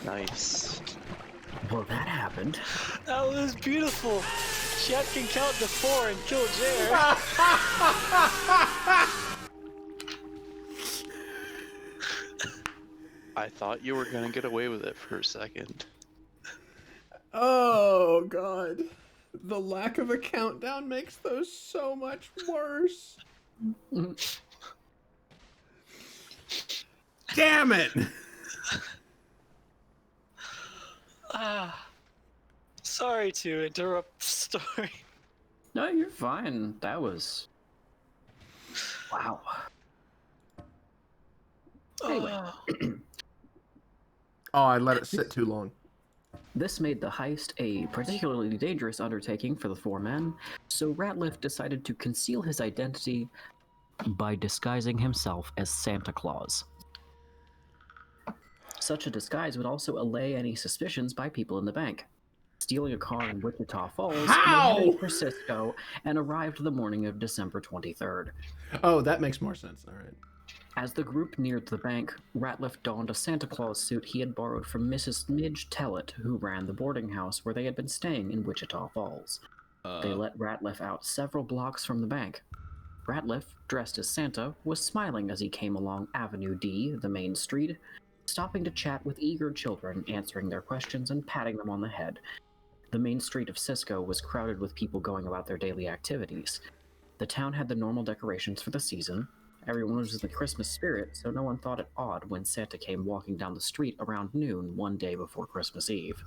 Nice. Well, that happened. That was beautiful. Chet can count to 4 and kill Jer. I thought you were gonna get away with it for a second. Oh god. The lack of a countdown makes those so much worse. Damn it! Sorry to interrupt the story. No, you're fine. That was... Wow. Anyway. Oh, I let it sit too long. This made the heist a particularly dangerous undertaking for the 4 men, so Ratliff decided to conceal his identity by disguising himself as Santa Claus. Such a disguise would also allay any suspicions by people in the bank. Stealing a car in Wichita Falls, How? they headed for Cisco and arrived the morning of December 23rd. Oh, that makes more sense. All right. As the group neared the bank, Ratliff donned a Santa Claus suit he had borrowed from Mrs. Midge Tellett, who ran the boarding house where they had been staying in Wichita Falls. They let Ratliff out several blocks from the bank. Ratliff, dressed as Santa, was smiling as he came along Avenue D, the main street, stopping to chat with eager children, answering their questions and patting them on the head. The main street of Cisco was crowded with people going about their daily activities. The town had the normal decorations for the season. Everyone was in the Christmas spirit, so no one thought it odd when Santa came walking down the street around noon one day before Christmas Eve.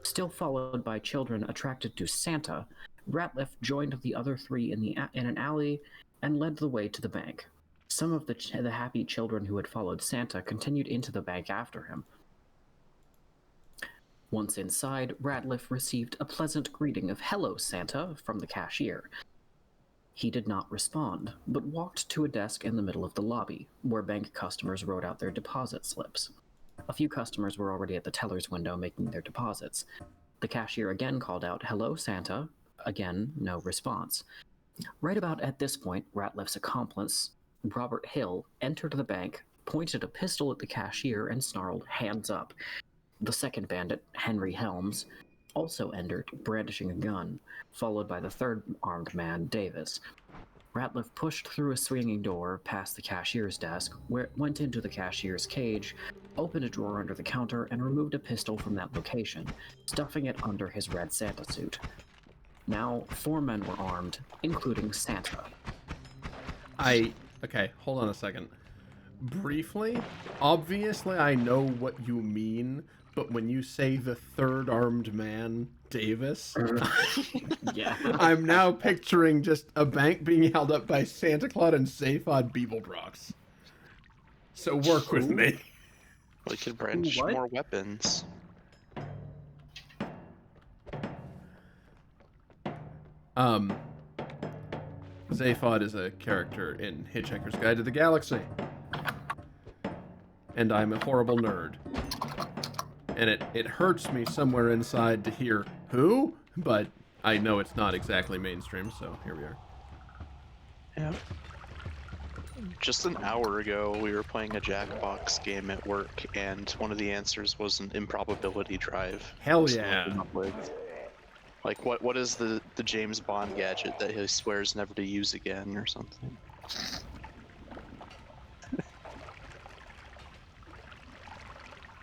Still followed by children attracted to Santa, Ratliff joined the other 3 in an alley and led the way to the bank. Some of the happy children who had followed Santa continued into the bank after him. Once inside, Ratliff received a pleasant greeting of "Hello, Santa" from the cashier. He did not respond, but walked to a desk in the middle of the lobby, where bank customers wrote out their deposit slips. A few customers were already at the teller's window making their deposits. The cashier again called out, "Hello, Santa." Again, no response. Right about at this point, Ratliff's accomplice, Robert Hill, entered the bank, pointed a pistol at the cashier, and snarled, "Hands up." The second bandit, Henry Helms, also entered, brandishing a gun, followed by the third armed man, Davis. Ratliff pushed through a swinging door past the cashier's desk, where it went into the cashier's cage, opened a drawer under the counter, and removed a pistol from that location, stuffing it under his red Santa suit. Now, 4 men were armed, including Santa. Okay, hold on a second. Briefly, obviously I know what you mean, but when you say the third armed man, Davis, Yeah. I'm now picturing just a bank being held up by Santa Claus and Zaphod Beeblebrox. So work with me. We could branch What? more weapons. Zaphod is a character in Hitchhiker's Guide to the Galaxy. And I'm a horrible nerd. And it hurts me somewhere inside to hear who, but I know it's not exactly mainstream, so here we are. Yeah. Just an hour ago, we were playing a Jackbox game at work, and one of the answers was an improbability drive. Hell So yeah. I came up with, like, what is the James Bond gadget that he swears never to use again, or something?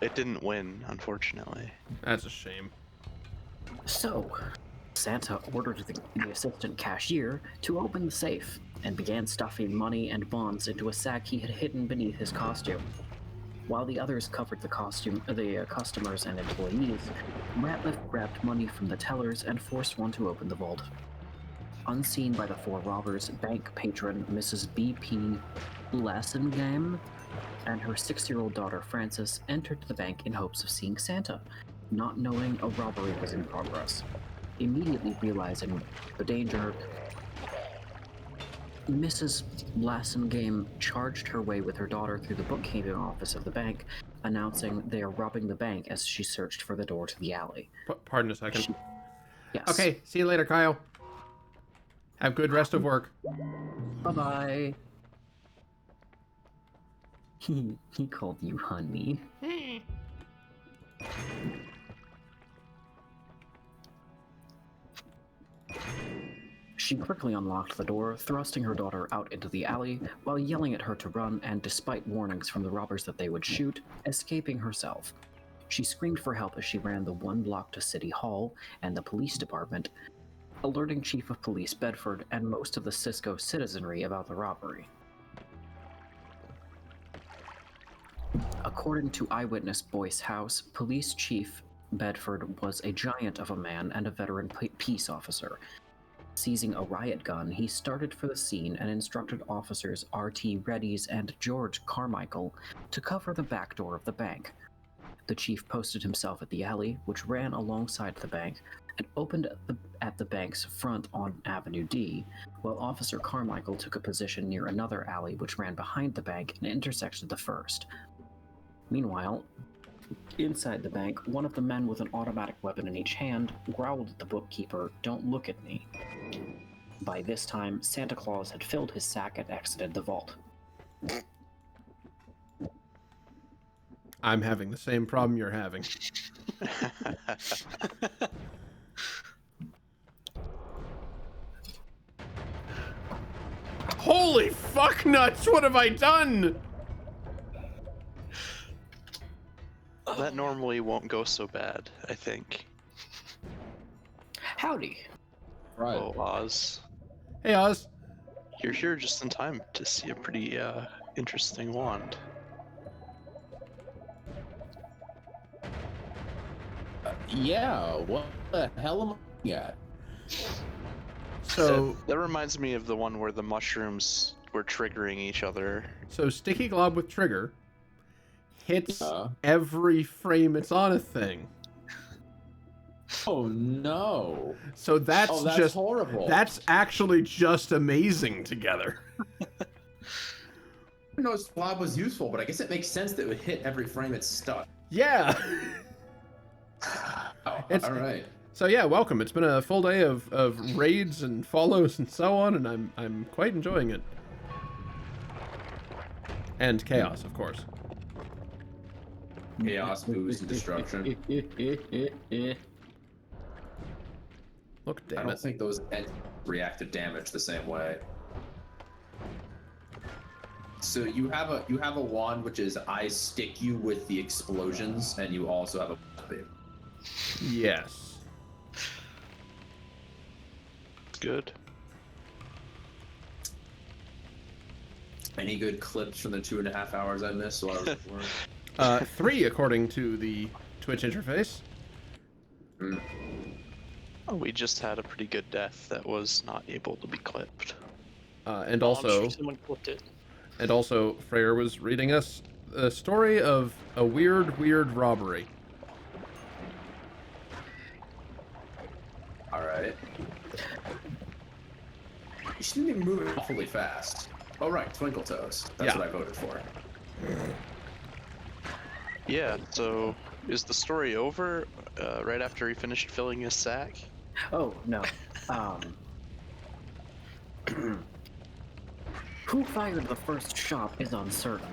It didn't win, unfortunately. That's a shame. So, Santa ordered the assistant cashier to open the safe and began stuffing money and bonds into a sack he had hidden beneath his costume. While the others covered the customers and employees, Ratliff grabbed money from the tellers and forced one to open the vault. Unseen by the four robbers, bank patron Mrs. B.P. Blassingame and her 6-year-old daughter Frances entered the bank in hopes of seeing Santa, not knowing a robbery was in progress. Immediately realizing the danger, Mrs. Blassingame charged her way with her daughter through the bookkeeping office of the bank, announcing they are robbing the bank as she searched for the door to the alley. Pardon a second. Yes. Okay, see you later, Kyle. Have good rest of work. Bye-bye. He called you honey. She quickly unlocked the door, thrusting her daughter out into the alley, while yelling at her to run and, despite warnings from the robbers that they would shoot, escaping herself. She screamed for help as she ran the 1 block to City Hall and the police department, alerting Chief of Police Bedford and most of the Cisco citizenry about the robbery. According to eyewitness Boyce House, Police Chief Bedford was a giant of a man and a veteran peace officer. Seizing a riot gun, he started for the scene and instructed officers R.T. Reddies and George Carmichael to cover the back door of the bank. The chief posted himself at the alley, which ran alongside the bank, and opened at the bank's front on Avenue D, while Officer Carmichael took a position near another alley which ran behind the bank and intersected the first. Meanwhile, inside the bank, one of the men with an automatic weapon in each hand growled at the bookkeeper, "Don't look at me." By this time, Santa Claus had filled his sack and exited the vault. I'm having the same problem you're having. Holy fuck nuts! What have I done? That normally won't go so bad, I think. Howdy. Right. Oh, Oz. Hey, Oz. You're here just in time to see a pretty interesting wand. Yeah, what the hell am I looking at? So, That reminds me of the one where the mushrooms were triggering each other. so Sticky Glob with Trigger hits Uh. every frame it's on a thing. Oh no. So that's, Oh, that's just horrible. That's actually just amazing together. I didn't know Blob was useful, but I guess it makes sense that it would hit every frame it's stuck. Yeah. Oh, It's- all right. So yeah, welcome. It's been a full day of raids and follows and so on, and I'm quite enjoying it. And chaos, of course. Chaos, booze, and destruction. Look, I damn don't it. think those react to damage the same way. So you have a wand which is I stick you with the explosions, and you also have a beam. Yes. Good. Any good clips from the 2.5 hours I missed while I was at work? 3 according to the Twitch interface. Oh, we just had a pretty good death that was not able to be clipped. And I'm also, sure someone clipped it. Freyr was reading us a story of a weird robbery. All right. You shouldn't be moving awfully fast. Oh right, Twinkle Toes. That's Yeah. what I voted for. Yeah, so is the story over right after he finished filling his sack? Oh, no. Who fired the first shot is uncertain.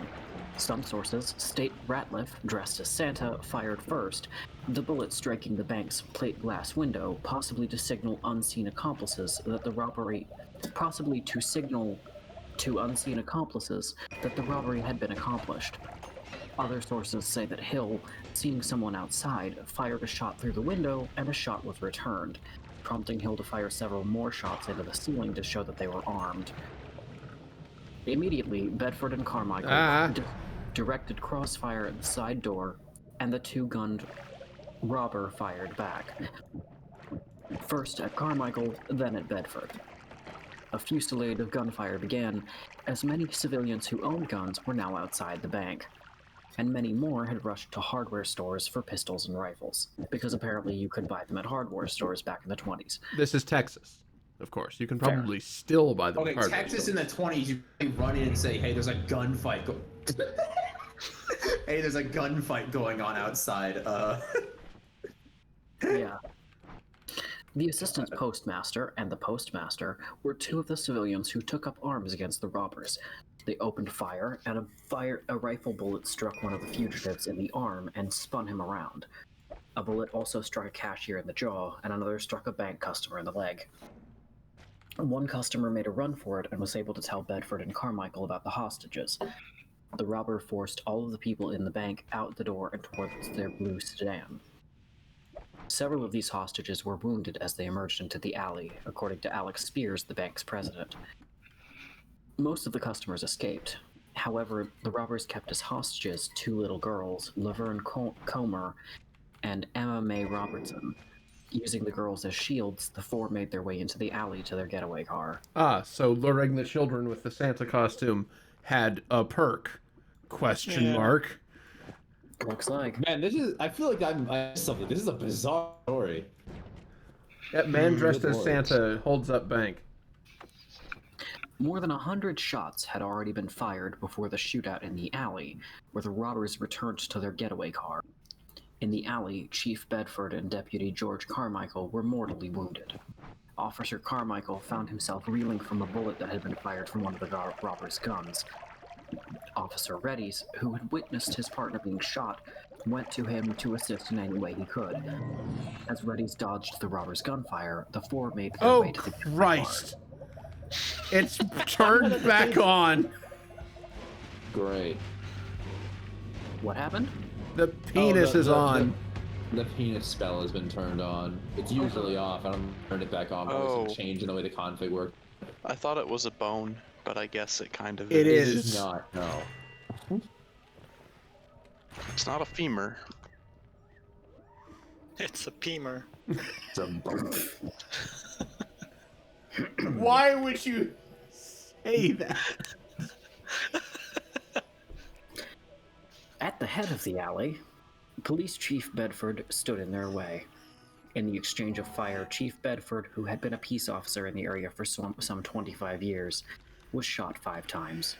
Some sources state Ratliff, dressed as Santa, fired first, the bullet striking the bank's plate glass window, possibly to signal unseen accomplices that the robbery had been accomplished. Other sources say that Hill, seeing someone outside, fired a shot through the window and a shot was returned, prompting Hill to fire several more shots into the ceiling to show that they were armed. Immediately, Bedford and Carmichael directed crossfire at the side door, and the two-gunned robber fired back. First at Carmichael, then at Bedford. A fusillade of gunfire began, as many civilians who owned guns were now outside the bank, and many more had rushed to hardware stores for pistols and rifles, because apparently you could buy them at hardware stores back in the 20s. This is Texas, of course. You can probably still buy them. Okay, at hardware Texas stores. in the 20s, you run in and say, hey, there's a gunfight hey, there's a gunfight going on outside. Yeah. The assistant postmaster and the postmaster were two of the civilians who took up arms against the robbers. They opened fire, and a rifle bullet struck one of the fugitives in the arm and spun him around. A bullet also struck a cashier in the jaw, and another struck a bank customer in the leg. One customer made a run for it and was able to tell Bedford and Carmichael about the hostages. The robber forced all of the people in the bank out the door and towards their blue sedan. Several of these hostages were wounded as they emerged into the alley, according to Alex Spears, the bank's president. Most of the customers escaped. However, the robbers kept as hostages two little girls, Laverne Comer and Emma Mae Robertson. Using the girls as shields, the four made their way into the alley to their getaway car. Ah, so luring the children with the Santa costume had a perk? Question mark. Looks like. Man, I feel like I'm something. This is a bizarre story. That man dressed good as lord. Santa holds up bank. More than 100 shots had already been fired before the shootout in the alley, where the robbers returned to their getaway car. In the alley, Chief Bedford and Deputy George Carmichael were mortally wounded. Officer Carmichael found himself reeling from a bullet that had been fired from one of the robbers' guns. Officer Reddy's, who had witnessed his partner being shot, went to him to assist in any way he could. As Reddy's dodged the robber's gunfire, the four made their Oh, way to the getaway Christ. It's turned back on. Great. car. What happened? The penis is on. The penis spell has been turned on. It's usually off. I don't turn it back on, but there's some change in the way the config works. I thought it was a bone, but I guess it kind of It It's is. not, no. It's not a femur. It's a peemer. It's a bone. Why would you say that? At the head of the alley, Police Chief Bedford stood in their way. In the exchange of fire, Chief Bedford, who had been a peace officer in the area for some 25 years, was shot 5 times.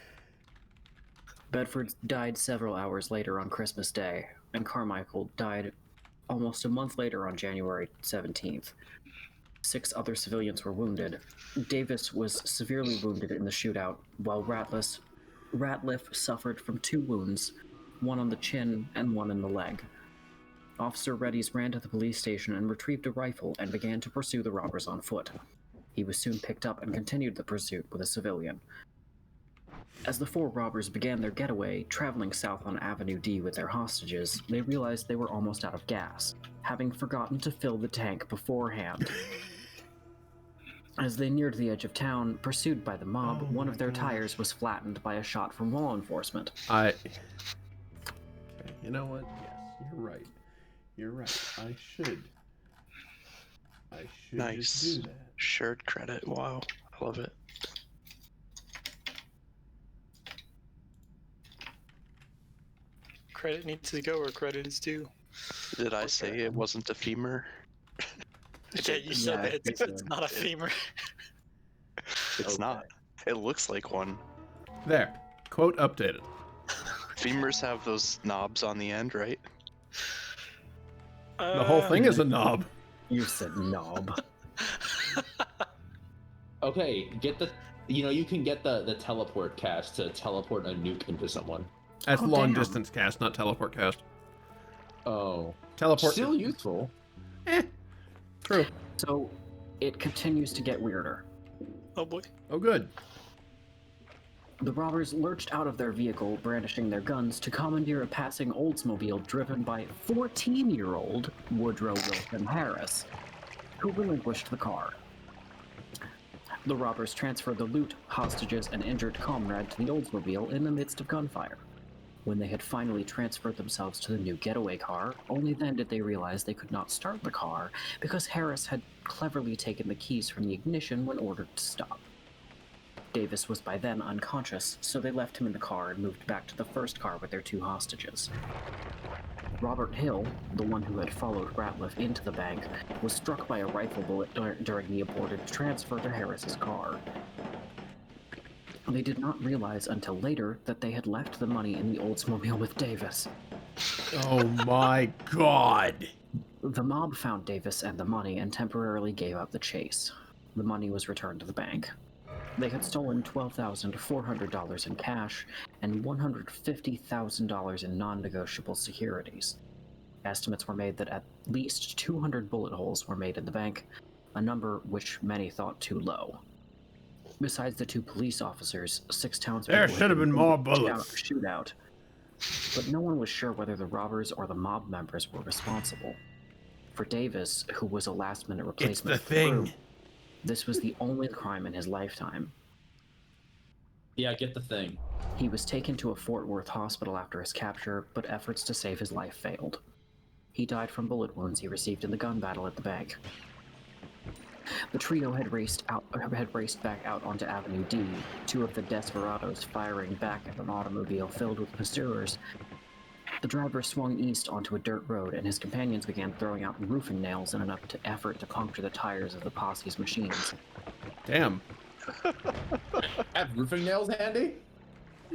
Bedford died several hours later on Christmas Day, and Carmichael died almost a month later on January 17th. 6 other civilians were wounded. Davis was severely wounded in the shootout, while Ratliff suffered from 2 wounds, one on the chin and one in the leg. Officer Reddy's ran to the police station and retrieved a rifle and began to pursue the robbers on foot. He was soon picked up and continued the pursuit with a civilian. As the 4 robbers began their getaway, traveling south on Avenue D with their hostages, they realized they were almost out of gas, having forgotten to fill the tank beforehand. As they neared the edge of town, pursued by the mob, one of their tires was flattened by a shot from law enforcement. Okay, you know what? Yes, you're right. You're right. I should Nice. just do that. Shared credit. Wow. I love it. Credit needs to go where credit is due. Did I say it wasn't a femur? Yeah, you said Yeah, that it's not a femur. It's not. It looks like one. There. Quote updated. Femurs have those knobs on the end, right? The whole thing is a knob. You said knob. Okay, you can get the teleport cast to teleport a nuke into someone. That's Oh, long damn. distance cast, not teleport cast. Oh. Teleport. Still useful. True. So, it continues to get weirder. Oh boy. Oh, good. The robbers lurched out of their vehicle, brandishing their guns, to commandeer a passing Oldsmobile driven by 14-year-old Woodrow Wilson Harris, who relinquished the car. The robbers transferred the loot, hostages, and injured comrade to the Oldsmobile in the midst of gunfire. When they had finally transferred themselves to the new getaway car, only then did they realize they could not start the car because Harris had cleverly taken the keys from the ignition when ordered to stop. Davis was by then unconscious, so they left him in the car and moved back to the first car with their 2 hostages. Robert Hill, the one who had followed Ratliff into the bank, was struck by a rifle bullet during the aborted transfer to Harris's car. They did not realize until later that they had left the money in the Oldsmobile with Davis. Oh my god! The mob found Davis and the money and temporarily gave up the chase. The money was returned to the bank. They had stolen $12,400 in cash and $150,000 in non-negotiable securities. Estimates were made that at least 200 bullet holes were made in the bank, a number which many thought too low. Besides the 2 police officers, 6 townspeople There should have been more bullets. Shootout, but no one was sure whether the robbers or the mob members were responsible. For Davis, who was a last-minute replacement, It's the thing. this was the only crime in his lifetime. Yeah, get the thing. He was taken to a Fort Worth hospital after his capture, but efforts to save his life failed. He died from bullet wounds he received in the gun battle at the bank. The trio had raced back out onto Avenue D, 2 of the desperados firing back at an automobile filled with pursuers. The driver swung east onto a dirt road, and his companions began throwing out roofing nails in an effort to puncture the tires of the posse's machines. Damn. Have roofing nails handy?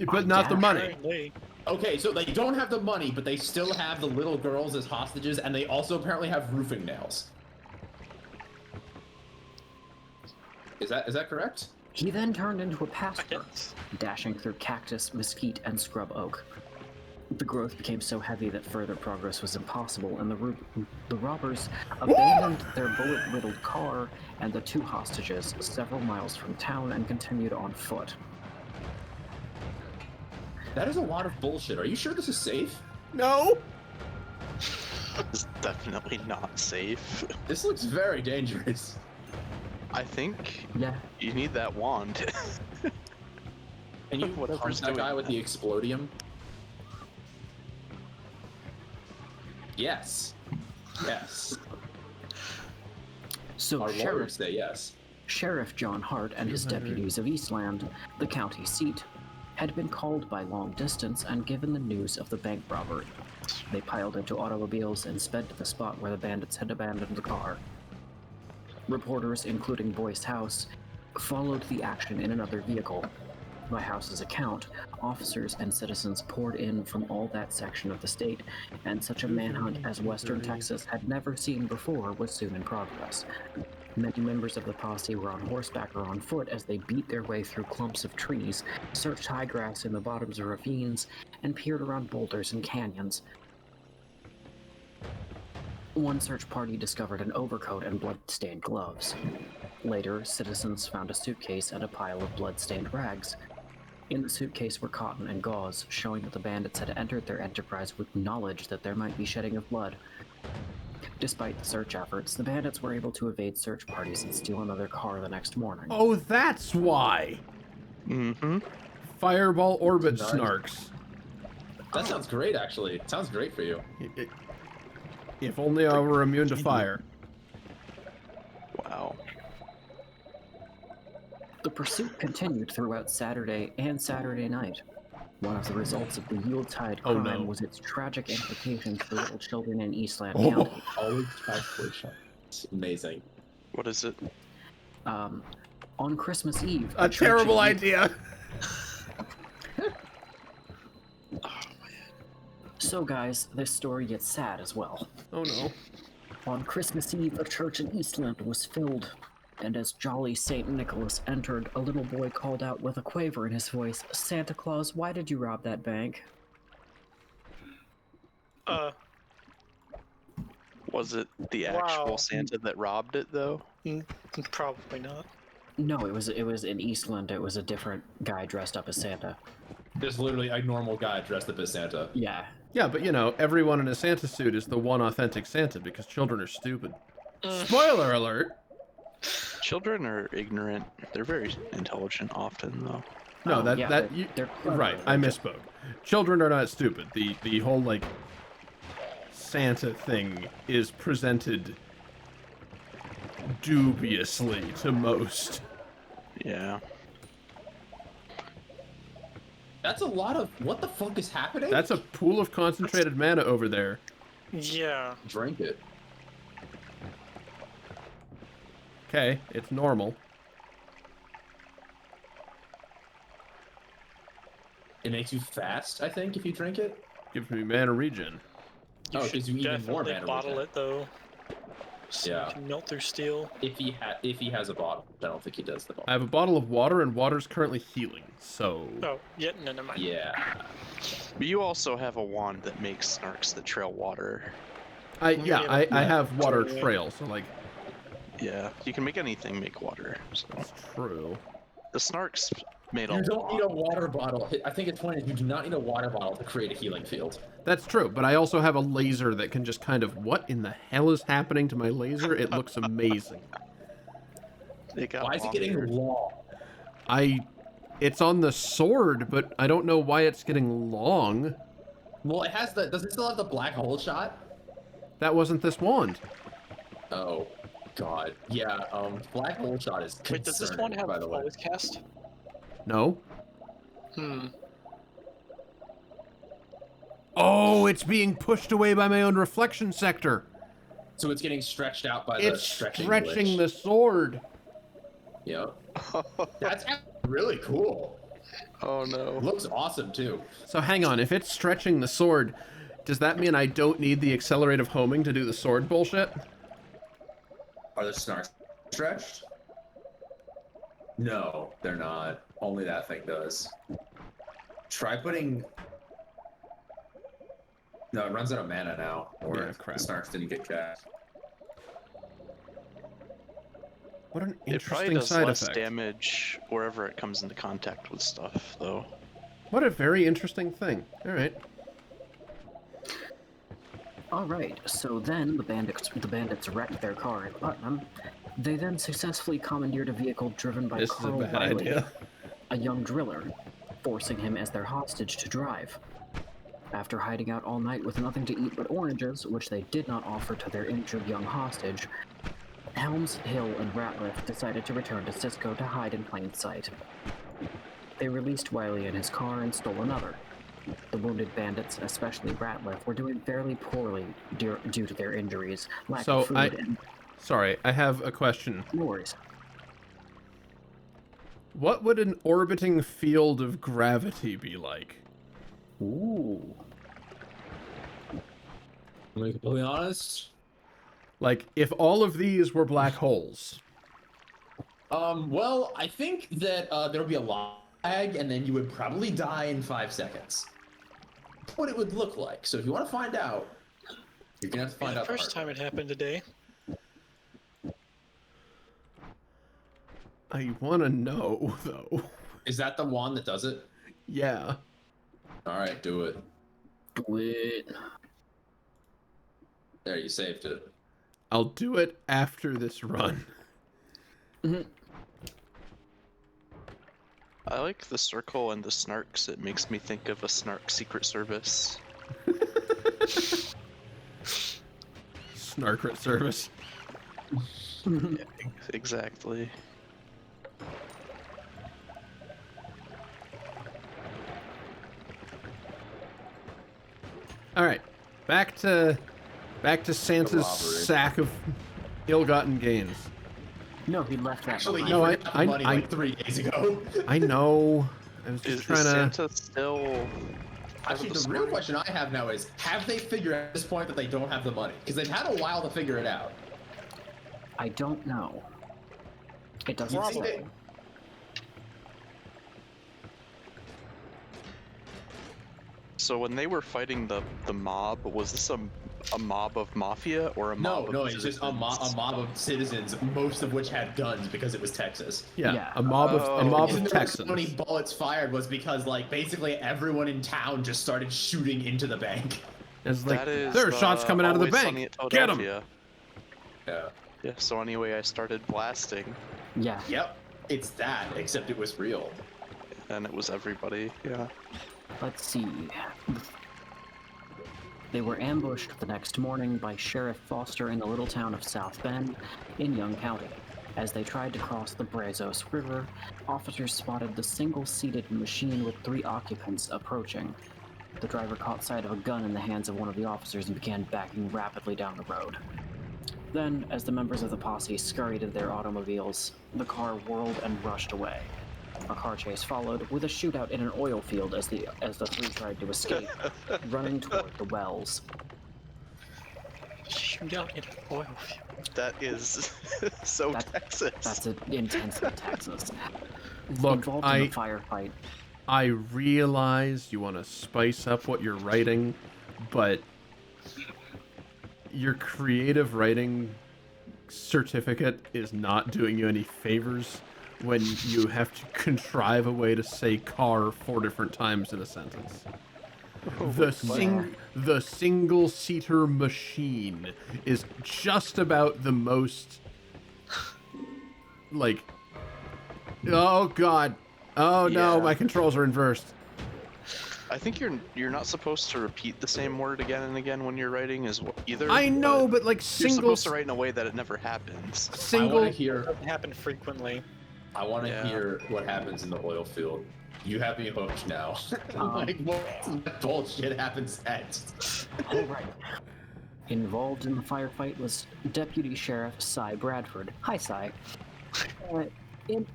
But not the money. Apparently. Okay, so they don't have the money, but they still have the little girls as hostages, and they also apparently have roofing nails. Is that correct? He then turned into a pastor, Yes. dashing through cactus, mesquite, and scrub oak. The growth became so heavy that further progress was impossible, and the robbers abandoned their bullet-riddled car and the 2 hostages several miles from town and continued on foot. That is a lot of bullshit. Are you sure this is safe? No! It's definitely not safe. This looks very dangerous. I think Yeah, you need that wand. Can you Whatever's punch that doing guy that. with the explodium? Yes. Yes. so Our lawyers say yes. Sheriff John Hart and his deputies of Eastland, the county seat, had been called by long distance and given the news of the bank robbery. They piled into automobiles and sped to the spot where the bandits had abandoned the car. Reporters, including Boyce House, followed the action in another vehicle. By House's account, officers and citizens poured in from all that section of the state, and such a manhunt as Western Texas had never seen before was soon in progress. Many members of the posse were on horseback or on foot as they beat their way through clumps of trees, searched high grass in the bottoms of ravines, and peered around boulders and canyons. One search party discovered an overcoat and blood-stained gloves. Later, citizens found a suitcase and a pile of blood-stained rags. In the suitcase were cotton and gauze, showing that the bandits had entered their enterprise with knowledge that there might be shedding of blood. Despite the search efforts, the bandits were able to evade search parties and steal another car the next morning. Oh, that's why. Mm-hmm. Fireball orbit Nice. snarks. That sounds great, actually. It sounds great for you. If only I were immune to fire. Wow. The pursuit continued throughout Saturday and Saturday night. One of the results of the Yuletide Oh, crime no. was its tragic implications for little children in Eastland Oh. County. Always calculation. It's amazing. What is it? On Christmas Eve, A church terrible in- idea. So, guys, this story gets sad as well. Oh no. On Christmas Eve, a church in Eastland was filled, and as jolly St. Nicholas entered, a little boy called out with a quaver in his voice, "Santa Claus, why did you rob that bank?" Was it the actual Wow. Santa that robbed it, though? Probably not. No, it was in Eastland. It was a different guy dressed up as Santa. Just literally a normal guy dressed up as Santa. Yeah. Yeah, but you know, everyone in a Santa suit is the one authentic Santa because children are stupid. Spoiler alert. Children are ignorant. They're very intelligent often, though. No, Oh, yeah, they're clever. right. I misspoke. Children are not stupid. The whole like Santa thing is presented dubiously to most. Yeah. That's a lot of... What the fuck is happening? That's a pool of concentrated mana over there. Yeah. Drink it. Okay, it's normal. It makes you fast, I think, if you drink it. Gives me mana regen. You Oh, it should gives you even more definitely mana bottle regen. it though. So Yeah. you can melt through steel. If he has a bottle. I don't think he does the I bottle. have a bottle of water, and water's currently healing, so... Oh, yeah, no, never mind. Yeah. But you also have a wand that makes snarks that trail water. I Yeah, have water true. trail, so like... Yeah, you can make anything make water. So. That's true. The snarks made a You don't lot. need a water bottle. I think its point is you do not need a water bottle to create a healing field. That's true, but I also have a laser that can just kind of... What in the hell is happening to my laser? It looks amazing. It got Why is it longer. getting long? It's on the sword, but I don't know why it's getting long. Well, it has the... Does it still have the black hole shot? That wasn't this wand. Oh, God. Yeah, black hole shot is Wait, does this concerning, one have by the way. always cast? No? Hmm. Oh, it's being pushed away by my own reflection sector. So it's getting stretched out by the It's stretching stretching glitch. the sword. Yep. That's actually really cool. Oh no. Looks awesome, too. So hang on, if it's stretching the sword, does that mean I don't need the accelerative homing to do the sword bullshit? Are the snarks stretched? No, they're not. Only that thing does. Try putting... No, it runs out of mana now. Or Yeah, crap. the snarks didn't get cast. What an It probably interesting does side less effect. damage wherever it comes into contact with stuff, though. What a very interesting thing. All right. All right. So then the bandits wrecked their car in Putnam. They then successfully commandeered a vehicle driven by This is a Carl bad Riley, idea. a young driller, forcing him as their hostage to drive. After hiding out all night with nothing to eat but oranges, which they did not offer to their injured young hostage, Helms, Hill, and Ratliff decided to return to Cisco to hide in plain sight. They released Wiley in his car and stole another. The wounded bandits, especially Ratliff, were doing fairly poorly due to their injuries, lack So of food, and Sorry, I have a question. no worries. What would an orbiting field of gravity be like? Ooh. To be completely honest, Like, if all of these were black holes. well, I think that there'll be a lag, and then you would probably die in 5 seconds. That's what it would look like. So if you want to find out, you're gonna have to find The out. first time it happened today. I want to know, though. Is that the wand that does it? Yeah. All right, do it. Do it. There, you saved it. I'll do it after this run. I like the circle and the snarks. It makes me think of a snark secret service. Snarkret service. Exactly. All right, back to Santa's robbery. sack of ill-gotten gains. No, he left that Actually, behind. you No, forgot the money like 3 days ago. I know. I was just Is trying to. Santa still... Actually, this the real morning? question I have now is, have they figured at this point that they don't have the money? Because they've had a while to figure it out. I don't know. It doesn't You think say. they- So when they were fighting the mob, was this a mob of mafia or a mob No, of it's just a citizens? mob of citizens, most of which had guns because it was Texas. Yeah, Yeah. a mob of Oh. The reason Texans. there were so many bullets fired was because, like, basically everyone in town just started shooting into the bank. It's like That is, there are shots coming out of the Always Sunny bank. at Get them. Philadelphia. Yeah. Yeah, so anyway, I started blasting. Yeah. Yep. It's that, except it was real. and it was everybody. Yeah. Let's see. They were ambushed the next morning by Sheriff Foster in the little town of South Bend in Young County. As they tried to cross the Brazos River, officers spotted the single-seated machine with 3 occupants approaching. The driver caught sight of a gun in the hands of one of the officers and began backing rapidly down the road. Then, as the members of the posse scurried to their automobiles, the car whirled and rushed away. A car chase followed, with a shootout in an oil field as the 3 tried to escape, running toward the wells. Shootout in an oil field. That is so Texas. That's intensely Texas. Look, Involved in the firefight. I realize you want to spice up what you're writing, but your creative writing certificate is not doing you any favors when you have to contrive a way to say car 4 different times in a sentence. The single-seater machine is just about the most, like, oh god, oh no, Yeah. my controls are inversed. I think you're not supposed to repeat the same word again and again when you're writing either. I know, but like you're single, supposed to write in a way that it never happens. I single. want to hear. It doesn't happen frequently. I want to Yeah. hear what happens in the oil field. You have me hooked now. Like, what bullshit happens next? All right. Involved in the firefight was Deputy Sheriff Cy Bradford. Hi, Cy.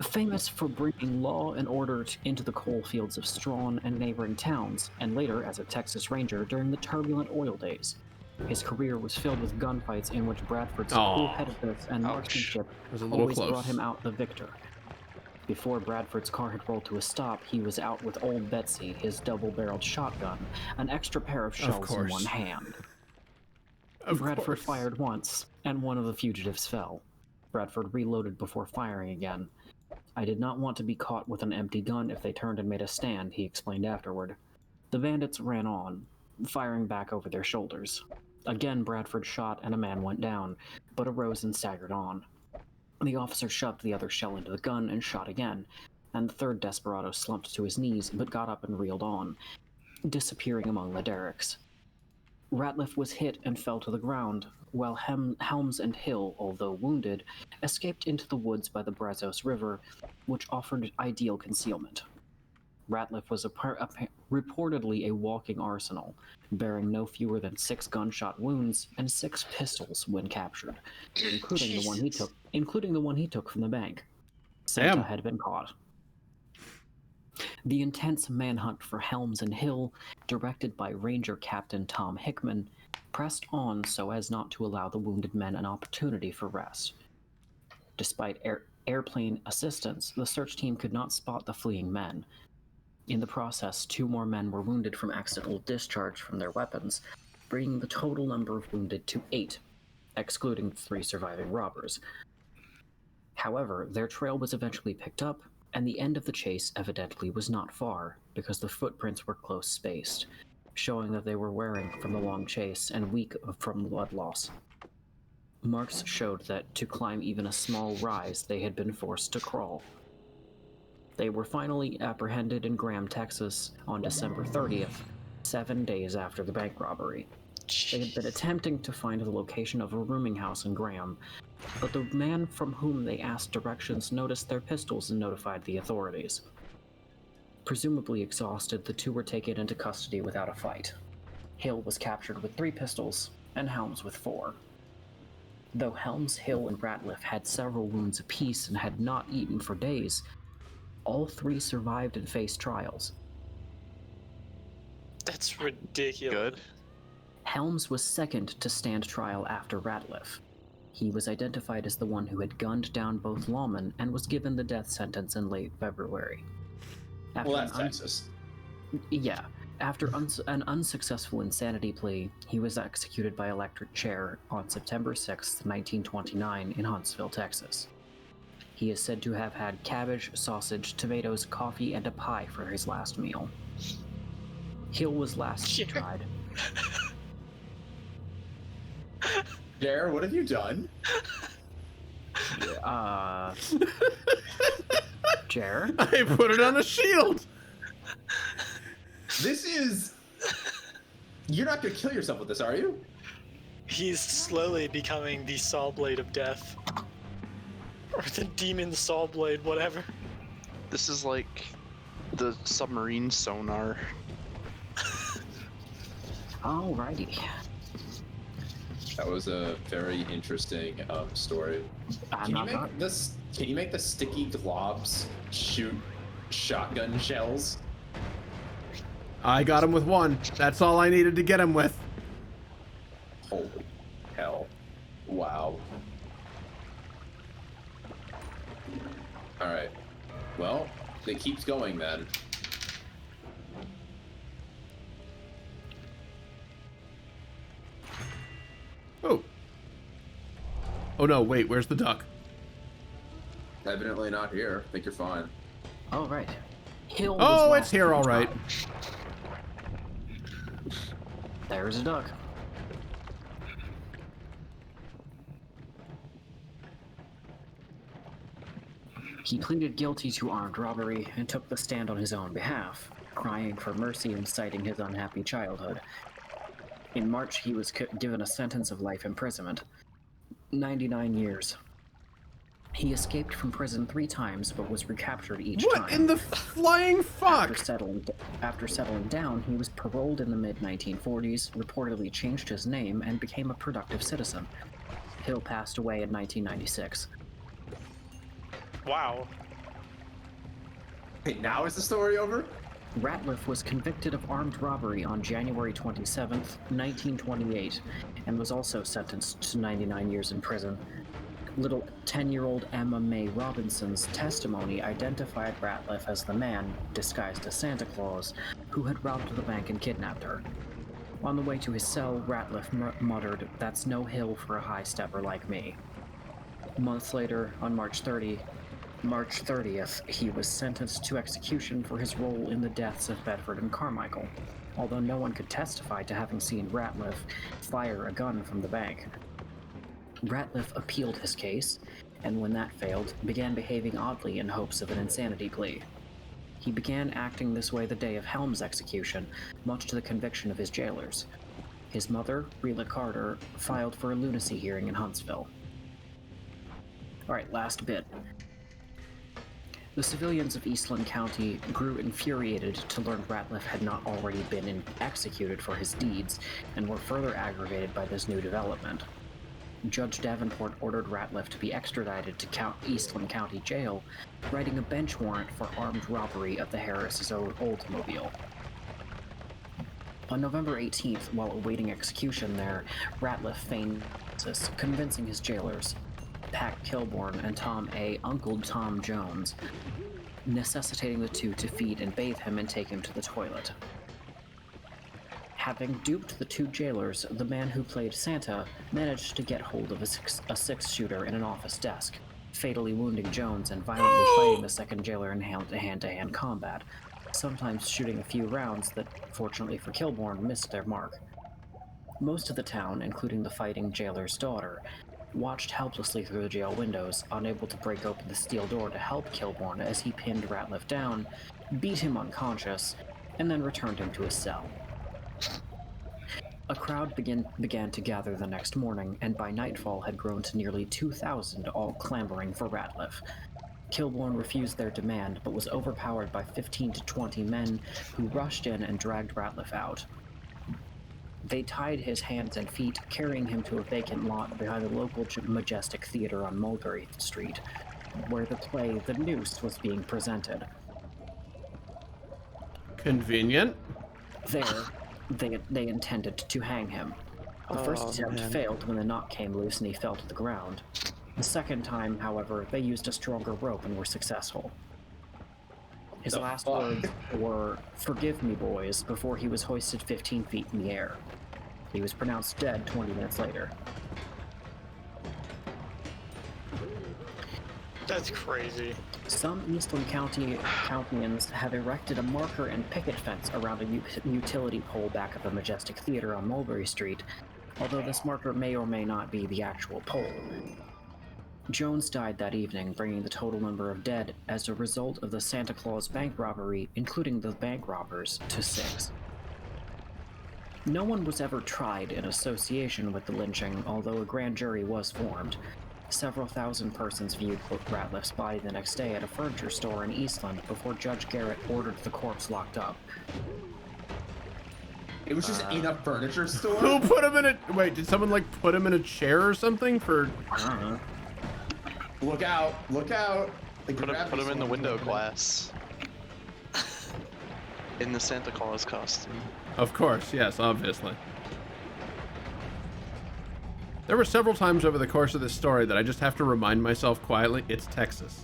Famous for bringing law and order into the coal fields of Strawn and neighboring towns, and later as a Texas Ranger during the turbulent oil days. His career was filled with gunfights in which Bradford's cool-headedness and marksmanship was a little always close. brought him out the victor. Before Bradford's car had rolled to a stop, he was out with Old Betsy, his double-barreled shotgun, an extra pair of shells in course. one hand. Of Bradford course. fired once, and one of the fugitives fell. Bradford reloaded before firing again. I did not want to be caught with an empty gun if they turned and made a stand, he explained afterward. The bandits ran on, firing back over their shoulders. Again, Bradford shot and a man went down, but arose and staggered on. The officer shoved the other shell into the gun and shot again, and the 3rd desperado slumped to his knees but got up and reeled on, disappearing among the derricks. Ratliff was hit and fell to the ground, while Helms and Hill, although wounded, escaped into the woods by the Brazos River, which offered ideal concealment. Ratliff was reportedly a walking arsenal, bearing no fewer than 6 gunshot wounds and 6 pistols when captured, including the one he took from the bank. Santa Damn. had been caught. The intense manhunt for Helms and Hill, directed by Ranger Captain Tom Hickman, pressed on so as not to allow the wounded men an opportunity for rest. Despite airplane assistance, the search team could not spot the fleeing men. In the process, 2 more men were wounded from accidental discharge from their weapons, bringing the total number of wounded to 8, excluding 3 surviving robbers. However, their trail was eventually picked up, and the end of the chase evidently was not far, because the footprints were close spaced, showing that they were wearing from the long chase and weak from blood loss. Marks showed that to climb even a small rise, they had been forced to crawl. They were finally apprehended in Graham, Texas on December 30th, 7 days after the bank robbery. They had been attempting to find the location of a rooming house in Graham, but the man from whom they asked directions noticed their pistols and notified the authorities. Presumably exhausted, the 2 were taken into custody without a fight. Hill was captured with 3 pistols, and Helms with 4. Though Helms, Hill, and Ratliff had several wounds apiece and had not eaten for days, all 3 survived and faced trials. That's ridiculous. Good. Helms was second to stand trial after Ratliff. He was identified as the one who had gunned down both lawmen and was given the death sentence in late February. Well, that's Texas. Yeah. After an unsuccessful insanity plea, he was executed by electric chair on September 6, 1929 in Huntsville, Texas. He is said to have had cabbage, sausage, tomatoes, coffee, and a pie for his last meal. Hill was last tried. Dare, what have you done? Jer? I put it on a shield. This is. You're not gonna kill yourself with this, are you? He's slowly becoming the saw blade of death. Or the demon saw blade, whatever. This is like the submarine sonar. Alrighty. That was a very interesting story. I'm not done. Can you make the sticky globs shoot shotgun shells? I got him with one. That's all I needed to get him with. Holy hell! Wow. All right. Well, it keeps going then. Oh. Oh no, wait, where's the duck? Evidently not here. I think you're fine. All right. Hill was Oh, last it's here, in all right. time. There's a duck. He pleaded guilty to armed robbery and took the stand on his own behalf, crying for mercy and citing his unhappy childhood. In March, he was given a sentence of life imprisonment. 99 years. He escaped from prison 3 times, but was recaptured each time. What in the flying fuck? After settling down, he was paroled in the mid-1940s, reportedly changed his name, and became a productive citizen. Hill passed away in 1996. Wow. Hey, now is the story over? Ratliff was convicted of armed robbery on January 27, 1928, and was also sentenced to 99 years in prison. Little 10-year-old Emma Mae Robinson's testimony identified Ratliff as the man, disguised as Santa Claus, who had robbed the bank and kidnapped her. On the way to his cell, Ratliff muttered, "That's no hill for a high stepper like me." Months later, on March 30th, he was sentenced to execution for his role in the deaths of Bedford and Carmichael, although no one could testify to having seen Ratliff fire a gun from the bank. Ratliff appealed his case, and when that failed, began behaving oddly in hopes of an insanity plea. He began acting this way the day of Helm's execution, much to the conviction of his jailers. His mother, Rila Carter, filed for a lunacy hearing in Huntsville. Alright, last bit. The civilians of Eastland County grew infuriated to learn Ratliff had not already been executed for his deeds, and were further aggravated by this new development. Judge Davenport ordered Ratliff to be extradited to Eastland County Jail, writing a bench warrant for armed robbery of the Harris' Oldsmobile. On November 18th, while awaiting execution there, Ratliff feigned convincing his jailers, Pat Kilbourne and Tom A. Uncle Tom Jones, necessitating the two to feed and bathe him and take him to the toilet. Having duped the 2 jailers, the man who played Santa managed to get hold of a 6-shooter in an office desk, fatally wounding Jones and violently fighting the second jailer in hand-to-hand combat, sometimes shooting a few rounds that, fortunately for Kilbourne, missed their mark. Most of the town, including the fighting jailer's daughter, watched helplessly through the jail windows, unable to break open the steel door to help Kilbourne as he pinned Ratliff down, beat him unconscious, and then returned him to his cell. A crowd began to gather the next morning, and by nightfall had grown to nearly 2,000, all clamoring for Ratliff. Kilbourne refused their demand, but was overpowered by 15 to 20 men who rushed in and dragged Ratliff out. They tied his hands and feet, carrying him to a vacant lot behind the local Majestic Theater on Mulberry Street, where the play The Noose was being presented. Convenient. There, they intended to hang him. The first attempt failed when the knot came loose and he fell to the ground. The second time, however, they used a stronger rope and were successful. His last words were, "Forgive me, boys," before he was hoisted 15 feet in the air. He was pronounced dead 20 minutes later. That's crazy. Some Eastland Countyans have erected a marker and picket fence around a utility pole back of the Majestic Theater on Mulberry Street, although this marker may or may not be the actual pole. Jones died that evening, bringing the total number of dead as a result of the Santa Claus bank robbery, including the bank robbers, to 6. No one was ever tried in association with the lynching, although a grand jury was formed. Several thousand persons viewed Ratliff's body the next day at a furniture store in Eastland before Judge Garrett ordered the corpse locked up. It was just in a furniture store? Who put him in a... Wait, did someone, like, put him in a chair or something for... I don't know. Look out, look out. Put him in the window glass. In the Santa Claus costume. Of course, yes, obviously. There were several times over the course of this story that I just have to remind myself quietly, it's Texas.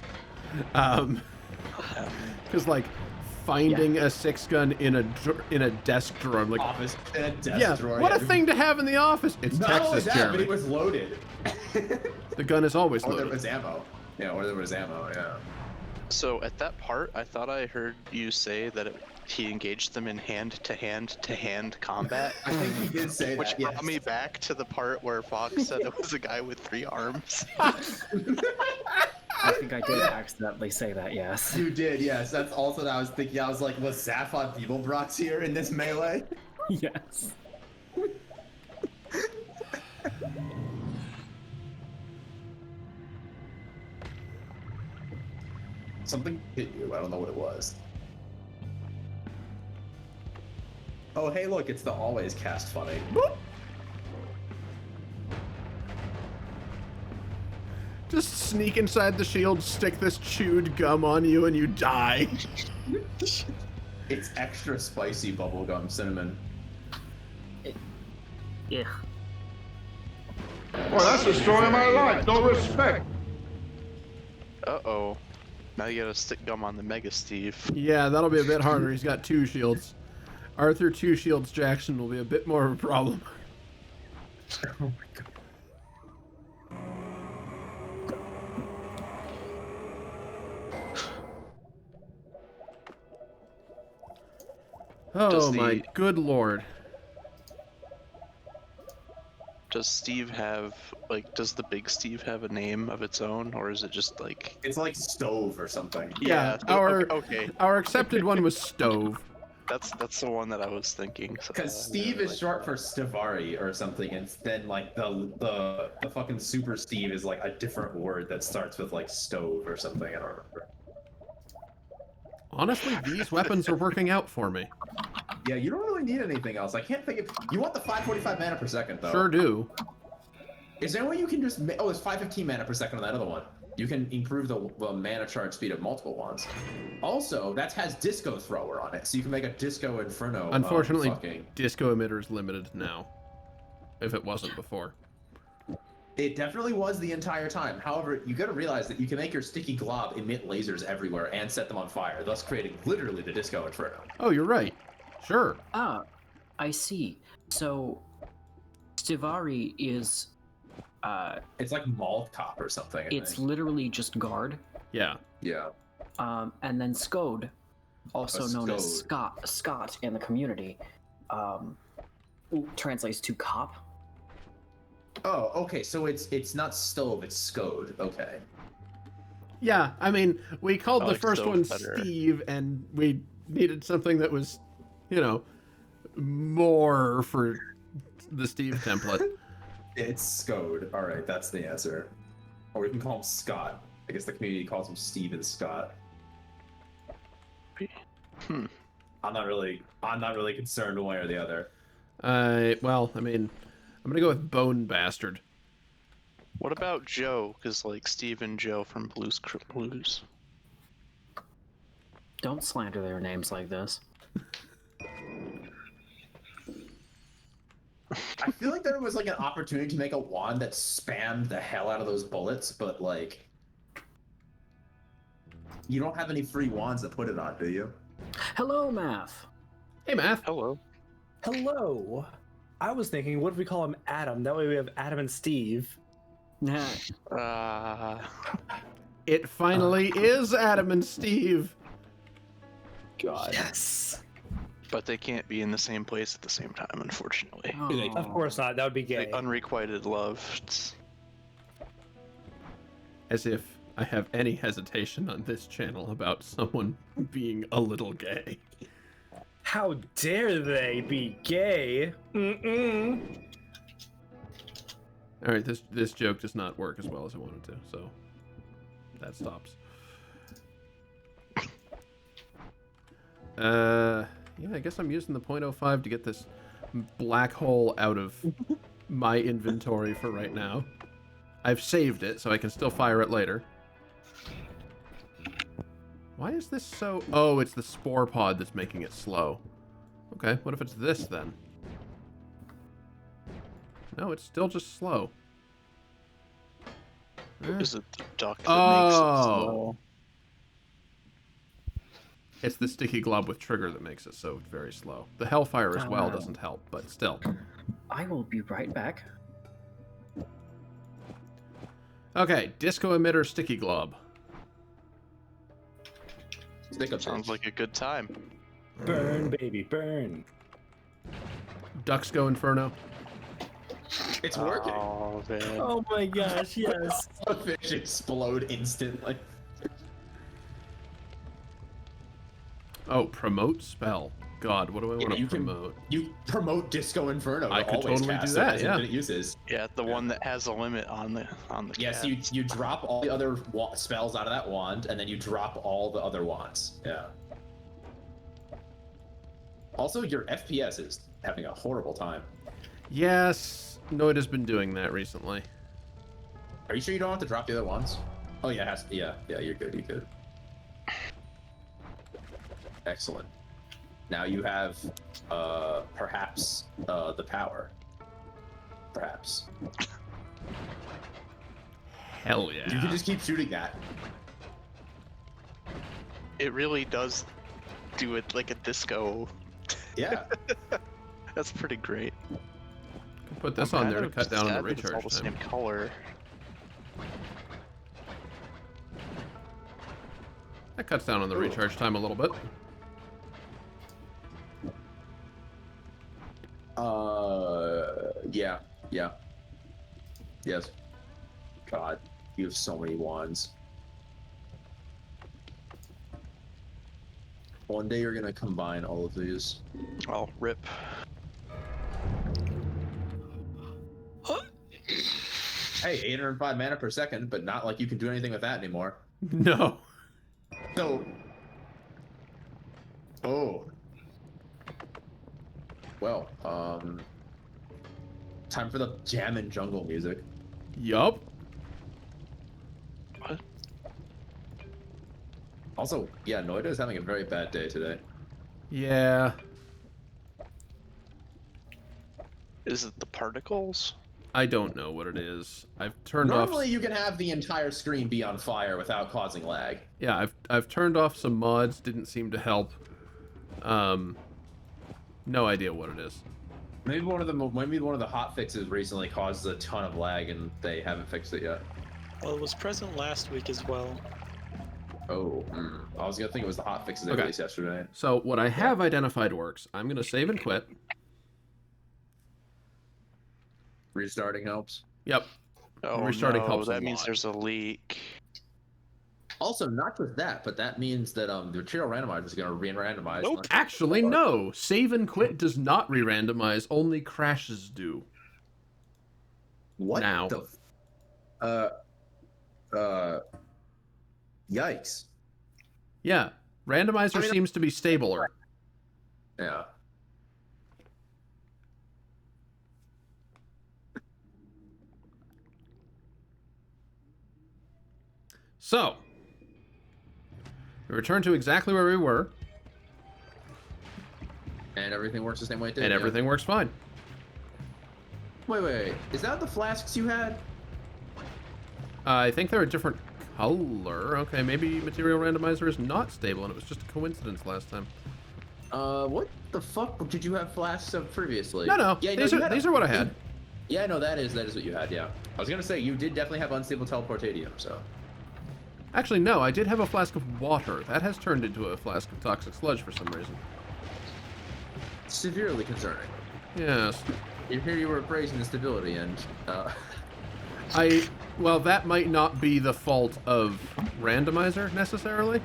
Because, like, finding a 6-gun in a desk drawer, I'm like, Office in a desk drawer. What a thing to have in the office. It's Not Texas, only that, Jeremy. but it was loaded. The gun is always Or there loaded. was ammo. Yeah, or there was ammo, yeah. So at that part, I thought I heard you say that he engaged them in hand-to-hand combat. I think he did say Which that, brought yes. me back to the part where Fox said it was a guy with 3 arms. I think I did accidentally say that, yes. You did, yes. That's also what I was thinking. I was like, was Zaphod Beeblebrox here in this melee? Yes. Something hit you. I don't know what it was. Oh, hey, look, it's the always cast funny. Just sneak inside the shield, stick this chewed gum on you, and you die. It's extra spicy bubblegum cinnamon. Yeah. Well, that's the story of my life. No respect. Uh-oh. Now you gotta stick gum on the Mega Steve. Yeah, that'll be a bit harder. He's got 2 shields. Arthur 2 Shields Jackson will be a bit more of a problem. Oh my god. Oh Does my good lord. Does Steve have, like, does the big Steve have a name of its own, or is it just like... It's like stove or something. Yeah, so- our okay. our accepted one was Stove. That's the one that I was thinking. So, Because Steve is short for Stivari or something, and then like the fucking Super Steve is like a different word that starts with like stove or something. I don't remember. Honestly, these weapons are working out for me. Yeah, you don't really need anything else. I can't think of. You want the 545 mana per second though. Sure do. Is there a way you can just? Oh, it's 515 mana per second on that other one. You can improve the mana charge speed of multiple ones. Also, that has Disco Thrower on it, so you can make a Disco Inferno. Unfortunately, fucking... disco emitter is limited now. If it wasn't before. It definitely was the entire time. However, you gotta realize that you can make your sticky glob emit lasers everywhere and set them on fire, thus creating literally the Disco Inferno. Oh, you're right. Sure. Ah, I see. So, Stivari is, It's like Mall Cop or something. I it's think. literally just guard. Yeah. Yeah. And then Skode, also A known as Skode. Scott in the community, translates to cop. Oh, okay. So it's not stove, it's Skode. Okay. Yeah, I mean, we called I the like first Stove one better. Steve, and we needed something that was, you know, more for the Steve template. It's Skode. All right, that's the answer. Or we can call him Scott. I guess the community calls him Steve and Scott. Hmm. I'm not really concerned one way or the other. Well, I mean, I'm gonna go with Bone Bastard. What about Joe? Because, like, Steve and Joe from Blues Clues. Don't slander their names like this. I feel like there was like an opportunity to make a wand that spammed the hell out of those bullets, but like, you don't have any free wands to put it on, do you? Hello, Math. Hey, Math. Hello. Hello. I was thinking, what if we call him Adam? That way we have Adam and Steve. It finally is Adam and Steve. God. Yes. But they can't be in the same place at the same time, unfortunately. Of course not. That would be gay. Like, unrequited love. As if I have any hesitation on this channel about someone being a little gay. How dare they be gay? Mm-mm. All right, this joke does not work as well as I wanted to, so that stops. Yeah, I guess I'm using the .05 to get this black hole out of my inventory for right now. I've saved it, so I can still fire it later. Why is this so... Oh, it's the spore pod that's making it slow. Okay, what if it's this, then? No, it's still just slow. Is it the duck that makes it Oh! slow? It's the sticky glob with trigger that makes it so very slow. The hellfire as well Oh. doesn't help, but still. I will be right back. Okay, disco emitter sticky glob. Stick up Sounds like a good time. Burn, baby, burn. Ducks go inferno. It's working. Oh, man. Oh my gosh, yes. The fish explode instantly. Oh, promote spell. God, what do I want to you can- promote? You promote Disco Inferno. I to could always totally cast do it that, as yeah. infinite uses. Yeah, the one that has a limit on the Yes, cast. you drop all the other spells out of that wand, and then you drop all the other wands. Yeah. Also, your FPS is having a horrible time. Yes, Noit has been doing that recently. Are you sure you don't have to drop the other wands? Oh yeah, it has, yeah, you're good, you're good. Excellent. Now you have, perhaps, the power. Perhaps. Hell yeah. You can just keep shooting that. It really does do it like a disco. Yeah. That's pretty great. Put this I'm on there kind to of cut down on the sad that it's all recharge the time. same color. That cuts down on the recharge time a little bit. Yeah. Yes. God, you have so many wands. One day you're gonna combine all of these. Oh, rip. Hey, 805 mana per second, but not like you can do anything with that anymore. No. So. Oh. Well, time for the jam and jungle music. Yup. What? Also, yeah, Noida is having a very bad day today. Yeah. Is it the particles? I don't know what it is. I've turned Normally, off... you can have the entire screen be on fire without causing lag. Yeah, I've turned off some mods. Didn't seem to help. No idea what it is. Maybe one of the hot fixes recently caused a ton of lag, and they haven't fixed it yet. Well, it was present last week as well. Oh, I was gonna think it was the hot fixes they Okay. released yesterday. So what I have identified works. I'm gonna save and quit. Restarting helps. Yep. Oh, Restarting no, helps a that means lot. there's a leak. Also, not just that, but that means that the material randomizer is gonna re-randomize. Nope. Actually, no. Save and quit does not re-randomize. Only crashes do. What Now. Yikes. Yeah. Randomizer I mean- seems to be stabler. Yeah. So, we return to exactly where we were, And everything works the same way it did. and yeah. everything works fine. Wait. Is that the flasks you had? I think they're a different color. Okay, maybe material randomizer is not stable, and it was just a coincidence last time. What the fuck did you have flasks of previously? No. Yeah, These are what I had. Yeah, no, that is what you had. Yeah, I was gonna say you did definitely have unstable teleportadium. So Actually, no. I did have a flask of water. That has turned into a flask of toxic sludge for some reason. severely concerning. Yes. Here you were praising the stability, and Well, that might not be the fault of randomizer necessarily.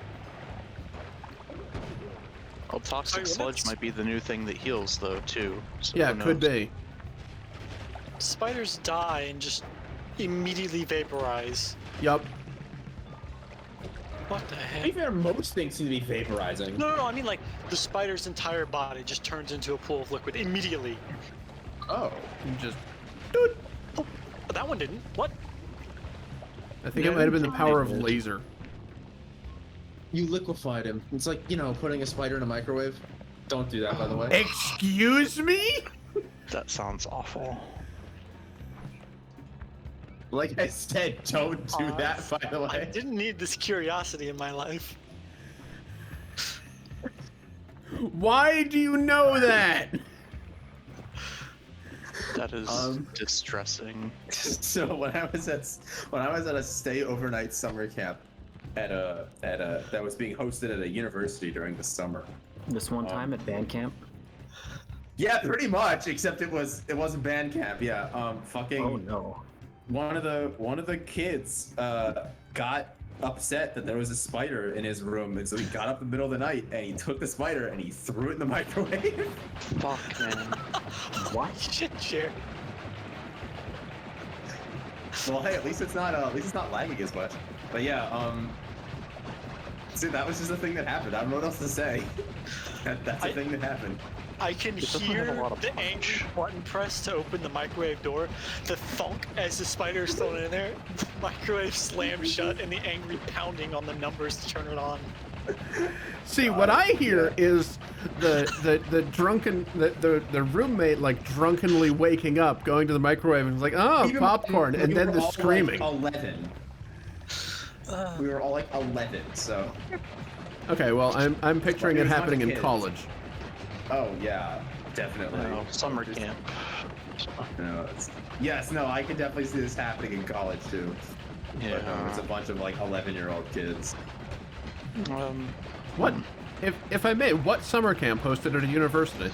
Well, toxic sludge might be the new thing that heals, though, too. So Yeah, who it could knows? be. Spiders die and just immediately vaporize. Yup. What the To be heck? fair, most things seem to be vaporizing. No, I mean like the spider's entire body just turns into a pool of liquid immediately. Oh. You just. Oh, but that one didn't. What? I think it might have been the power of laser. You liquefied him. It's like, you know, putting a spider in a microwave. Don't do that, by the way. Excuse me? That sounds awful. Like I said, don't do that, by the I way. didn't need this curiosity in my life. Why do you know that? That is distressing. So when I was at a stay overnight summer camp that was being hosted at a university during the summer. This one time at band camp. Yeah, pretty much, except it wasn't band camp. Yeah, fucking. Oh no. One of the kids got upset that there was a spider in his room, and so he got up in the middle of the night and he took the spider and he threw it in the microwave. Fuck, man. What? Shit, chair. Well, hey, at least it's not lagging as much. But yeah, see, that was just a thing that happened. I don't know what else to say. That's a thing that happened. I can doesn't have hear a lot of the punch. angry button press to open the microwave door, the thunk as the spider is thrown in there, the microwave slams shut, and the angry pounding on the numbers to turn it on. See, what I hear is the drunken the roommate like drunkenly waking up, going to the microwave and like, oh, Even- popcorn, and we then were the all, screaming. Like 11. We were all like 11, so. Okay, well, I'm picturing Right, it it was happening not in kids. college. Oh yeah, definitely. No, summer camp. No, yes, no, I could definitely see this happening in college too. Yeah. But no, it's a bunch of like 11-year-old kids. What, if I may, what summer camp hosted at a university?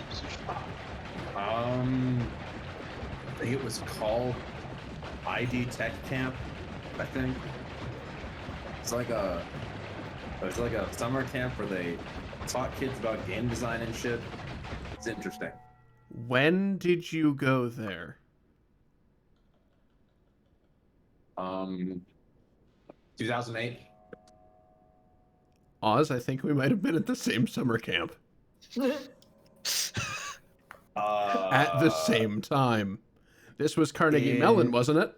I think it was called ID Tech Camp. I think it was like a summer camp where they taught kids about game design and shit. It's interesting. When did you go there? 2008. Oz, I think we might have been at the same summer camp at the same time. This was Carnegie in- Mellon, wasn't it?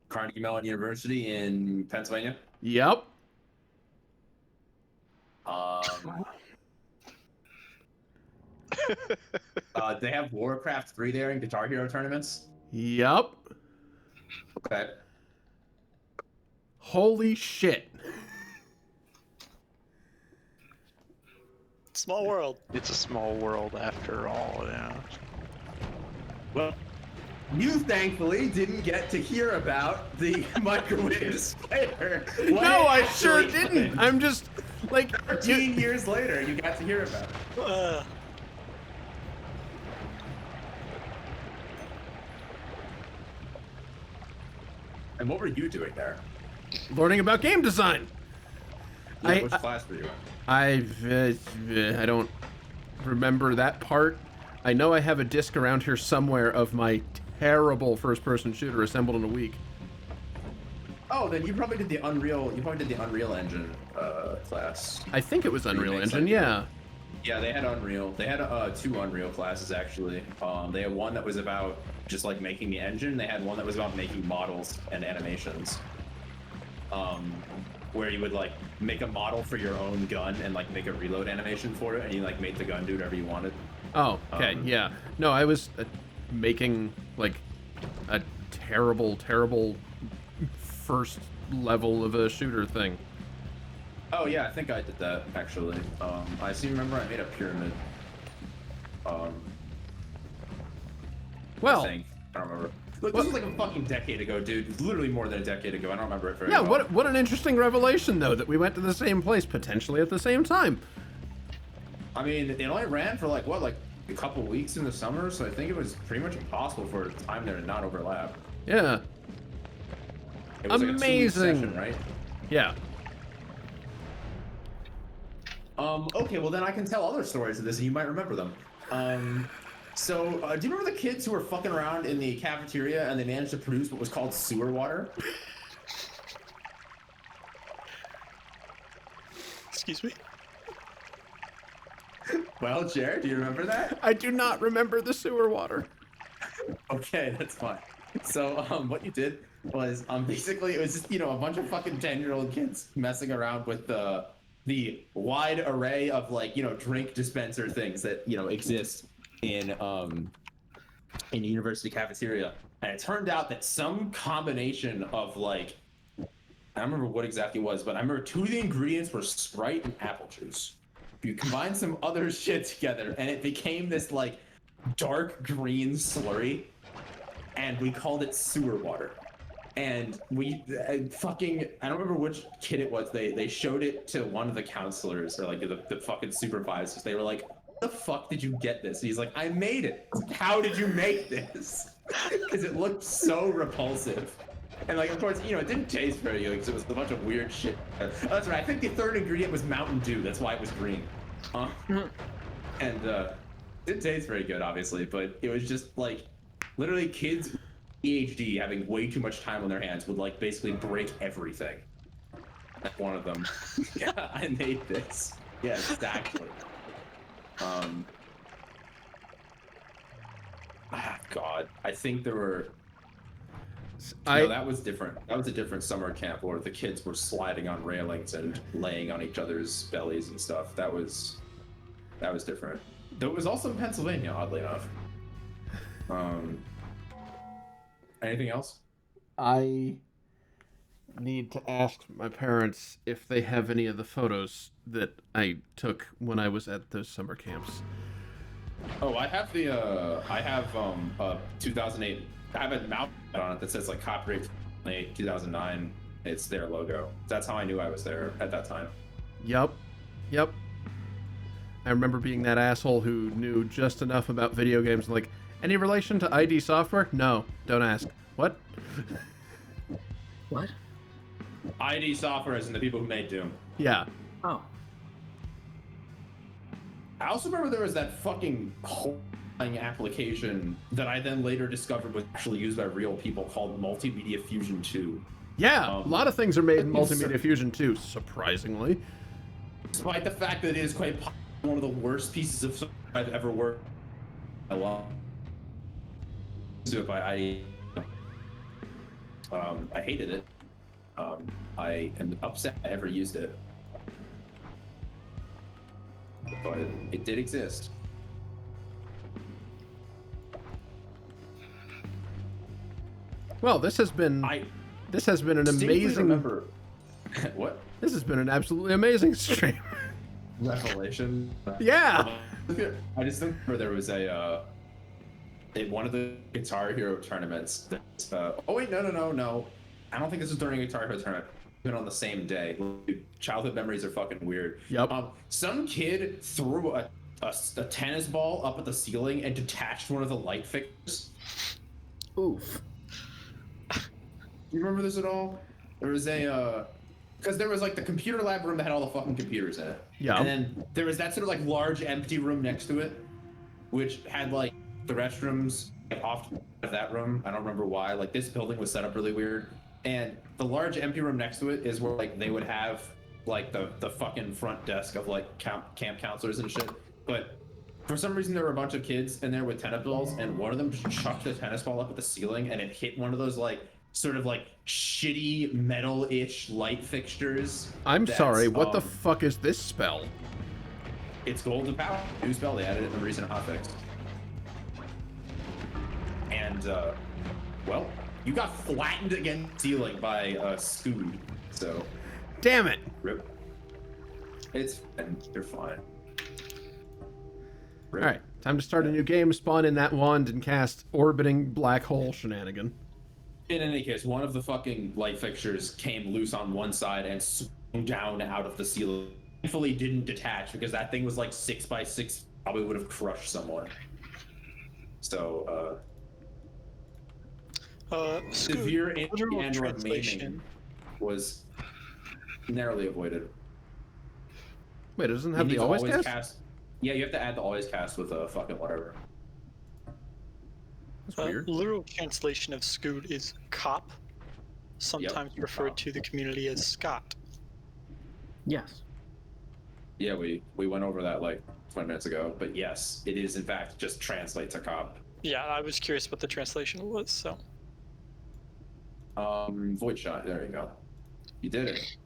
Carnegie Mellon University in Pennsylvania. Yep. They have Warcraft 3 there and Guitar Hero tournaments. Yep. Okay. Holy shit. Small world. It's a small world after all, yeah. Well, you thankfully didn't get to hear about the microwave spider. No, I sure didn't. I'm just like 13 years later, you got to hear about it. And what were you doing there? learning about game design. Which class were you in? I don't remember that part. I know I have a disc around here somewhere of my terrible first-person shooter assembled in a week. Oh, then you probably did the Unreal. You probably did the Unreal Engine class. I think it was Unreal Remakes, Engine, like- yeah. Yeah, they had Unreal. They had two Unreal classes actually. They had one that was about just like making the engine. They had one that was about making models and animations. Where you would like make a model for your own gun and like make a reload animation for it, and you like make the gun do whatever you wanted. Oh, okay, yeah. No, I was making like a terrible first level of a shooter thing. Oh yeah, I think I did that actually. I seem to remember I made a pyramid. Well, I think. I don't remember. Look, this was like a fucking decade ago, dude. Literally more than a decade ago. I don't remember it very yeah, well. what an interesting revelation, though, that we went to the same place, potentially at the same time. I mean, it only ran for like, what, like a couple weeks in the summer, so I think it was pretty much impossible for time there to not overlap. Yeah. It was like a 2-week Amazing. session, right? Yeah. Okay, well then I can tell other stories of this and you might remember them. So, do you remember the kids who were fucking around in the cafeteria and they managed to produce what was called sewer water? Excuse me? Well, Jared, do you remember that? I do not remember the sewer water. Okay, that's fine. So, what you did was, basically it was just, a bunch of fucking 10-year-old kids messing around with the wide array of, like, drink dispenser things that, exist in university cafeteria. And it turned out that some combination of, like, I don't remember what exactly it was, but I remember 2 of the ingredients were Sprite and apple juice. You combine some other shit together and it became this, like, dark green slurry, and we called it sewer water. And we I don't remember which kid it was. They showed it to one of the counselors or like the fucking supervisors. They were like, "What the fuck did you get this?" And he's like, "I made it." Like, how did you make this? Because it looked so repulsive. And like, of course, it didn't taste very good because it was a bunch of weird shit. That's right. I think the third ingredient was Mountain Dew. That's why it was green. And it didn't taste very good, obviously, but it was just like literally kids with ADHD having way too much time on their hands would like basically break everything. That's one of them. Yeah, I made this. Yeah, exactly. God, I think there were. No, that was different. That was a different summer camp where the kids were sliding on railings and laying on each other's bellies and stuff. That was different. Though it was also in Pennsylvania, oddly enough. Anything else? I need to ask my parents if they have any of the photos that I took when I was at those summer camps. Oh, I have 2008. I have a mouth on it that says like copyright 2009. It's their logo. That's how I knew I was there at that time. Yep. I remember being that asshole who knew just enough about video games. Like, any relation to ID Software? No, don't ask. What? What? ID Software is in the people who made Doom. Yeah. Oh. I also remember there was that fucking horrifying application that I then later discovered was actually used by real people called Multimedia Fusion 2. Yeah, a lot of things are made in Multimedia Fusion 2, surprisingly. Despite the fact that it is quite one of the worst pieces of software I've ever worked. I love it by ID. I hated it. I am upset I ever used it. But it did exist. Well, this has been an amazing. Remember what? This has been an absolutely amazing stream. Revelation. Yeah. I just remember there was in one of the Guitar Hero tournaments. Oh wait, no. I don't think this was during a Guitar Hero tournament. Even on the same day. Childhood memories are fucking weird. Yep. Some kid threw a tennis ball up at the ceiling and detached one of the light fixtures. Oof. You remember this at all? There was because there was like the computer lab room that had all the fucking computers in it. Yeah. And then there was that sort of like large empty room next to it, which had like the restrooms like, off of that room. I don't remember why. Like this building was set up really weird. And the large empty room next to it is where like they would have like the fucking front desk of like camp counselors and shit. But for some reason there were a bunch of kids in there with tennis balls, and one of them just chucked the tennis ball up at the ceiling, and it hit one of those like sort of like shitty metal-ish light fixtures. I'm sorry, what the fuck is this spell? It's Golden Power. New spell. They added it in the recent hotfix. And well, you got flattened against the ceiling by Scoob. So damn it. Rip. It's fine. You're fine. Rip. Alright, time to start a new game, spawn in that wand, and cast Orbiting Black Hole Shenanigan. In any case, one of the fucking light fixtures came loose on one side and swung down out of the ceiling. Thankfully didn't detach because that thing was like 6x6, probably would have crushed someone. So, Severe literal and/or maiming translation. was narrowly avoided. Wait, it doesn't You have need the to always cast? Yeah, you have to add the always cast with a fucking whatever. That's weird. Literal translation of Scoot is cop, sometimes referred cop. to the community as Scott. Yes. Yeah, we went over that like 20 minutes ago, but yes, it is in fact just translate to cop. Yeah, I was curious what the translation was, so. Void shot. There you go. You did it.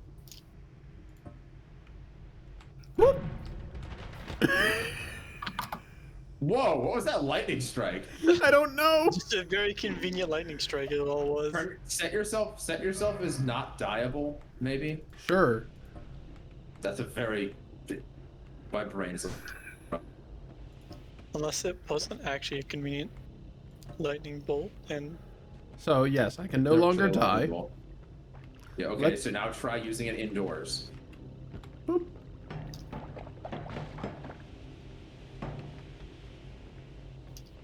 Whoop! Whoa! What was that lightning strike? I don't know. Just a very convenient lightning strike, it all was. Set yourself as not dieable. Maybe. Sure. That's a very. My brain is. Unless it wasn't actually a convenient lightning bolt, and So yes, I can no longer die. Yeah. Okay. So now try using it indoors. Boop.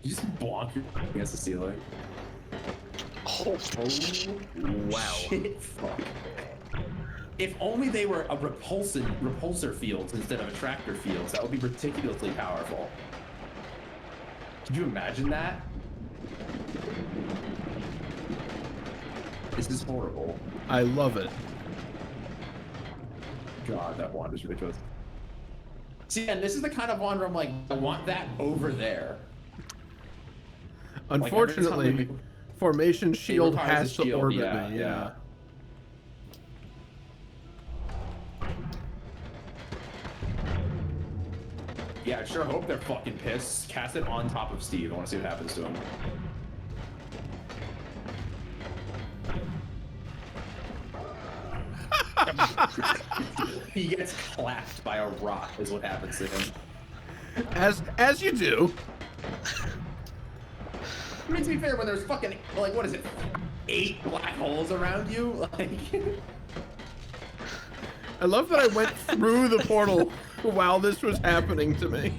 You just bonk your against the ceiling. oh, Wow. Shit, fuck. If only they were a repulsor fields instead of attractor fields, that would be ridiculously powerful. Could you imagine that? This is horrible. I love it. God, that wand is ridiculous. See, and this is the kind of wand where I'm like, I want that over there. Unfortunately, Like, formation shield requires has a to shield, orbit yeah, me. yeah. Yeah, I sure hope they're fucking pissed. Cast it on top of Steve. I want to see what happens to him. He gets clapped by a rock is what happens to him. As you do. I mean, to be fair, when there's fucking, like, what is it, 8 black holes around you? Like... I love that I went through the portal while this was happening to me.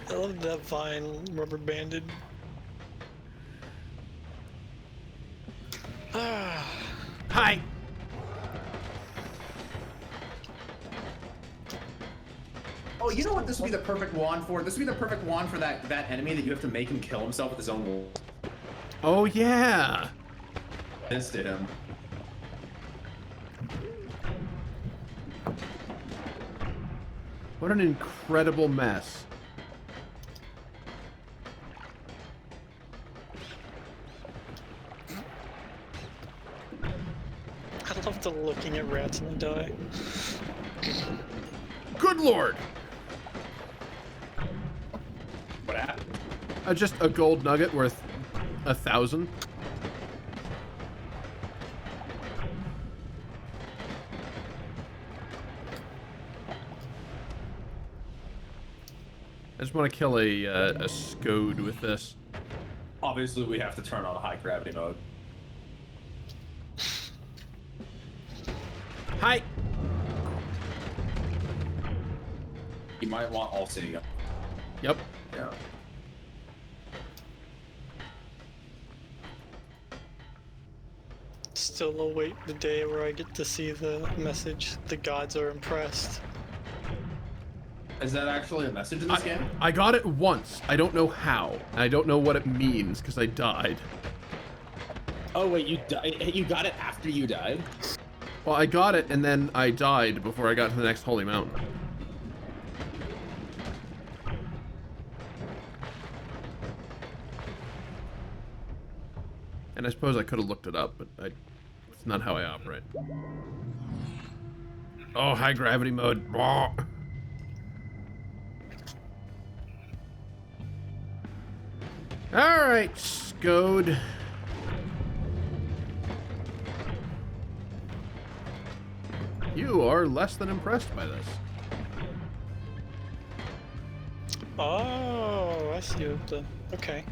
I love that vine rubber banded. Hi. Oh, you know what this would be the perfect wand for? This would be the perfect wand for that enemy that you have to make him kill himself with his own wall. Oh yeah. This did him. What an incredible mess. I love the looking at rats and die. Good lord. What happened? Just a gold nugget worth 1,000. I just want to kill a Scode with this. Obviously, we have to turn on high gravity mode. Hi. You might want all seeing up. Yep. Yeah. Still await the day where I get to see the message, the gods are impressed. Is that actually a message in this game? I got it once. I don't know how. I don't know what it means because I died. Oh wait, you got it after you died? Well, I got it and then I died before I got to the next holy mountain. And I suppose I could have looked it up, but it's not how I operate. Oh, high gravity mode. Blah. All right, Scode. You are less than impressed by this. Oh, I see what the... Okay.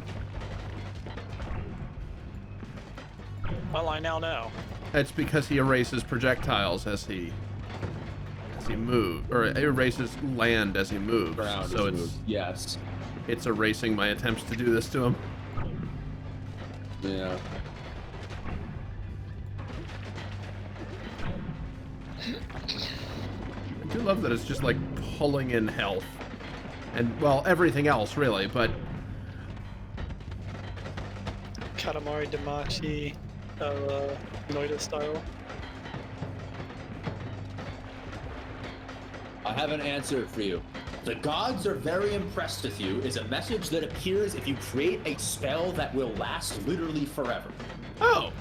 Well, I now know. It's because he erases projectiles as he moves, or erases land as he moves. Ground so as he moves. it's erasing my attempts to do this to him. Yeah. I do love that it's just like pulling in health. And, well, everything else, really, but... Katamari Damacy, Noita style. I have an answer for you. The gods are very impressed with you is a message that appears if you create a spell that will last literally forever. Oh!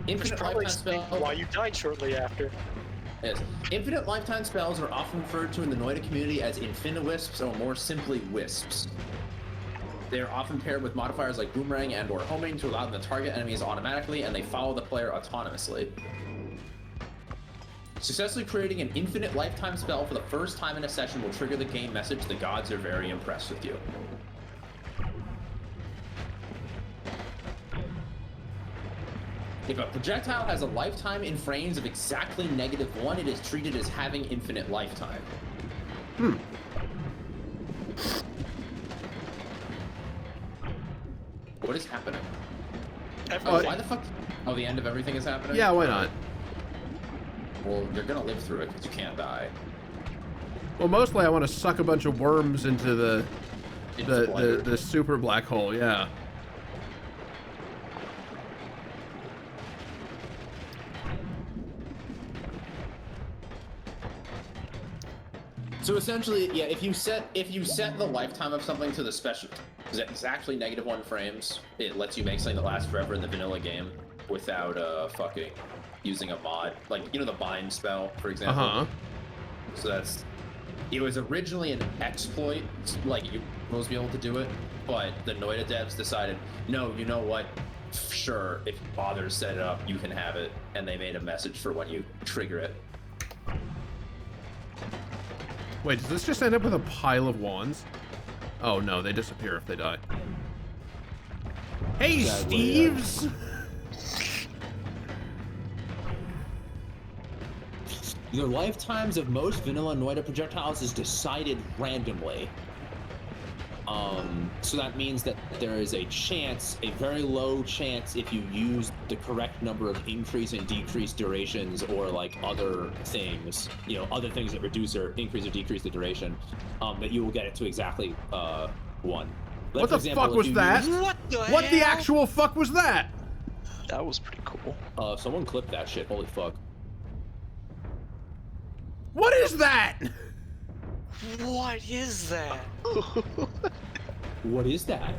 Which probably explains why you died shortly after. Yes. Infinite lifetime spells are often referred to in the Noita community as infiniwisps, or more simply wisps. They are often paired with modifiers like boomerang and or homing to allow them to target enemies automatically, and they follow the player autonomously. Successfully creating an infinite lifetime spell for the first time in a session will trigger the game message, the gods are very impressed with you. If a projectile has a lifetime in frames of exactly -1, it is treated as having infinite lifetime. What is happening? Why the fuck? Oh, the end of everything is happening? Yeah, why not? Well, you're gonna live through it because you can't die. Well, mostly I want to suck a bunch of worms into the super black hole, yeah. So essentially, yeah, if you set the lifetime of something to the special, exactly -1 frames, it lets you make something that lasts forever in the vanilla game without fucking using a mod, like, you know, the bind spell, for example. So it was originally an exploit, like you were supposed to be able to do it, but the Noita devs decided, no, you know what? Sure, if you bother to set it up, you can have it, and they made a message for when you trigger it. Wait, does this just end up with a pile of wands? Oh no, they disappear if they die. Hey, Steves! The lifetimes of most vanilla Noita projectiles is decided randomly. So that means that there is a chance, a very low chance, if you use the correct number of increase and decrease durations, or like other things, you know, other things that reduce or increase or decrease the duration, that you will get it to exactly 1. Like, what the fuck was that? What the actual fuck was that? That was pretty cool. Someone clipped that shit. Holy fuck. What is that? What is that? What is that?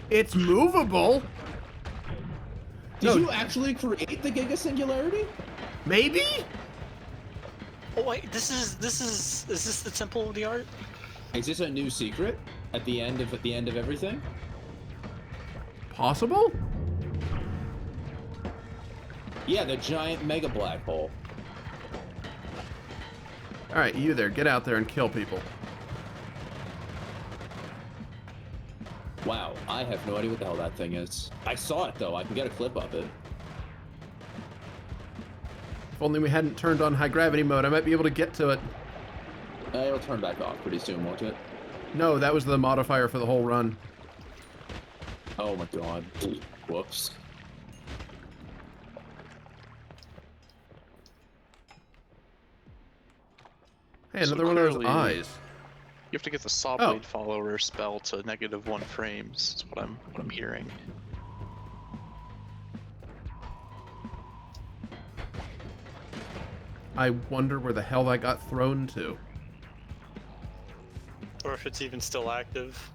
It's movable. Did you actually create the Giga Singularity? Maybe? Oh wait, is this the Temple of the Art? Is this a new secret at the end of everything? Possible? Yeah, the giant mega black hole. Alright, you there, get out there and kill people. Wow, I have no idea what the hell that thing is. I saw it though, I can get a clip of it. If only we hadn't turned on high gravity mode, I might be able to get to it. It'll turn back off pretty soon, won't it? No, that was the modifier for the whole run. Oh my god. Whoops. Hey, another one of those eyes. You have to get the Saw Blade Follower spell to -1 frames. Is what I'm hearing. I wonder where the hell that got thrown to. Or if it's even still active.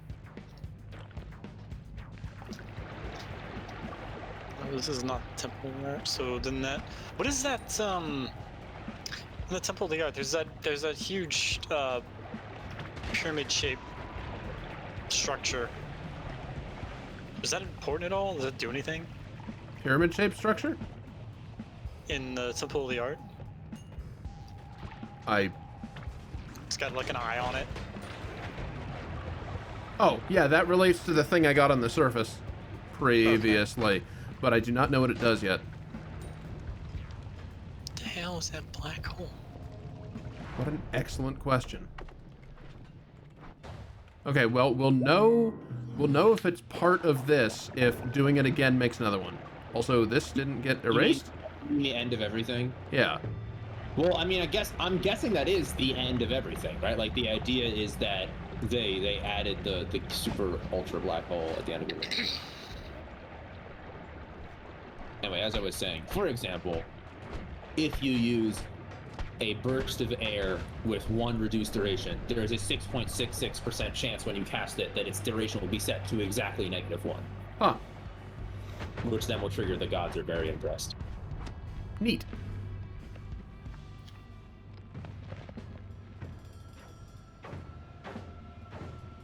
Oh, this is not Temple of the Art, so then that... What is that, in the Temple of the Art, there's that huge, pyramid-shaped structure. Is that important at all? Does it do anything? Pyramid-shaped structure? In the Temple of the Art? It's got like an eye on it. Oh, yeah, that relates to the thing I got on the surface previously, but I do not know what it does yet. What the hell is that black hole? What an excellent question. Okay, well, we'll know if it's part of this if doing it again makes another one. Also, this didn't get erased. The end of everything. Yeah. Well, I mean, I'm guessing that is the end of everything, right? Like the idea is that they added the super ultra black hole at the end of it. Anyway, as I was saying, for example, if you use a burst of air with 1 reduced duration, there is a 6.66% chance when you cast it that its duration will be set to exactly -1. Huh. Which then will trigger the gods are very impressed. Neat.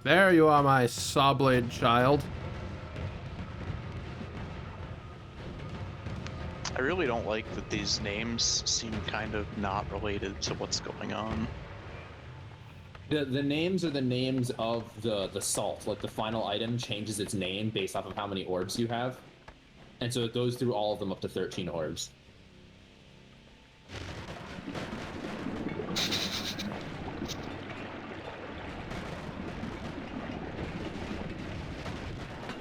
There you are, my sawblade child. I really don't like that these names seem kind of not related to what's going on. The names are the names of the salt. Like the final item changes its name based off of how many orbs you have. And so it goes through all of them up to 13 orbs.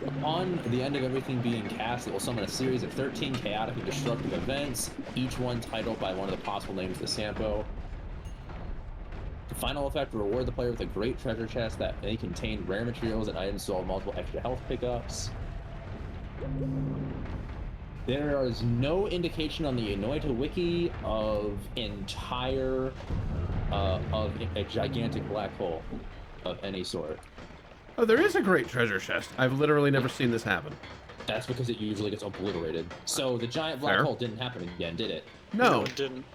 Upon the end of everything being cast, it will summon a series of 13 chaotic and destructive events, each one titled by one of the possible names of the Sampo. The final effect will reward the player with a great treasure chest that may contain rare materials and items to solve multiple extra health pickups. There is no indication on the Noit wiki of of a gigantic black hole of any sort. Oh, there is a great treasure chest. I've literally never seen this happen. That's because it usually gets obliterated. So the giant black Fair. hole didn't happen again, did it? No. it didn't.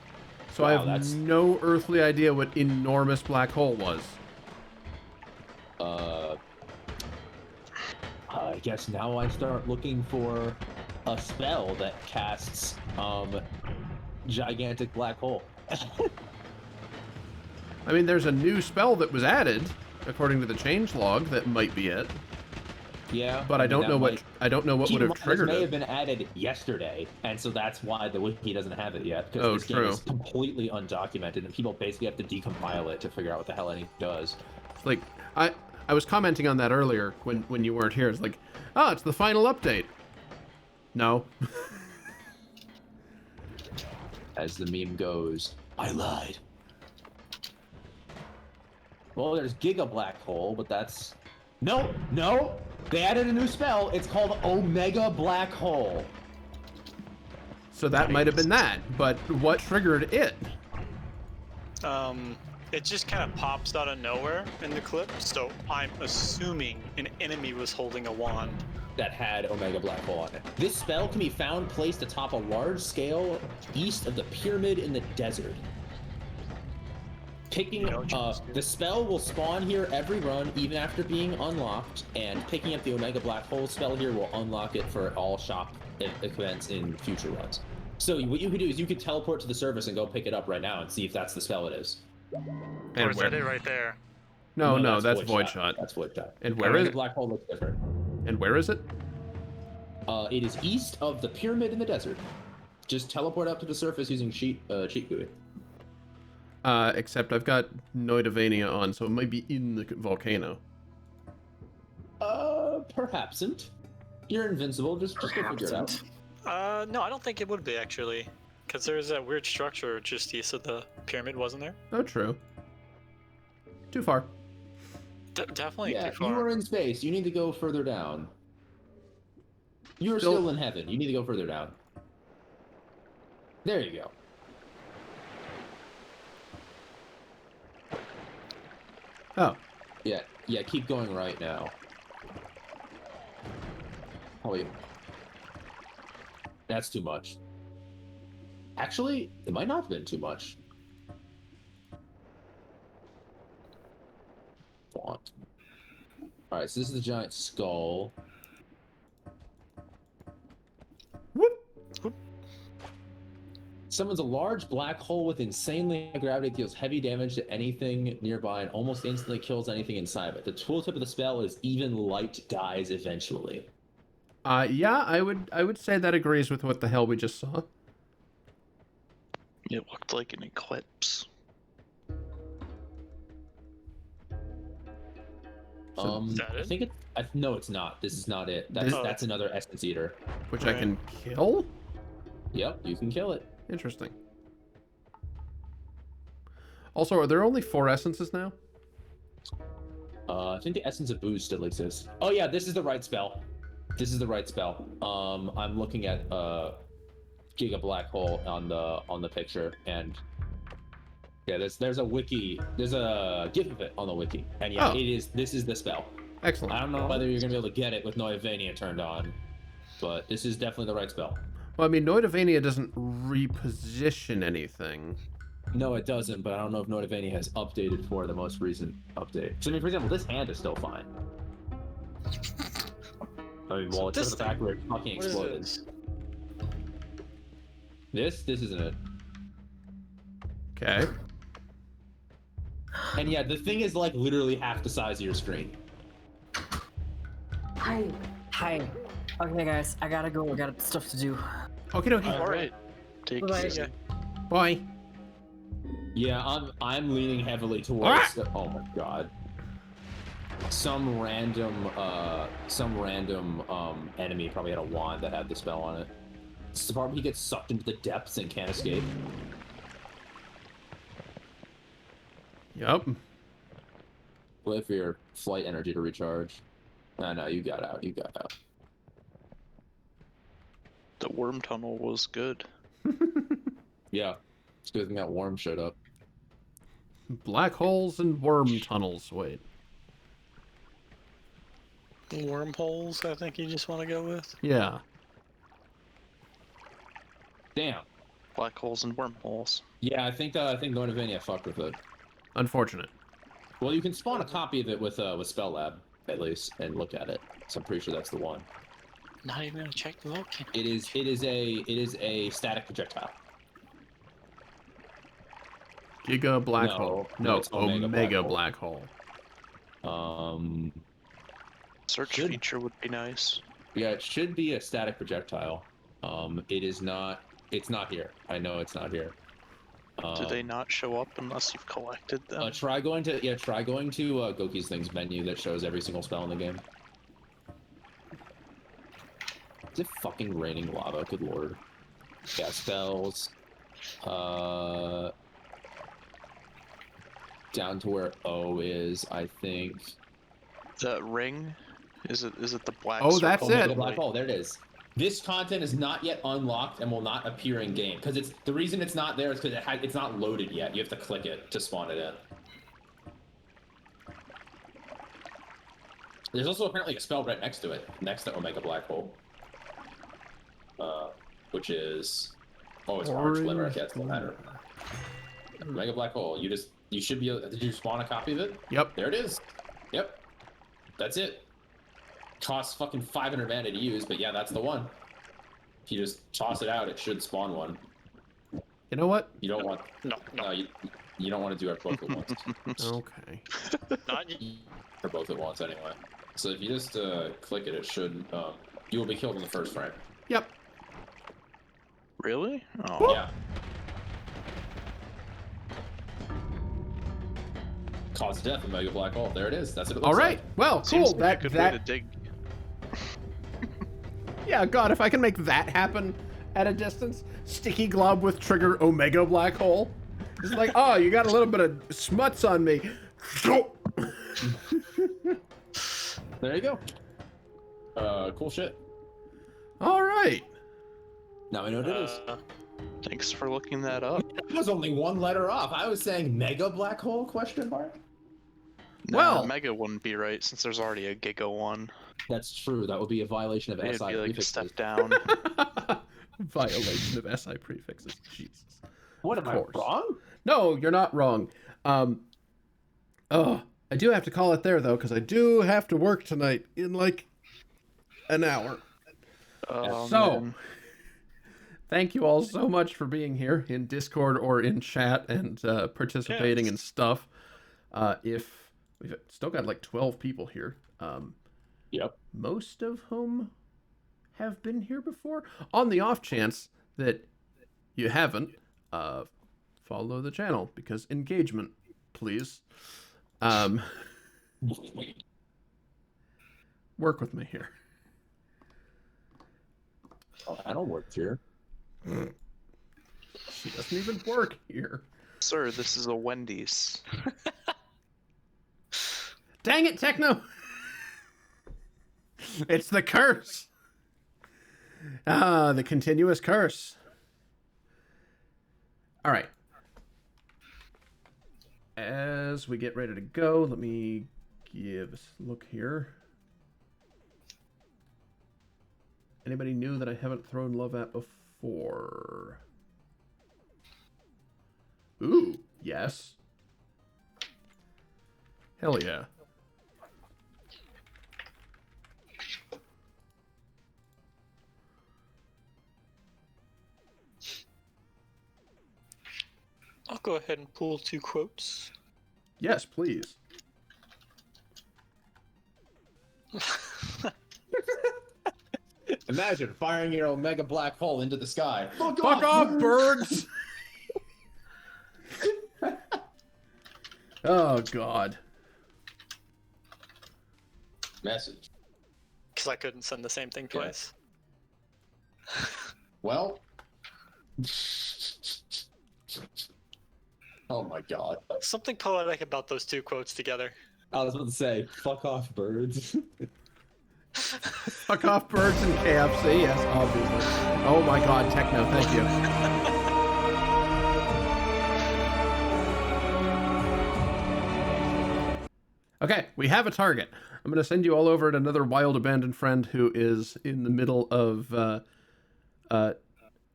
So Wow, I have that's- no earthly idea what enormous black hole was. I guess now I start looking for a spell that casts gigantic black hole. I mean, there's a new spell that was added, according to the changelog, that might be it. Yeah, But I don't that know what might- would Keep in have mind, triggered this may it. have been added yesterday, and so that's why the wiki doesn't have it yet. Because Oh, this game true. is completely undocumented, and people basically have to decompile it to figure out what the hell anything does. Like I was commenting on that earlier when you weren't here. It's like, oh, it's the final update. No. As the meme goes, I lied. Well, there's Giga Black Hole, but that's... No! They added a new spell. It's called Omega Black Hole. So that might have been that, but what triggered it? It just kind of pops out of nowhere in the clip, so I'm assuming an enemy was holding a wand. That had Omega Black Hole on it. This spell can be found placed atop a large scale east of the pyramid in the desert. The spell will spawn here every run, even after being unlocked, and picking up the Omega Black Hole spell here will unlock it for all shop events in future runs. So what you could do is you could teleport to the surface and go pick it up right now and see if that's the spell it is. And Or is that it right there? No, that's Void Shot. That's Void Shot. And where Omega is it? Black Hole looks different. And where is it? It is east of the pyramid in the desert. Just teleport up to the surface using cheat GUI. Except I've got Noidavania on, so it might be in the volcano. Perhapsn't. You're invincible. Just go figure it out. No, I don't think it would be actually, because there's that weird structure just east of the pyramid, wasn't there? Oh, true. Too far. Definitely Yeah, too you far. are in space. You need to go further down. You are still in heaven. You need to go further down. There you go. Oh. Yeah, keep going right now. Oh, wait. That's too much. Actually, it might not have been too much. Font. Alright, so this is the giant skull. Summons a large black hole with insanely high gravity, deals heavy damage to anything nearby, and almost instantly kills anything inside of it. The tooltip of the spell is even light dies eventually. Yeah, I would say that agrees with what the hell we just saw. It looked like an eclipse. Is that I it? think no, it's not. This is not it. That's another essence eater. Which I can kill? Yep, you can kill it. Interesting. Also, are there only 4 essences now? I think the essence of booze still exists. Oh yeah, this is the right spell. This is the right spell. I'm looking at Giga Black Hole on the picture, and yeah, there's a wiki. There's a GIF of it on the wiki, and yeah, Oh. it is. This is the spell. Excellent. I don't know whether you're gonna be able to get it with Noit Vania turned on, but this is definitely the right spell. Well, I mean, Noitavania doesn't reposition anything. No, it doesn't, but I don't know if Noit Vania has updated for the most recent update. So, I mean, for example, this hand is still fine. I mean, well, it's this the fact where it fucking What is exploded. This isn't it. Okay. And yeah, the thing is like literally half the size of your screen. Hi. Okay, guys, I gotta go. I got stuff to do. Okay, okay. All right. Take it Bye-bye. easy. Bye. Yeah, I'm leaning heavily towards. Oh my god. Some random enemy probably had a wand that had the spell on it. It's the part where he gets sucked into the depths and can't escape. Yup. Wait for your flight energy to recharge. No, you got out. You got out. The worm tunnel was good. Yeah. It's good thing that worm showed up. Black holes and worm tunnels. Wait. Wormholes, I think you just want to go with. Yeah. Damn. Black holes and wormholes. Yeah, I think Noit Vania fucked with it. Unfortunate. Well, you can spawn a copy of it with Spell Lab at least and look at it. So I'm pretty sure that's the one. Not even gonna check the volcano. It is a static projectile. Giga black No, hole. no, No, it's Omega Black hole. Search Should- feature would be nice. Yeah, it should be a static projectile. It is not. It's not here. I know it's not here. Do they not show up unless you've collected them? Try going to Goki's things menu that shows every single spell in the game. Is it fucking raining lava? Good lord. Yeah, spells. Down to where O is, I think. That ring? Is it the black Oh, that's circle? it. The black hole. There it is. This content is not yet unlocked and will not appear in game because it's the reason it's not there is because it's not loaded yet. You have to click it to spawn it in. There's also apparently a spell right next to it, next to Omega Black Hole, which is it's orange glimmer. Okay, that's the matter. Omega Black Hole. You should be. Did you spawn a copy of it? Yep. There it is. Yep. That's it. Costs fucking 500 mana to use, but yeah, that's the one. If you just toss it out, it should spawn one. You know what? You don't want. No, you don't want to do it both at once. Okay. Not Or both at once, anyway. So if you just click it, it should. You will be killed in the first frame. Yep. Really? Oh. Yeah. Cause death, Omega Black Hole. There it is. That's what it looks All right. like. Well, Seems cool. like a good way to That. dig. Yeah. God, if I can make that happen at a distance, sticky glob with trigger Omega Black hole. It's like, oh, you got a little bit of smuts on me. There you go. Cool shit. All right. Now I know what it is. Thanks for looking that up. That was only one letter off. I was saying Mega Black Hole question mark. Well- Mega wouldn't be right since there's already a Giga one. That's true. That would be a violation of It'd SI be like a prefixes. step down. Violation of SI prefixes. Jesus. What Of am I course. wrong? No, you're not wrong. I do have to call it there though, because I do have to work tonight in like an hour. Oh, So, man. thank you all so much for being here in Discord or in chat and participating and stuff. If we've still got like 12 people here, Yep. most of whom have been here before. On the off chance that you haven't, follow the channel because engagement, please. Work with me here. Oh, I don't work here. She doesn't even work here. Sir, this is a Wendy's. Dang it, Techno! It's the curse! Ah, the continuous curse. Alright. As we get ready to go, let me give a look here. Anybody new that I haven't thrown love at before? Ooh, yes. Hell yeah. I'll go ahead and pull 2 quotes. Yes, please. Imagine firing your Omega black hole into the sky. Fuck off, birds! Oh, God. Message. Because I couldn't send the same thing twice. Well. Oh my god. Something poetic about those 2 quotes together. I was about to say, fuck off, birds. Fuck off, birds and KFC, yes, obviously. Oh my God, Techno, thank you. Okay, we have a target. I'm going to send you all over to another wild abandoned friend who is in the middle of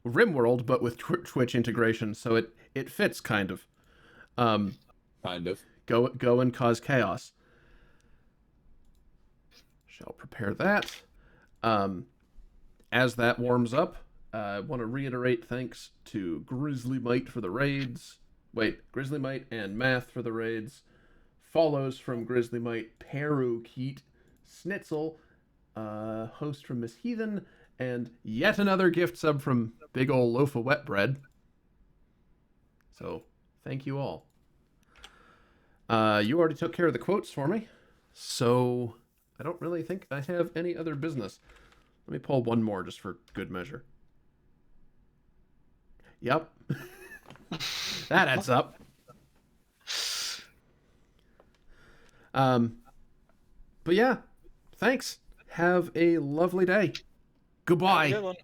RimWorld, but with Twitch integration, so it fits kind of. Kind of. Go and cause chaos. Shall prepare that. As that warms up, I want to reiterate thanks to Grizzly Mite for the raids. Wait, Grizzly Mite and Math for the raids. Follows from Grizzly Mite, Peru Keat, Snitzel, host from Miss Heathen, and yet another gift sub from Big Ol' Loaf of Wet Bread. So, thank you all. You already took care of the quotes for me, so I don't really think I have any other business. Let me pull one more just for good measure. Yep. That adds up. But yeah, thanks. Have a lovely day. Goodbye. Have a good one.